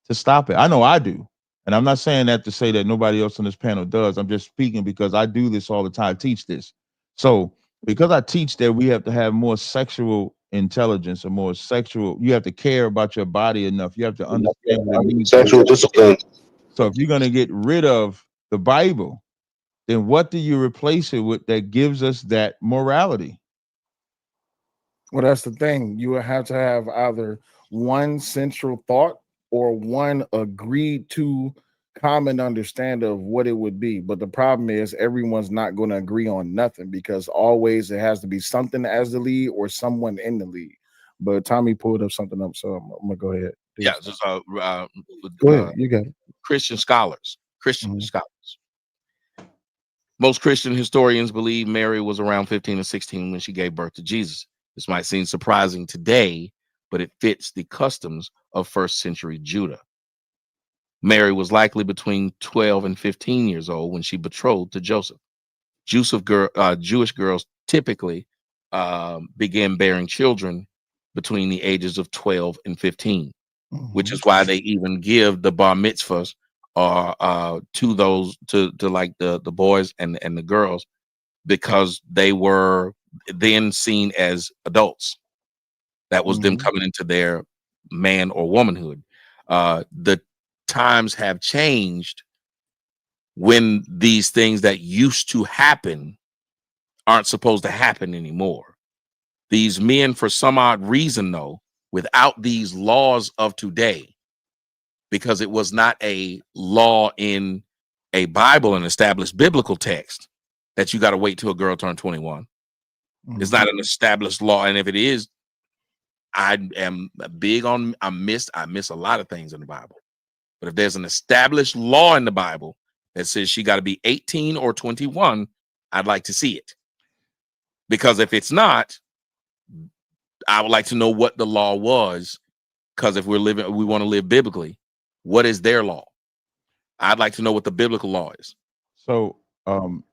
to stop it? I know I do. And I'm not saying that to say that nobody else on this panel does. I'm just speaking because I do this all the time. I teach this. So because I teach that we have to have more sexual intelligence or more sexual, you have to care about your body enough. You have to understand what it means.
Sexual discipline.
So if you're going to get rid of the Bible, then what do you replace it with that gives us that morality?
Well, that's the thing. You would have to have either one central thought or one agreed to common understanding of what it would be. But the problem is everyone's not going to agree on nothing, because always it has to be something as the lead or someone in the lead. But Tommy pulled up something up, so I'm gonna go ahead.
Yeah, just
go ahead. You got it.
Christian scholars. Most Christian historians believe Mary was around 15 or 16 when she gave birth to Jesus. This might seem surprising today, but it fits the customs of first century Judah. Mary was likely between 12 and 15 years old when she betrothed to Joseph. Jewish girls typically began bearing children between the ages of 12 and 15, which is why they even give the bar mitzvahs to those to like the boys and the girls, because they were then seen as adults. That was them coming into their man or womanhood. The times have changed when these things that used to happen aren't supposed to happen anymore. These men, for some odd reason, though, without these laws of today, because it was not a law in a Bible, an established biblical text, that you got to wait till a girl turned 21. It's not an established law. And if it is, I am big on, I miss a lot of things in the Bible. But if there's an established law in the Bible that says she got to be 18 or 21, I'd like to see it. Because if it's not, I would like to know what the law was. Because if we want to live biblically, what is their law? I'd like to know what the biblical law is.
So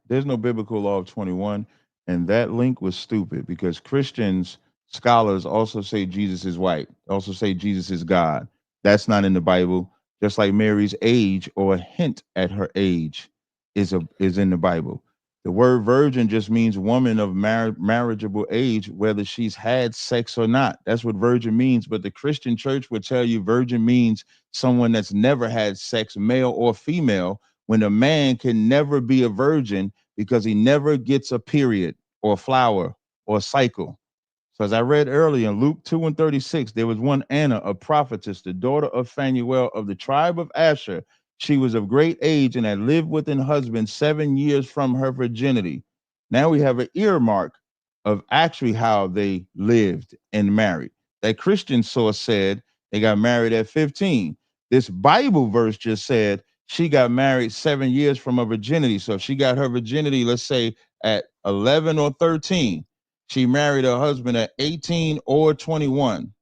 there's no biblical law of 21, and that link was stupid because Christians, scholars also say Jesus is white, also say Jesus is God. That's not in the Bible. Just like Mary's age or a hint at her age is in the Bible. The word virgin just means woman of marriageable age, whether she's had sex or not. That's what virgin means. But the Christian church would tell you virgin means someone that's never had sex, male or female, when a man can never be a virgin because he never gets a period or a flower or a cycle. So as I read earlier in Luke 2:36, there was one Anna, a prophetess, the daughter of Phanuel of the tribe of Asher. She was of great age and had lived with her husband 7 years from her virginity. Now we have an earmark of actually how they lived and married. That Christian source said they got married at 15. This Bible verse just said she got married 7 years from her virginity. So if she got her virginity, let's say at 11 or 13, she married her husband at 18 or 21,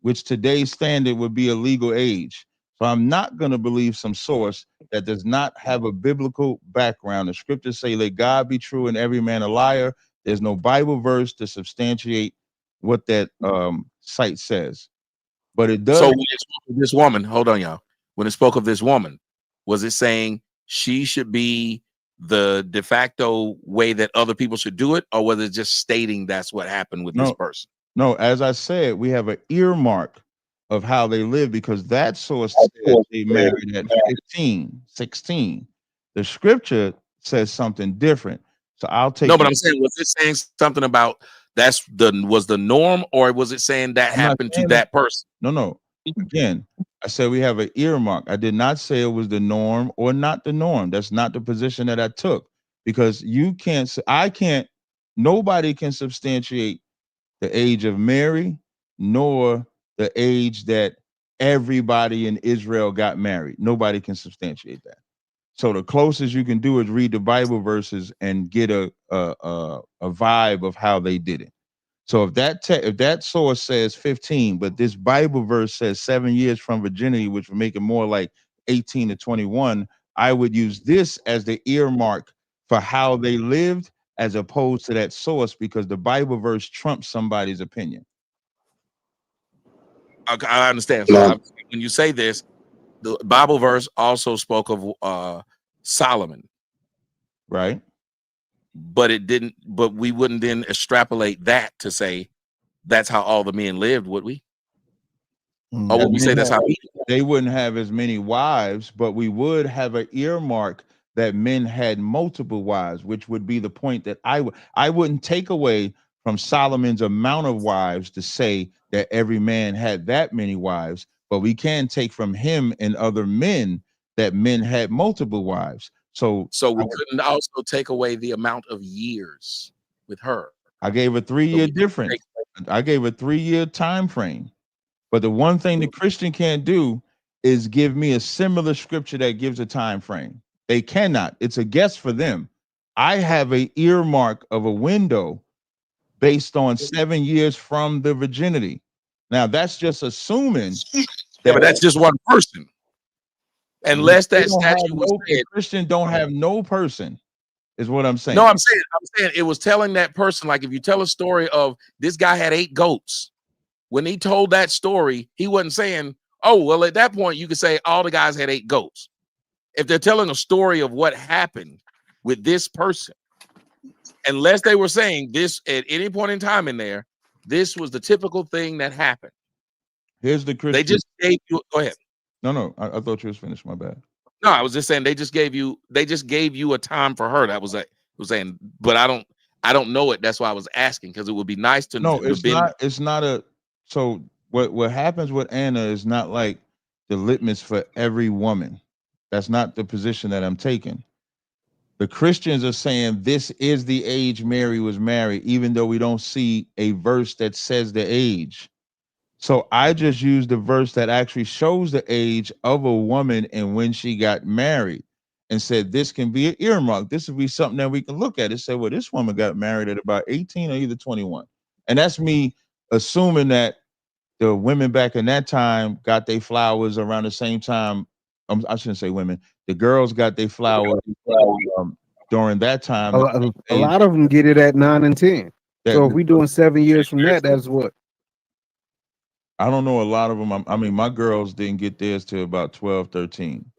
which today's standard would be a legal age. So I'm not going to believe some source that does not have a biblical background. The scriptures say, let God be true and every man a liar. There's no Bible verse to substantiate what that site says. But it does.
So when it spoke of this woman, hold on, y'all. When it spoke of this woman, was it saying she should be the de facto way that other people should do it, or was it just stating that's what happened with this person?
No, as I said, we have an earmark of how they live because that source says they married at 15, 16. The scripture says something different. So I'll take.
No, but I'm saying, was it saying something about was the norm, or was it saying that happened to that person?
No. Again, I said we have an earmark. I did not say it was the norm or not the norm. That's not the position that I took because you can't. I can't. Nobody can substantiate the age of Mary, nor the age that everybody in Israel got married. Nobody can substantiate that. So the closest you can do is read the Bible verses and get a vibe of how they did it. So if that source says 15, but this Bible verse says 7 years from virginity, which would make it more like 18 to 21, I would use this as the earmark for how they lived as opposed to that source because the Bible verse trumps somebody's opinion.
I understand. So when you say this, the Bible verse also spoke of Solomon,
right?
But it didn't. But we wouldn't then extrapolate that to say that's how all the men lived, would we? Or would we say that's how
they wouldn't have as many wives, but we would have an earmark that men had multiple wives, which would be the point that I wouldn't take away from Solomon's amount of wives to say that every man had that many wives, but we can take from him and other men that men had multiple wives. So
we couldn't also take away the amount of years with her.
I gave a 3-year difference. I gave a 3-year time frame. But the one thing the Christian can't do is give me a similar scripture that gives a time frame. They cannot. It's a guess for them. I have an earmark of a window based on 7 years from the virginity. Now that's just assuming
that, but that's just one person. Unless that statute was said,
Christian don't have no person, is what I'm saying.
No, I'm saying it was telling that person, like if you tell a story of this guy had 8 goats. When he told that story, he wasn't saying, oh, well, at that point, you could say all the guys had 8 goats. If they're telling a story of what happened with this person, unless they were saying this at any point in time in there, this was the typical thing that happened.
Here's the Christian.
They just gave you, go ahead.
No, I thought you was finished. My bad.
No, I was just saying they just gave you a time for her. That was was saying, but I don't know it. That's why I was asking, because it would be nice to know.
It's not a. So what happens with Anna is not like the litmus for every woman. That's not the position that I'm taking. The Christians are saying this is the age Mary was married, even though we don't see a verse that says the age. So I just used the verse that actually shows the age of a woman and when she got married and said this can be an earmark. This would be something that we can look at and say, well, this woman got married at about 18 or either 21. And that's me assuming that the women back in that time got their flowers around the same time. I shouldn't say women. The girls got their flowers during that time.
A lot of them get it at 9 and 10. So if we're doing 7 years from that, that's what?
I don't know a lot of them. I mean, my girls didn't get theirs till about 12, 13.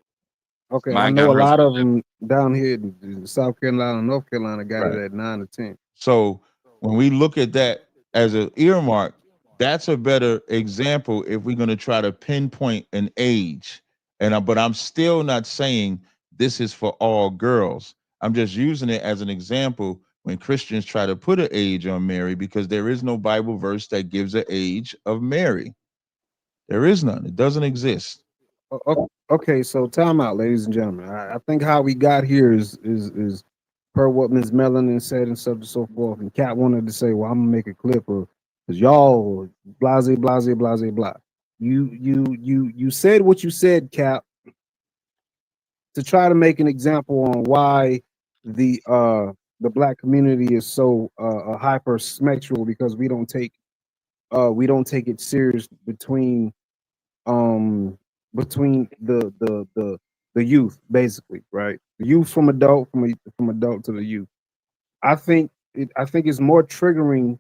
Okay, I know a lot of them down here in South Carolina, North Carolina got it at 9 or 10.
So when we look at that as an earmark, that's a better example if we're going to try to pinpoint an age. But I'm still not saying this is for all girls. I'm just using it as an example when Christians try to put an age on Mary, because there is no Bible verse that gives an age of Mary. There is none. It doesn't exist.
Okay, so time out, ladies and gentlemen. I think how we got here is per what Ms. Melanin said and so on and so forth. And Kat wanted to say, well, I'm gonna make a clip of, because y'all blase, blase, blase, blah. You said what you said, Kat, to try to make an example on why the the black community is so hypersexual because we don't take it serious between the youth, basically, right? The youth from adult to the youth. I think it's more triggering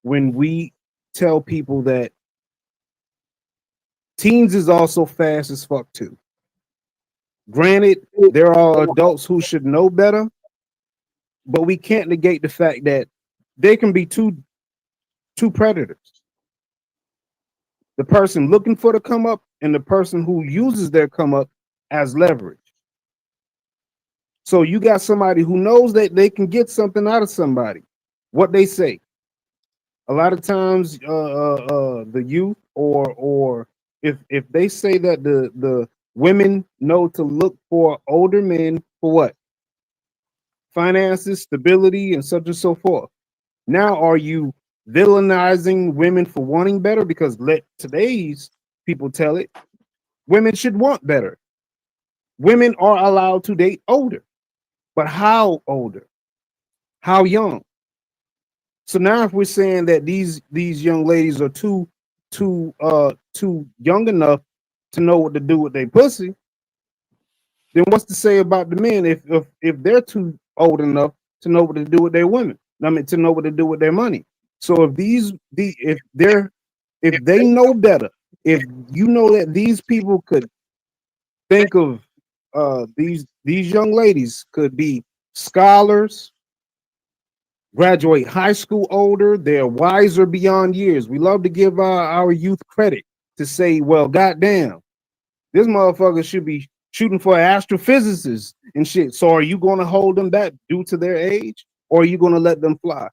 when we tell people that teens is also fast as fuck too. Granted, there are adults who should know better, but we can't negate the fact that they can be two predators. The person looking for the come up and the person who uses their come up as leverage. So you got somebody who knows that they can get something out of somebody. What they say. A lot of times, the youth or if they say that the women know to look for older men for what? Finances, stability, and such and so forth. Now, are you villainizing women for wanting better? Because let today's people tell it, women should want better. Women are allowed to date older, but how older? How young? So now, if we're saying that these young ladies are too young enough to know what to do with their pussy, then what's to say about the men if they're too old enough to know what to do with their women? I mean, to know what to do with their money. So if they know better, if you know that these people could think of these young ladies could be scholars, graduate high school older, they're wiser beyond years. We love to give our youth credit to say, well, goddamn, this motherfucker should be shooting for astrophysicists and shit. So are you going to hold them back due to their age, or are you going to let them fly?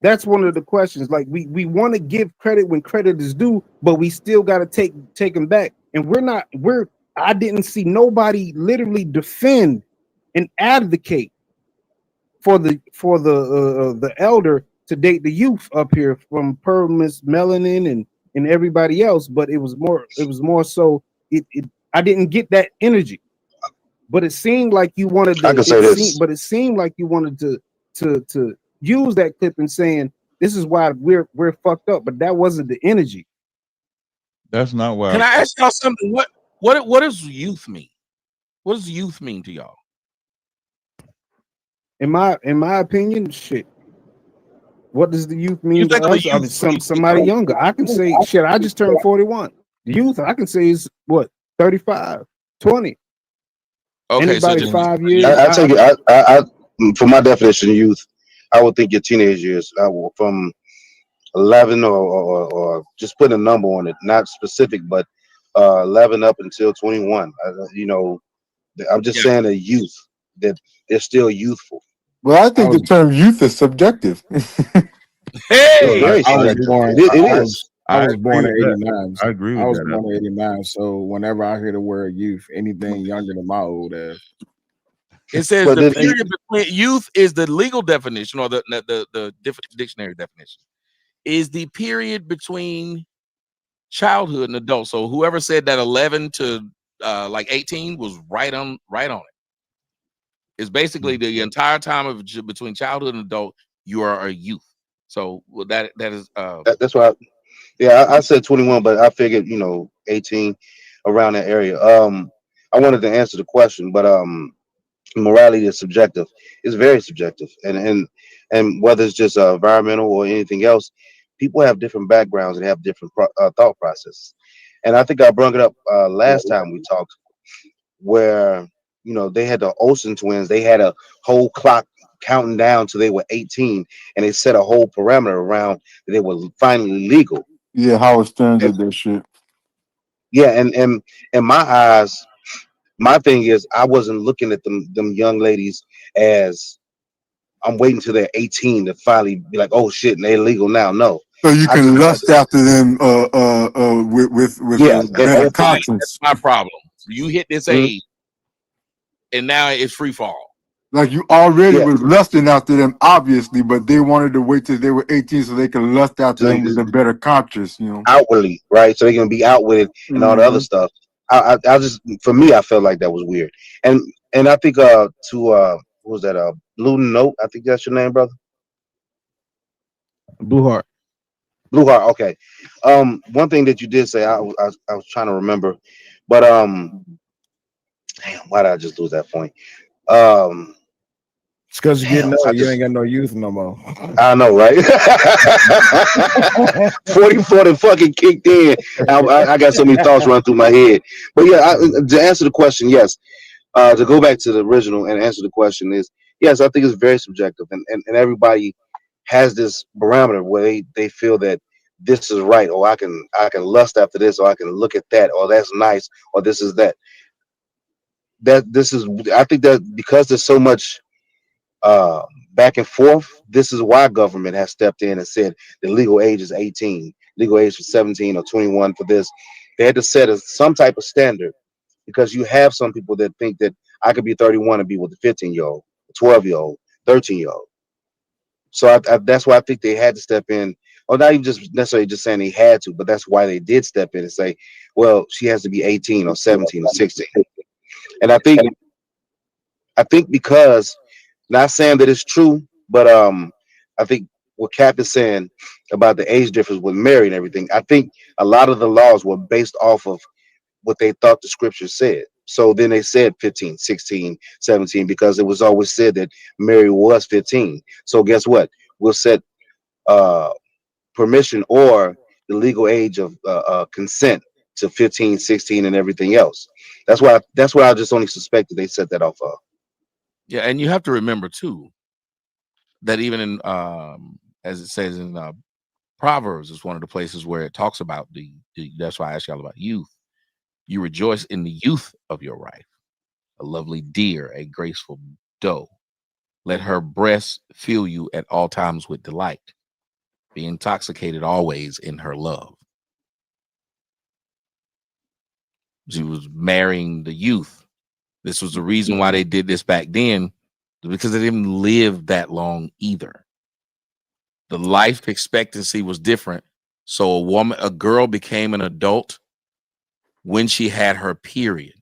That's one of the questions. Like we want to give credit when credit is due, but we still got to take them back. And I didn't see nobody literally defend and advocate for the elder to date the youth up here from Miss Melanin and everybody else. But it was more so I didn't get that energy. But it seemed like you wanted to.
I can say this.
But it seemed like you wanted to use that clip and saying this is why we're fucked up. But that wasn't the energy.
That's not why.
Can I ask y'all something? What does youth mean? What does youth mean to y'all?
In my opinion, shit. What does the youth mean to us? I mean, somebody younger. I can say shit. I just turned 41. The youth, I can say is what 35, 20.
Okay,
anybody
so
5 years.
I take it. I for my definition of youth, I would think your teenage years. From 11 or just put a number on it, not specific, but 11 up until 21. I'm just saying a youth that they're still youthful.
Well, I think the term youth is subjective.
It's very
I was
subjective.
born.
It
I
is.
was born in
with that.
'89.
I agree with
I was
that.
born in '89. So whenever I hear the word youth, anything younger than my old ass.
It says
But
the
then-
period between youth is the legal definition or the dictionary definition is the period between childhood and adult. So whoever said that 11 to like 18 was right on it. It's basically the entire time of between childhood and adult, you are a youth. So that is
That's why. I said 21, but I figured 18 around that area. I wanted to answer the question, but morality is subjective. It's very subjective, and whether it's just environmental or anything else, people have different backgrounds and have different thought processes. And I think I brought it up last time we talked, where they had the Olsen twins. They had a whole clock counting down till they were 18, and they set a whole parameter around that they were finally legal.
Yeah, Howard Stern did that shit.
Yeah, and in my eyes, my thing is I wasn't looking at them young ladies as I'm waiting till they're 18 to finally be like, oh shit, and they're legal now. No.
So you
I just
can
wanted
lust
to-
after them with
Yeah,
a better conscience.
that's my problem. You hit this
Mhm.
age, and now it's free fall.
Like you already
Yeah.
was lusting after them, obviously, but they wanted to wait till they were 18 so they can lust after
So
them with a better conscience,
outwardly, right? So they're gonna be out with it and all the other stuff. I just, for me, I felt like that was weird, and I think to What was that? Blue Note. I think that's your name, brother.
Blue Heart.
Blue Heart. Okay. One thing that you did say, I was trying to remember, but damn, why did I just lose that point? Um,
It's because you're getting
damn,
old. You ain't got no youth no more.
I know, right? 44 and fucking kicked in. I got so many thoughts running through my head. But yeah, to answer the question, yes. To go back to the original and answer the question is yes, I think it's very subjective, and everybody has this parameter where they feel that this is right, or I can lust after this, or I can look at that, or that's nice, or this is that. That this is I think that because there's so much uh, back and forth. This is why government has stepped in and said the legal age is 18, legal age for 17 or 21 for this. They had to set some type of standard because you have some people that think that I could be 31 and be with a 15-year-old, 12-year-old, 13-year-old. So that's why I think they had to step in, or not even just necessarily just saying they had to, but that's why they did step in and say, well, she has to be 18 or 17 or 16. And I think because not saying that it's true, but I think what Cap is saying about the age difference with Mary and everything, I think a lot of the laws were based off of what they thought the scripture said. So then they said 15, 16, 17 because it was always said that Mary was 15. So guess what? We'll set uh, permission or the legal age of consent to 15, 16, and everything else. That's why I just only suspected they set that off of.
Yeah, and you have to remember too that even in as it says in Proverbs, is one of the places where it talks about the that's why I asked y'all about youth. You rejoice in the youth of your wife, a lovely deer, a graceful doe. Let her breast fill you at all times with delight. Be intoxicated always in her love. She was marrying the youth. This was the reason why they did this back then, because they didn't live that long either. The life expectancy was different. So a girl became an adult when she had her period,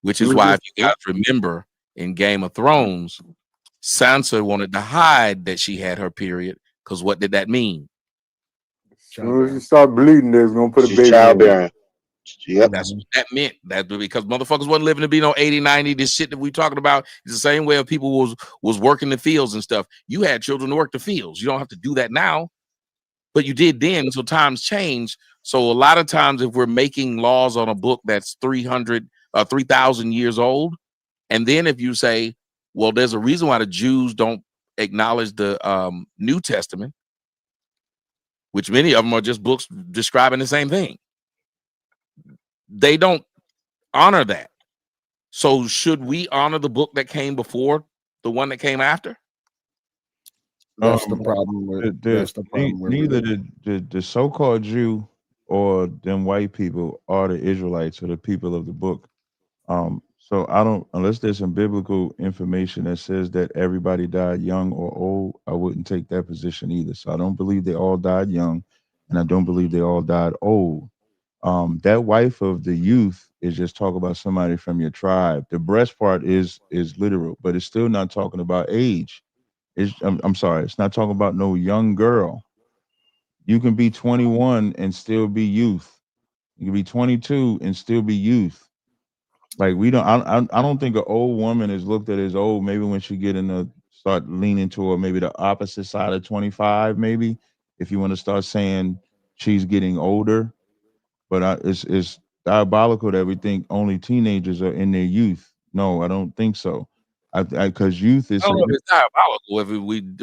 which is why, if you guys remember in Game of Thrones, Sansa wanted to hide that she had her period because what did that mean?
As soon as you start bleeding, they're gonna put a
She's
baby in you.
childbearing. Yep.
That's what that meant. That because motherfuckers wasn't living to be no 80, 90. This shit that we talking about is the same way of people was working the fields and stuff. You had children to work the fields. You don't have to do that now, but you did then. So times change. So a lot of times, if we're making laws on a book that's 3,000 years old, and then if you say, well, there's a reason why the Jews don't acknowledge the New Testament, which many of them are just books describing the same thing. They don't honor that. So should we honor the book that came before the one that came after?
That's the problem with
neither the so-called Jew or them white people are the Israelites or the people of the book. So I don't, unless there's some biblical information that says that everybody died young or old, I wouldn't take that position either. So I don't believe they all died young, and I don't believe they all died old. That wife of the youth is just talk about somebody from your tribe. The breast part is literal, but it's still not talking about age. I'm sorry, it's not talking about no young girl. You can be 21 and still be youth. You can be 22 and still be youth. Like we don't, I don't think an old woman is looked at as old. Maybe when she get in the start leaning toward maybe the opposite side of 25. Maybe if you want to start saying she's getting older, but it's diabolical that we think only teenagers are in their youth. No, I don't think so. I because youth is
I don't know if it's diabolical if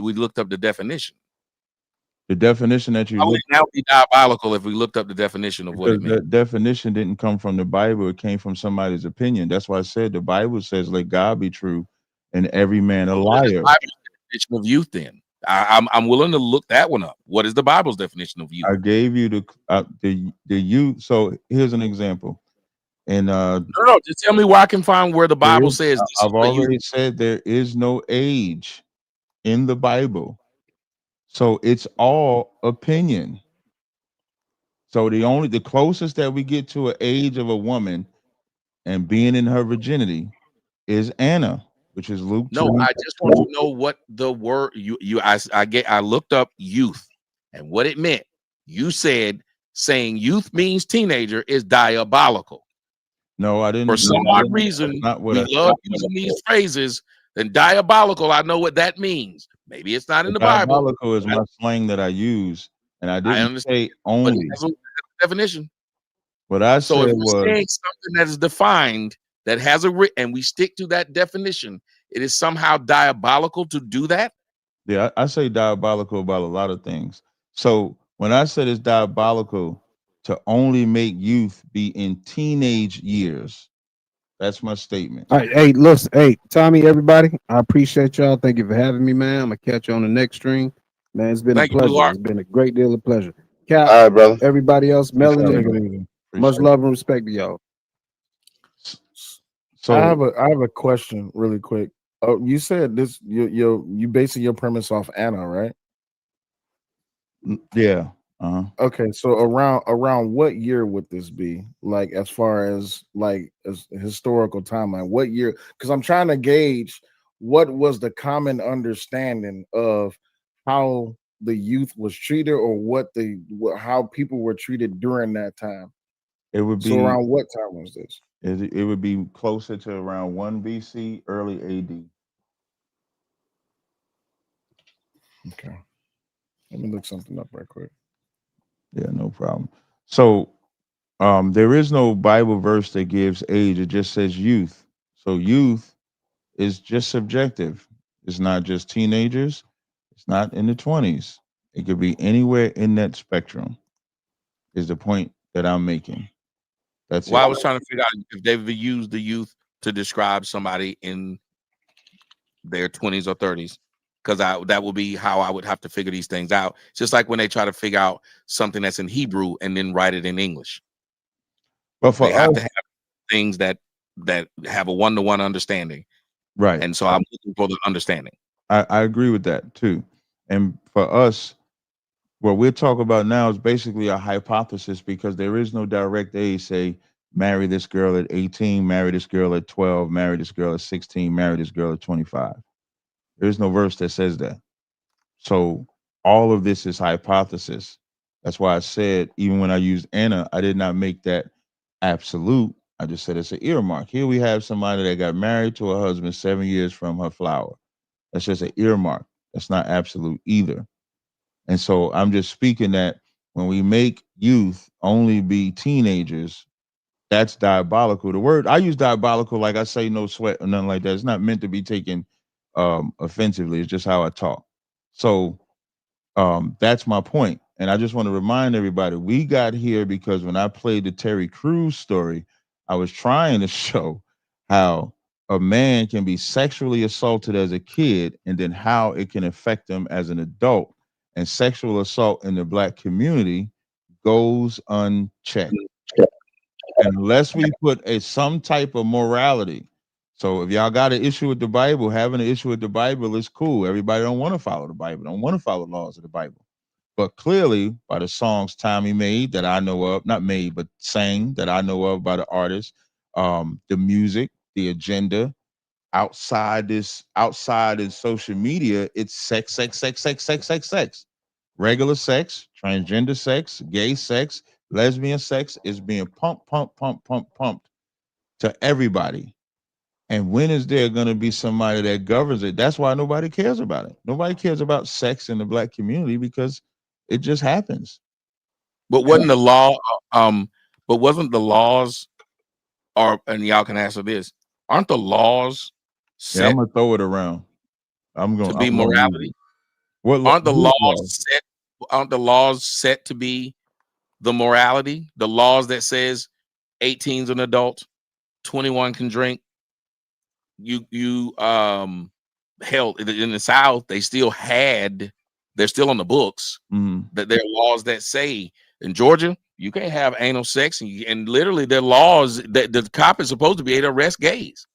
we looked up the definition.
the definition that you
Why would
look
it now be diabolical if we looked up the definition of what it
because
meant?
that definition didn't come from the Bible, it came from somebody's opinion. That's why I said the Bible says let God be true and every man a
What is the
liar.
Bible's definition of youth then? I'm willing to look that one up. What is the Bible's definition of youth?
I gave you the youth. So here's an example. And
No, just tell me where I can find where the Bible says this is
I've
what you.
already said there is no age in the Bible. So it's all opinion. So the closest that we get to an age of a woman and being in her virginity is Anna. which is Luke 2.
No, I just want to know what the word I looked up youth and what it meant. You said saying youth means teenager is diabolical.
No, I didn't.
For some odd reason, we love using these phrases. Then diabolical, I know what that means. Maybe it's not in the Bible.
Diabolical is my slang that I use, and I didn't say
But
only.
that's a definition.
What I
So
said
if we're
was
saying something that is defined, that has and we stick to that definition, it is somehow diabolical to do that.
Yeah, I say diabolical about a lot of things. So when I said it's diabolical to only make youth be in teenage years, that's my statement.
All right, hey, listen, hey, Tommy, everybody, I appreciate y'all. Thank you for having me, man. I'm gonna catch you on the next stream, man. It's been a pleasure. It's been a great deal of pleasure. Cap,
All right, brother.
everybody else, Melanie,
Appreciate
much love and respect to y'all.
So
I have a question really quick. Oh, you said this you basing your premise off Anna, right?
Yeah.
Okay, so around what year would this be? Like as far as like as historical timeline, what year? Because I'm trying to gauge what was the common understanding of how the youth was treated, or how people were treated during that time.
It would be
So around what time was this?
it would be closer to around 1 BC, early AD.
Okay. Let me look something up right quick.
Yeah, no problem. So there is no Bible verse that gives age. It just says youth. So youth is just subjective. It's not just teenagers. It's not in the 20s. It could be anywhere in that spectrum. Is the point that I'm making. That's
Well,
it.
I was trying to figure out if they've used the youth to describe somebody in their 20s or 30s, because that would be how I would have to figure these things out. It's just like when they try to figure out something that's in Hebrew and then write it in English.
But for
They have
us,
to have things that have a one-to-one understanding.
right.
And so I'm looking for the understanding.
I agree with that too. And for us, what we're talking about now is basically a hypothesis because there is no direct age. Say, marry this girl at 18, marry this girl at 12, marry this girl at 16, marry this girl at 25. There is no verse that says that. So all of this is hypothesis. That's why I said, even when I used Anna, I did not make that absolute. I just said it's an earmark. Here we have somebody that got married to her husband 7 years from her flower. That's just an earmark. That's not absolute either. And so I'm just speaking that when we make youth only be teenagers, that's diabolical. The word I use diabolical, like I say no sweat or nothing like that. It's not meant to be taken offensively. It's just how I talk. So that's my point. And I just want to remind everybody, we got here because when I played the Terry Crews story, I was trying to show how a man can be sexually assaulted as a kid and then how it can affect them as an adult. And sexual assault in the Black community goes unchecked unless we put some type of morality. So if y'all got an issue with the Bible, having an issue with the Bible is cool. Everybody don't want to follow the Bible, don't want to follow the laws of the Bible. But clearly, by the songs Tommy made that I know of, not made, but sang that I know of by the artist, the music, the agenda, outside in social media, it's sex, sex, sex, sex, sex, sex, sex. Regular sex, transgender sex, gay sex, lesbian sex is being pumped to everybody. And when is there going to be somebody that governs it? That's why nobody cares about it. Nobody cares about sex in the Black community because it just happens.
But wasn't the law but wasn't the laws and y'all can answer this, aren't the laws
Yeah, I'm
set
gonna throw it around. I'm
to
gonna
be morality? Aren't the laws set to be the morality? The laws that says 18's an adult, 21 can drink. You held in the South, they're still on the books that there are laws that say in Georgia you can't have anal sex, and literally there are laws that the cop is supposed to be able to arrest gays.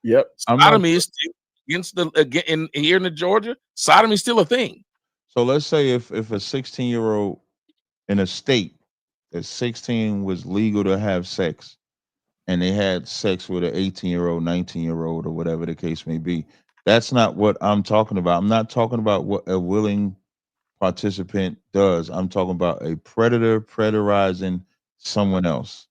Yep.
Sodomy is still against here in Georgia. Sodomy is still a thing.
So let's say if a 16-year-old in a state at 16 was legal to have sex, and they had sex with an 18-year-old, 19-year-old, or whatever the case may be. That's not what I'm talking about. I'm not talking about what a willing participant does. I'm talking about a predator predarizing someone else.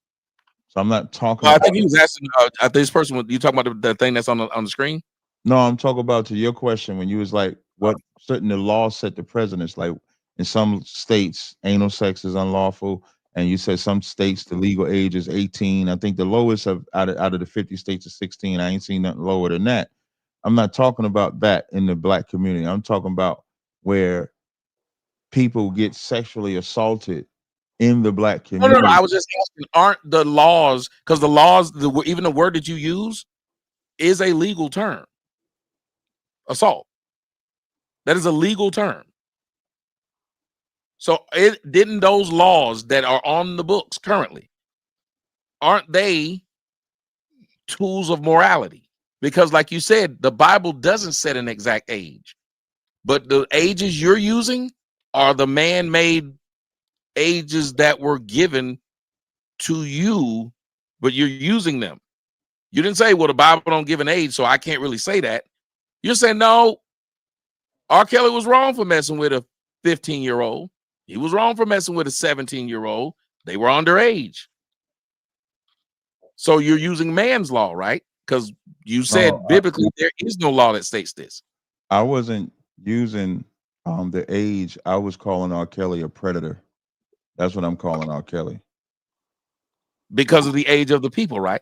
So I'm not talking
Well, I
about.
think he was asking. I think this person. You talking about the thing that's on the screen?
No, I'm talking about to your question when you was like, what certain the law set the precedents. Like in some states, anal sex is unlawful, and you said some states the legal age is 18. I think the lowest out of the 50 states is 16. I ain't seen nothing lower than that. I'm not talking about that in the black community. I'm talking about where people get sexually assaulted in the black
No, no, no.
community.
I was just asking. Aren't the laws, because the laws, even the word that you use is a legal term. Assault. That is a legal term. So didn't those laws that are on the books currently, aren't they tools of morality? Because like you said, the Bible doesn't set an exact age, but the ages you're using are the man-made ages that were given to you, but you're using them. You didn't say, well, the Bible don't give an age, so I can't really say that. You're saying, no, R. Kelly was wrong for messing with a 15-year-old. He was wrong for messing with a 17-year-old. They were underage. So you're using man's law, right? Because you said biblically there is no law that states this.
I wasn't using the age. I was calling R. Kelly a predator. That's what I'm calling R. Kelly.
Because of the age of the people, right?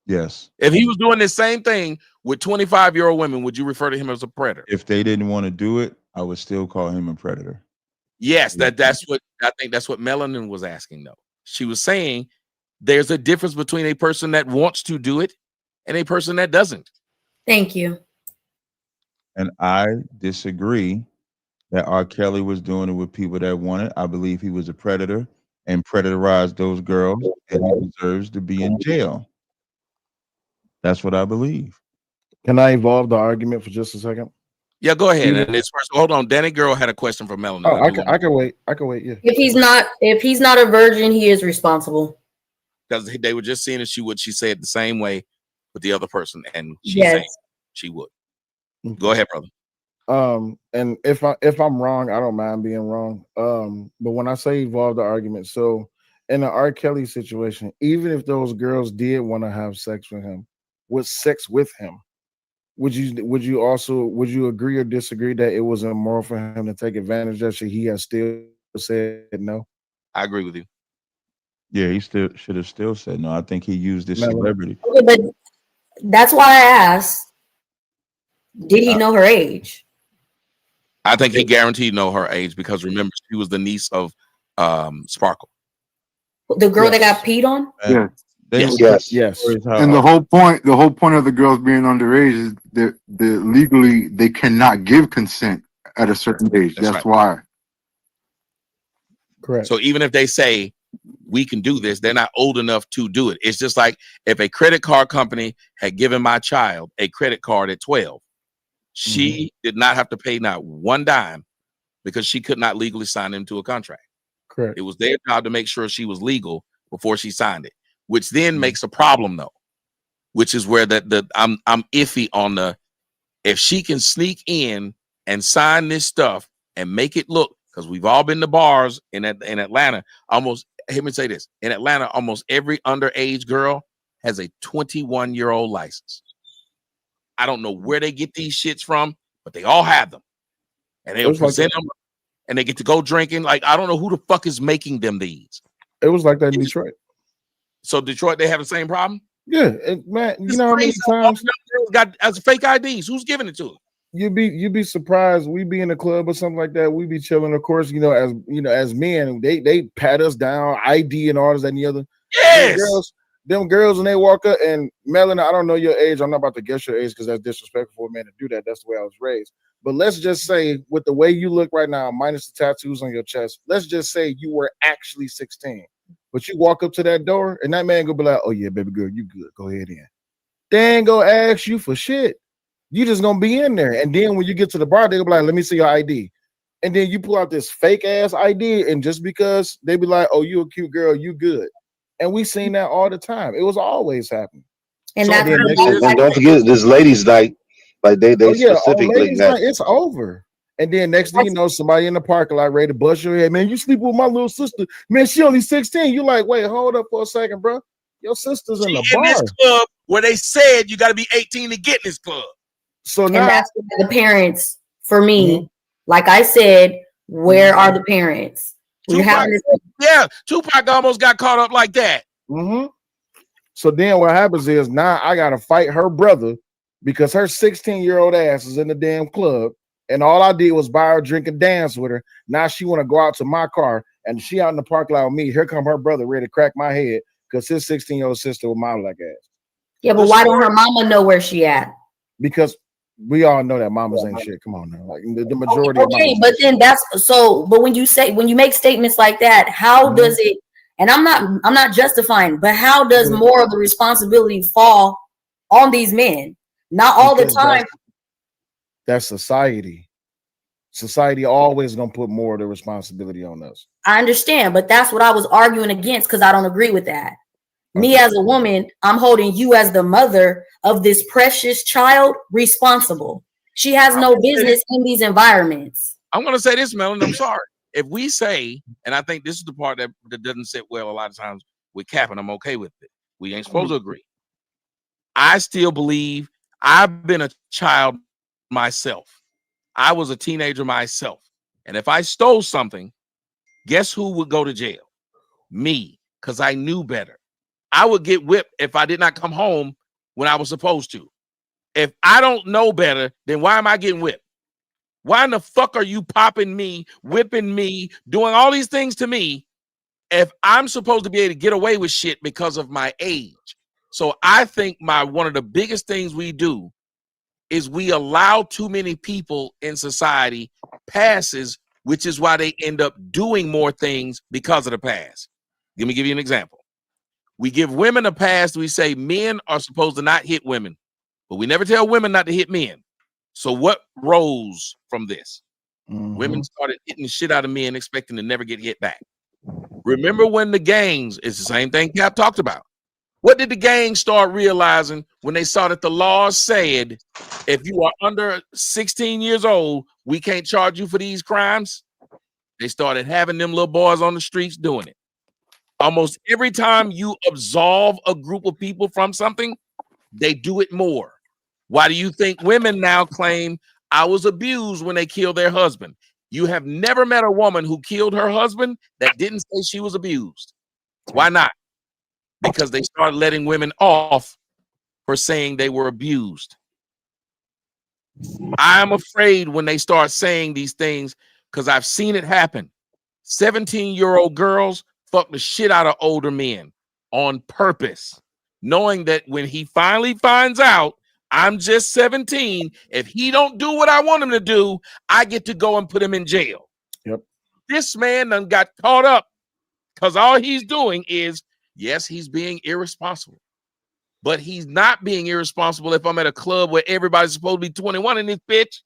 Yes.
If he was doing the same thing with 25-year-old women, would you refer to him as a predator?
If they didn't want to do it, I would still call him a predator.
Yes, that's what I think. That's what Melanin was asking, though. She was saying there's a difference between a person that wants to do it and a person that doesn't.
Thank you.
And I disagree that R. Kelly was doing it with people that wanted. I believe he was a predator and predatorized those girls, and he deserves to be in jail. That's what I believe.
Can I evolve the argument for just a second?
Yeah, go ahead. And this first, hold on. Danny Girl had a question for Melanin.
Oh, I can wait. I can wait. Yeah.
If he's not a virgin, he is responsible.
Because they were just seeing if she said the same way with the other person, and she
Yes.
said she would. Go ahead, brother.
And if I'm wrong, I don't mind being wrong. But when I say evolve the argument, so in the R. Kelly situation, even if those girls did want to have sex with him, would you agree or disagree that it was immoral for him to take advantage of it? He has still said no.
I agree with you.
Yeah, he still should have still said no. I think he used this celebrity.
Okay, but that's why I asked, did he know her age?
I think he guaranteed know her age because remember, she was the niece of Sparkle.
The girl that got peed on?
Yeah.
Yes.
And the whole point of the girls being underage is that legally they cannot give consent at a certain age. That's why.
Correct.
So even if they say we can do this, they're not old enough to do it. It's just like if a credit card company had given my child a credit card at 12, she did not have to pay not one dime because she could not legally sign into a contract.
Correct.
It was their job to make sure she was legal before she signed it, which then makes a problem though, which is where I'm iffy on the, if she can sneak in and sign this stuff and make it look, because we've all been to bars in Atlanta. Almost, let me say this: in Atlanta, almost every underage girl has a 21-year-old license. I don't know where they get these shits from, but they all have them, and they'll present them, and they get to go drinking. Like I don't know who the fuck is making them these.
It was like that in Detroit.
So Detroit, they have the same problem.
Yeah, man. You know how many times
got as fake IDs? Who's giving it to them?
You'd be surprised. We be in a club or something like that. We be chilling. Of course, as men, they pat us down, ID and all this and the other.
Yes.
Them girls, and they walk up and Melanie, I don't know your age. I'm not about to guess your age because that's disrespectful for a man to do that. That's the way I was raised. But let's just say, with the way you look right now, minus the tattoos on your chest, let's just say you were actually 16. But you walk up to that door and that man gonna be like, "Oh yeah, baby girl, you good? Go ahead in." They ain't gonna ask you for shit. You just gonna be in there, and then when you get to the bar, they gonna be like, "Let me see your ID," and then you pull out this fake ass ID, and just because they be like, "Oh, you a cute girl, you good," And we seen that all the time. It was always happening.
And
So
that's
and don't forget this ladies' night. Like they
on
specifically
ladies' night, it's over. And then next thing you know, somebody in the parking lot ready to bust your head. Man, you sleep with my little sister. Man, she only 16. You like, wait, hold up for a second, bro. Your sister's in the
in this
bar.
club where they said you got to be 18 to get in this club.
So
and
now
that's where the parents, for me, like I said, where are the parents? We're having this.
Tupac almost got caught up like that.
So then what happens is now I gotta fight her brother because her 16-year-old ass is in the damn club, and all I did was buy her a drink and dance with her. Now she want to go out to my car, and she out in the parking lot with me. Here come her brother ready to crack my head because his 16-year-old sister was my like ass.
Yeah, but why don't her mama know where she at?
Because we all know that mamas ain't shit. Come on now, like the majority of
Okay,
mamas
but then that's so. But when you make statements like that, how does it? And I'm not justifying, but how does more of the responsibility fall on these men? Not all the time.
That's society. Society always gonna put more of the responsibility on us.
I understand, but that's what I was arguing against because I don't agree with that. Me as a woman, I'm holding you as the mother of this precious child responsible. She has no business in these environments.
I'm going to say this, Melon. I'm sorry. If we say, and I think this is the part that doesn't sit well a lot of times with Cap, and I'm okay with it. We ain't supposed to agree. I still believe I've been a child myself. I was a teenager myself. And if I stole something, guess who would go to jail? Me, because I knew better. I would get whipped if I did not come home when I was supposed to. If I don't know better, then why am I getting whipped? Why in the fuck are you popping me, whipping me, doing all these things to me if I'm supposed to be able to get away with shit because of my age? So I think one of the biggest things we do is we allow too many people in society passes, which is why they end up doing more things because of the past. Let me give you an example. We give women a pass. We say men are supposed to not hit women, but we never tell women not to hit men. So what rose from this? Women started hitting the shit out of men, expecting to never get hit back. Remember when the gangs, it's the same thing Cap talked about. What did the gangs start realizing when they saw that the law said, if you are under 16 years old, we can't charge you for these crimes? They started having them little boys on the streets doing it. Almost every time you absolve a group of people from something, they do it more. Why do you think women now claim I was abused when they killed their husband? You have never met a woman who killed her husband that didn't say she was abused. Why not? Because they started letting women off for saying they were abused. I'm afraid when they start saying these things because I've seen it happen. 17-year-old girls fuck the shit out of older men on purpose, knowing that when he finally finds out I'm just 17, if he don't do what I want him to do, I get to go and put him in jail.
Yep.
This man done got caught up because all he's doing is, yes, he's being irresponsible, but he's not being irresponsible if I'm at a club where everybody's supposed to be 21 in this bitch.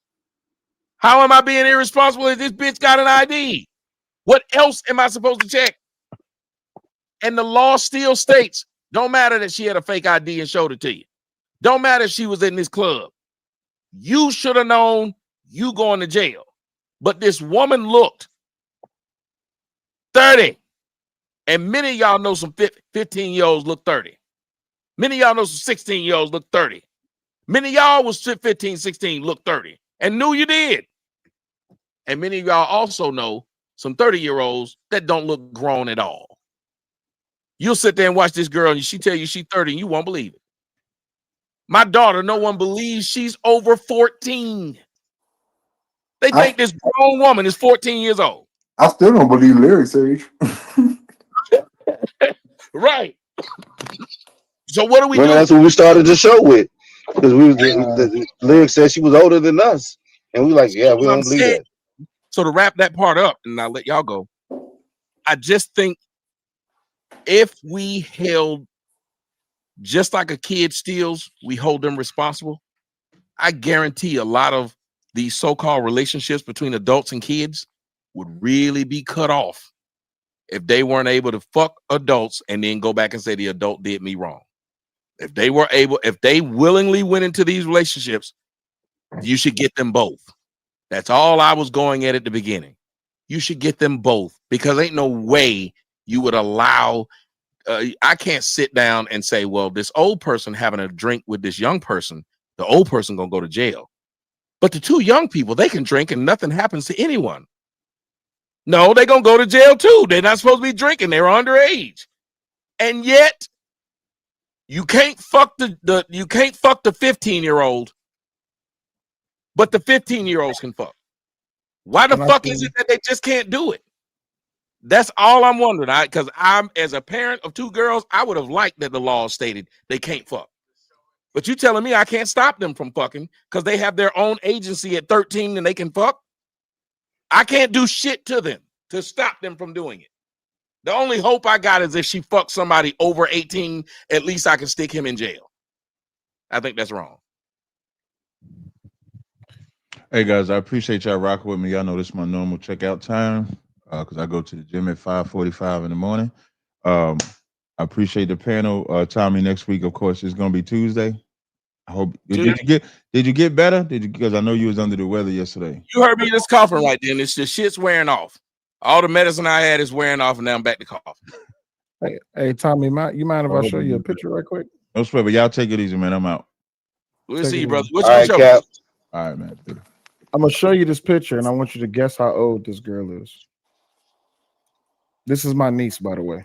How am I being irresponsible if this bitch got an ID? What else am I supposed to check? And the law still states, don't matter that she had a fake ID and showed it to you. Don't matter if she was in this club. You should have known you going to jail. But this woman looked 30. And many of y'all know some 15-year-olds look 30. Many of y'all know some 16-year-olds look 30. Many of y'all was 15, 16, look 30 and knew you did. And many of y'all also know some 30-year-olds that don't look grown at all. You'll sit there and watch this girl and she tell you she's 30 and you won't believe it. My daughter, no one believes she's over 14. They think this grown woman is 14 years old.
I still don't believe Larry's age.
Right. So what do we
Remember,
do?
that's what we started the show with. Because the lyrics said she was older than us. And we like, yeah, we don't believe that.
So to wrap that part up, and I'll let y'all go. I just think if we held, just like a kid steals, we hold them responsible. I guarantee a lot of these so-called relationships between adults and kids would really be cut off if they weren't able to fuck adults and then go back and say the adult did me wrong. If they willingly went into these relationships, you should get them both. That's all I was going at the beginning. You should get them both, because ain't no way you would allow. I can't sit down and say, well, this old person having a drink with this young person, the old person gonna go to jail. But the two young people, they can drink and nothing happens to anyone. No, they're gonna go to jail too. They're not supposed to be drinking. They're underage. And yet you can't fuck the 15-year-old, but the 15-year-olds can fuck. Why the fuck is it that they just can't do it? That's all I'm wondering. Because I'm, as a parent of two girls, I would have liked that the law stated they can't fuck. But you telling me I can't stop them from fucking because they have their own agency at 13 and they can fuck? I can't do shit to them to stop them from doing it. The only hope I got is if she fucks somebody over 18, at least I can stick him in jail. I think that's wrong.
Hey guys, I appreciate y'all rocking with me. Y'all know this is my normal checkout time because I go to the gym at 5:45 in the morning. I appreciate the panel. Tommy, next week, of course, it's gonna be Tuesday. I hope did you get better? Because I know you was under the weather yesterday.
You heard me just coughing right then. It's just shit's wearing off. All the medicine I had is wearing off, and now I'm back to coughing.
Hey, Tommy, you mind if I show you a picture right quick?
No sweat, but y'all take it easy, man. I'm out.
We'll see you, brother. What's your
Cap.
All right, man.
I'm gonna show you this picture, and I want you to guess how old this girl is. This is my niece, by the way.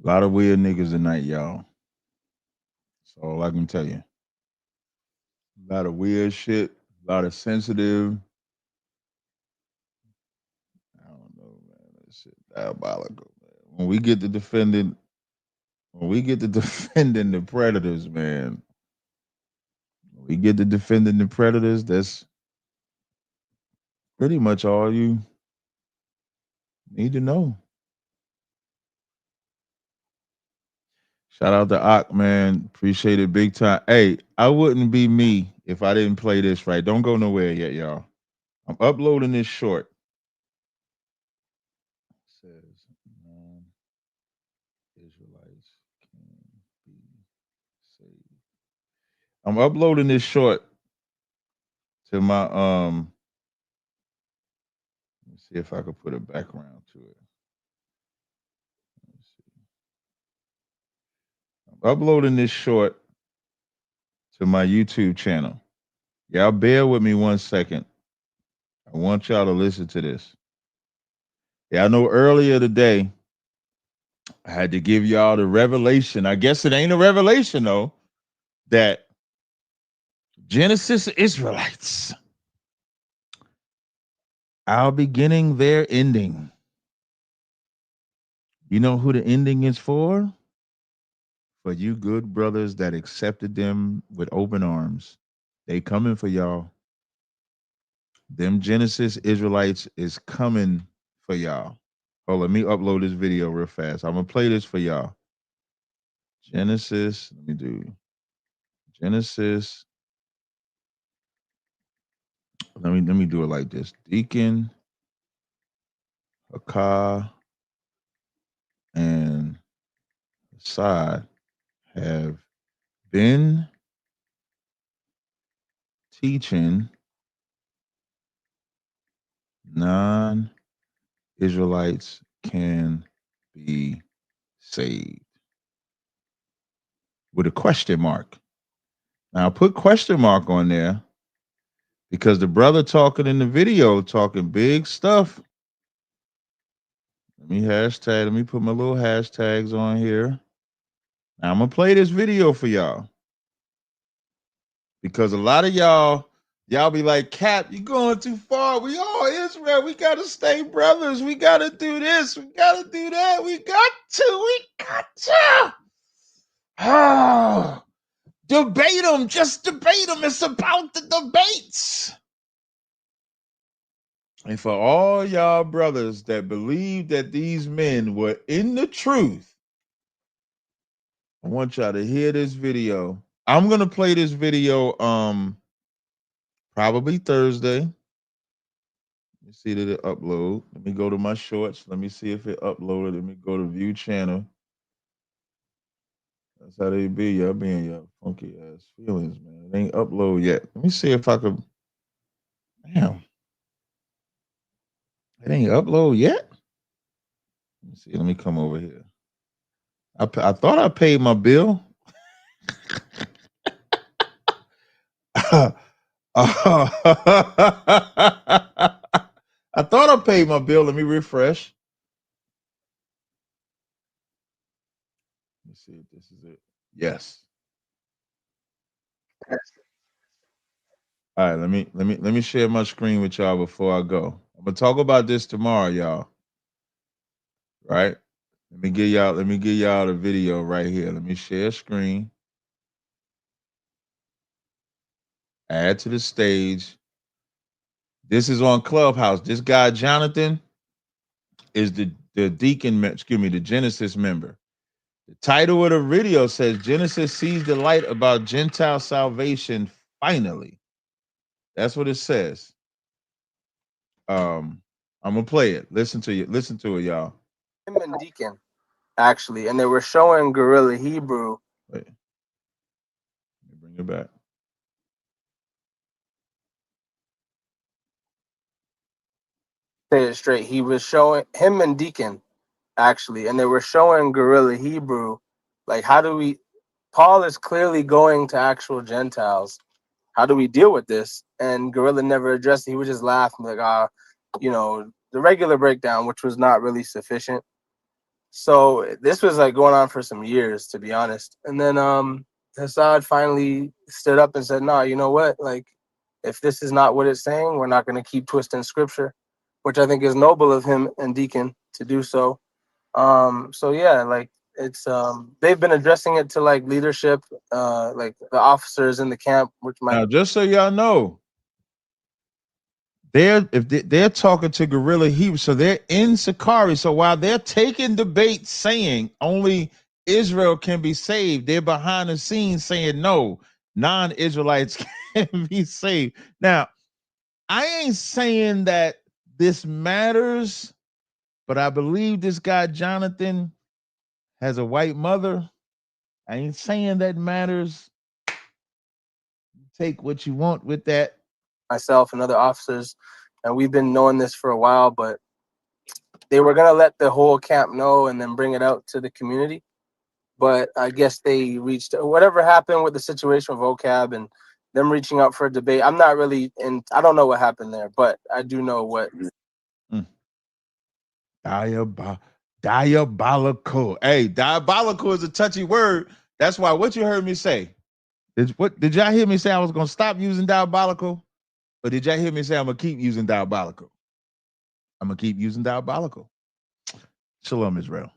A lot of weird niggas tonight, y'all. That's all I can tell you. A lot of weird shit, a lot of sensitive. I don't know, man. That shit diabolical, man. When we get to defending the predators, man. When we get to defending the predators, that's pretty much all you need to know. Shout out to Ak, man. Appreciate it big time. Hey, I wouldn't be me if I didn't play this right. Don't go nowhere yet, y'all. I'm uploading this short. It says Israelites can be saved. I'm uploading this short to my let me see if I could put a background to it. I'm uploading this short to my YouTube channel. Y'all bear with me 1 second. I want y'all to listen to this. Yeah, I know earlier today I had to give y'all the revelation. I guess it ain't a revelation though, that Genesis Israelites, our beginning, their ending. You know who the ending is for? For you good brothers that accepted them with open arms. They coming for y'all. Them Genesis Israelites is coming for y'all. Oh, let me upload this video real fast. I'm gonna play this for y'all. Genesis, let me do Genesis. Let me do it like this. Deacon, Hakah, and Assad have been teaching non-Israelites can be saved with a question mark. Now, I put question mark on there because the brother talking in the video, talking big stuff. Let me put my little hashtags on here. Now, I'm going to play this video for y'all because a lot of y'all be like, Cap, you going too far. We all Israel. We got to stay brothers. We got to do this. We got to do that. We got to. Oh, debate them. Just debate them. It's about the debates. And for all y'all brothers that believe that these men were in the truth, I want y'all to hear this video I'm gonna play this video probably Thursday. Let me see that it upload. Let me go to my shorts. Let me see if it uploaded. Let me go to view channel. That's how they be. Y'all be in your funky ass feelings, man. It ain't upload yet. Let me see if I could. Damn. It ain't upload yet. Let me see. Let me come over here. I thought I paid my bill. I thought I paid my bill. Let me refresh. Let me see if this is it. Yes. All right, let me share my screen with y'all before I go. I'm gonna talk about this tomorrow, y'all. Right? Let me give y'all the video right here. Let me share screen. Add to the stage. This is on Clubhouse. This guy Jonathan is the deacon, the Genesis member. The title of the video says Genesis sees the light about Gentile salvation finally. That's what it says. I'm gonna play it. Listen to it, y'all.
Him and Deacon, actually, and they were showing Guerrilla Hebrew.
Wait. Let me bring it back.
Say it straight. He was showing him and Deacon, actually, and they were showing Guerrilla Hebrew. Like, how do we? Paul is clearly going to actual Gentiles. How do we deal with this? And Guerrilla never addressed it. He would just laugh and be like, the regular breakdown, which was not really sufficient. So this was like going on for some years, to be honest. And then Hassad finally stood up and said, "No, you know what? Like, if this is not what it's saying, we're not going to keep twisting scripture," which I think is noble of him and Deacon to do so. So yeah, like it's they've been addressing it to like leadership, like the officers in the camp, which might.
Now, just so y'all know, they're talking to Guerrilla Hebrew, so they're in Sakari. So while they're taking debate saying only Israel can be saved, they're behind the scenes saying no, non-Israelites can be saved. Now, I ain't saying that this matters, but I believe this guy Jonathan has a white mother. I ain't saying that matters. Take what you want with that.
Myself and other officers, and we've been knowing this for a while, but they were gonna let the whole camp know and then bring it out to the community. But I guess they reached whatever happened with the situation with vocab and them reaching out for a debate. I'm not really in. I don't know what happened there, but I do know what.
Diabolical. Hey, diabolical is a touchy word. That's why what you heard me say. Did y'all hear me say I was gonna stop using diabolical? Or did y'all hear me say I'm gonna keep using diabolical? I'm gonna keep using diabolical. Shalom, Israel.